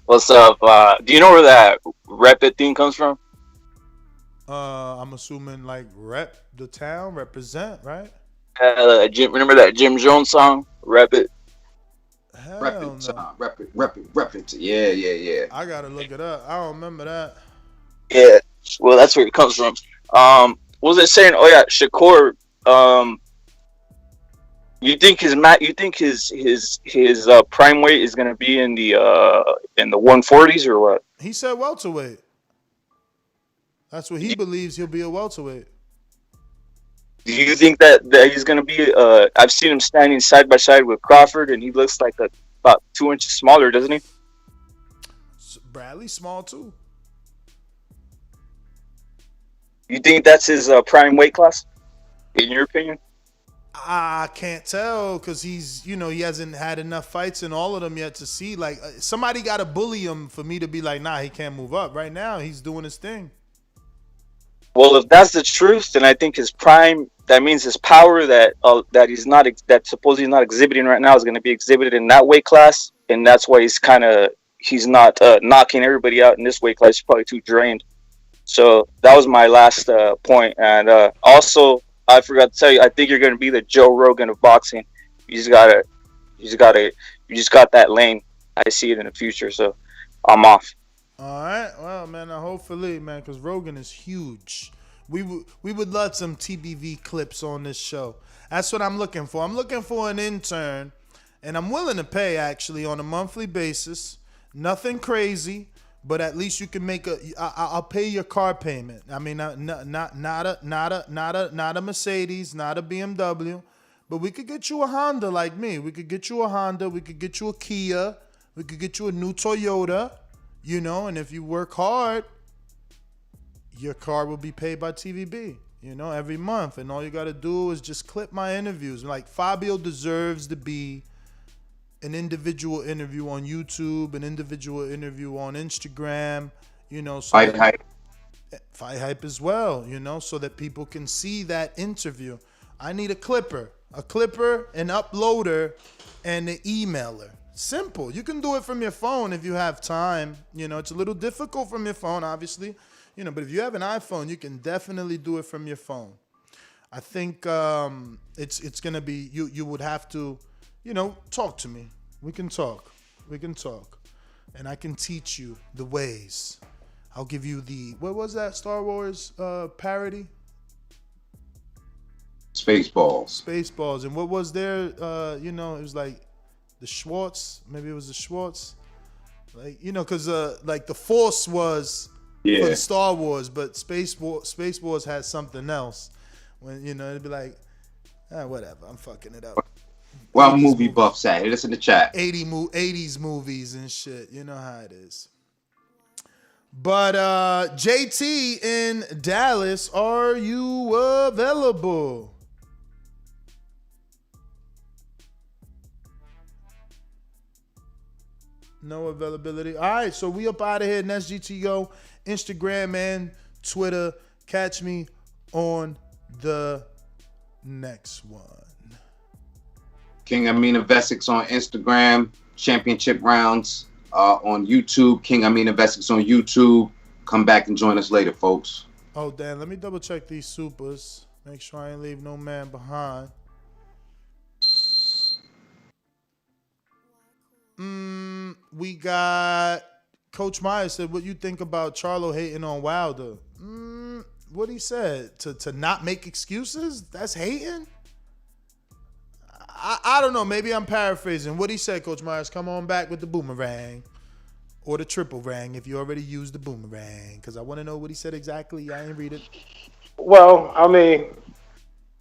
what's up? Do you know where that rep it thing comes from? I'm assuming like rep the town, represent, right? Remember that Jim Jones song? Rep it. Rep it. Yeah. I gotta look it up. I don't remember that. Yeah. Well, that's where it comes from. What was it saying? Oh yeah, Shakur. You think his prime weight is gonna be in the 140s or what? He said welterweight. That's what he believes. He'll be a welterweight. Do you think that he's going to be? I've seen him standing side by side with Crawford, and he looks like about 2 inches smaller, doesn't he? Bradley's small too. You think that's his prime weight class, in your opinion? I can't tell because he's, he hasn't had enough fights in all of them yet to see. Like somebody got to bully him for me to be like, nah, he can't move up. Right now, he's doing his thing. Well, if that's the truth, then I think his prime, that means his power that supposedly he's not exhibiting right now is going to be exhibited in that weight class, and that's why he's not knocking everybody out in this weight class. He's probably too drained. So that was my last point. And also, I forgot to tell you, I think you're going to be the Joe Rogan of boxing. You just got that lane. I see it in the future, so I'm off. All right, well, man, hopefully, man, because Rogan is huge. We would love some TBV clips on this show. That's what I'm looking for. I'm looking for an intern, and I'm willing to pay actually on a monthly basis. Nothing crazy, but at least you can make I'll pay your car payment. I mean, not a Mercedes, not a BMW, But we could get you a Honda like me. We could get you a Honda. We could get you a Kia. We could get you a new Toyota, and if you work hard, your car will be paid by TVB, every month. And all you got to do is just clip my interviews. Like, Fabio deserves to be an individual interview on YouTube, an individual interview on Instagram, Fight Hype. Fight Hype as well, so that people can see that interview. I need a clipper, an uploader, and an emailer. Simple. You can do it from your phone if you have time. It's a little difficult from your phone, obviously. But if you have an iPhone, you can definitely do it from your phone. I think it's gonna be you would have to, talk to me. We can talk, and I can teach you the ways. I'll give you what was that Star Wars parody? Spaceballs. And what was there? It was like the Schwartz. Maybe it was the Schwartz. Like, because like the Force was for the Star Wars, but Space Wars had something else. When it'd be like, whatever. I'm fucking it up. Well, movie buffs at. Hit us in the chat. 80s movies and shit. You know how it is. But JT in Dallas, are you available? No availability. All right, so we up out of here. Next GTO, Instagram and Twitter. Catch me on the next one. King Amina Vesics on Instagram. Championship rounds on YouTube. King Amina Vesics on YouTube. Come back and join us later, folks. Oh, damn. Let me double check these supers. Make sure I ain't leave no man behind. We got Coach Myers said, what you think about Charlo hating on Wilder? What he said? To not make excuses? That's hating? I don't know. Maybe I'm paraphrasing. What he said, Coach Myers, come on back with the boomerang. Or the triple rang if you already used the boomerang. Because I want to know what he said exactly. I ain't read it. Well, I mean,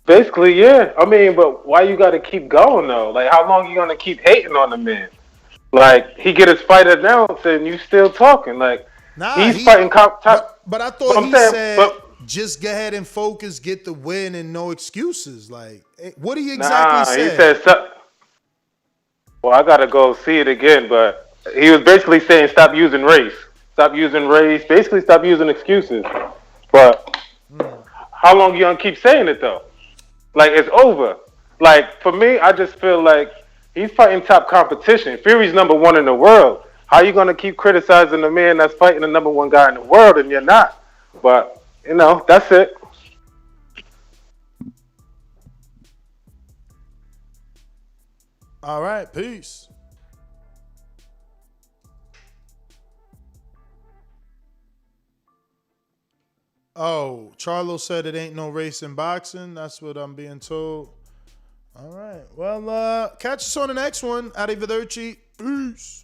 basically, yeah. I mean, but why you got to keep going, though? Like, how long you going to keep hating on the man? Like, he get his fight announced and you still talking. Like, he's fighting top. But I thought he said, just go ahead and focus, get the win, and no excuses. Like, what do you exactly say? He said, well, I got to go see it again, but he was basically saying stop using race. Stop using race. Basically, stop using excuses. But how long you going to keep saying it, though? Like, it's over. Like, for me, I just feel like he's fighting top competition. Fury's #1 in the world. How you going to keep criticizing the man that's fighting the #1 guy in the world and you're not? But, that's it. All right, peace. Oh, Charlo said it ain't no race in boxing. That's what I'm being told. All right. Well, catch us on the next one. Arrivederci. Peace.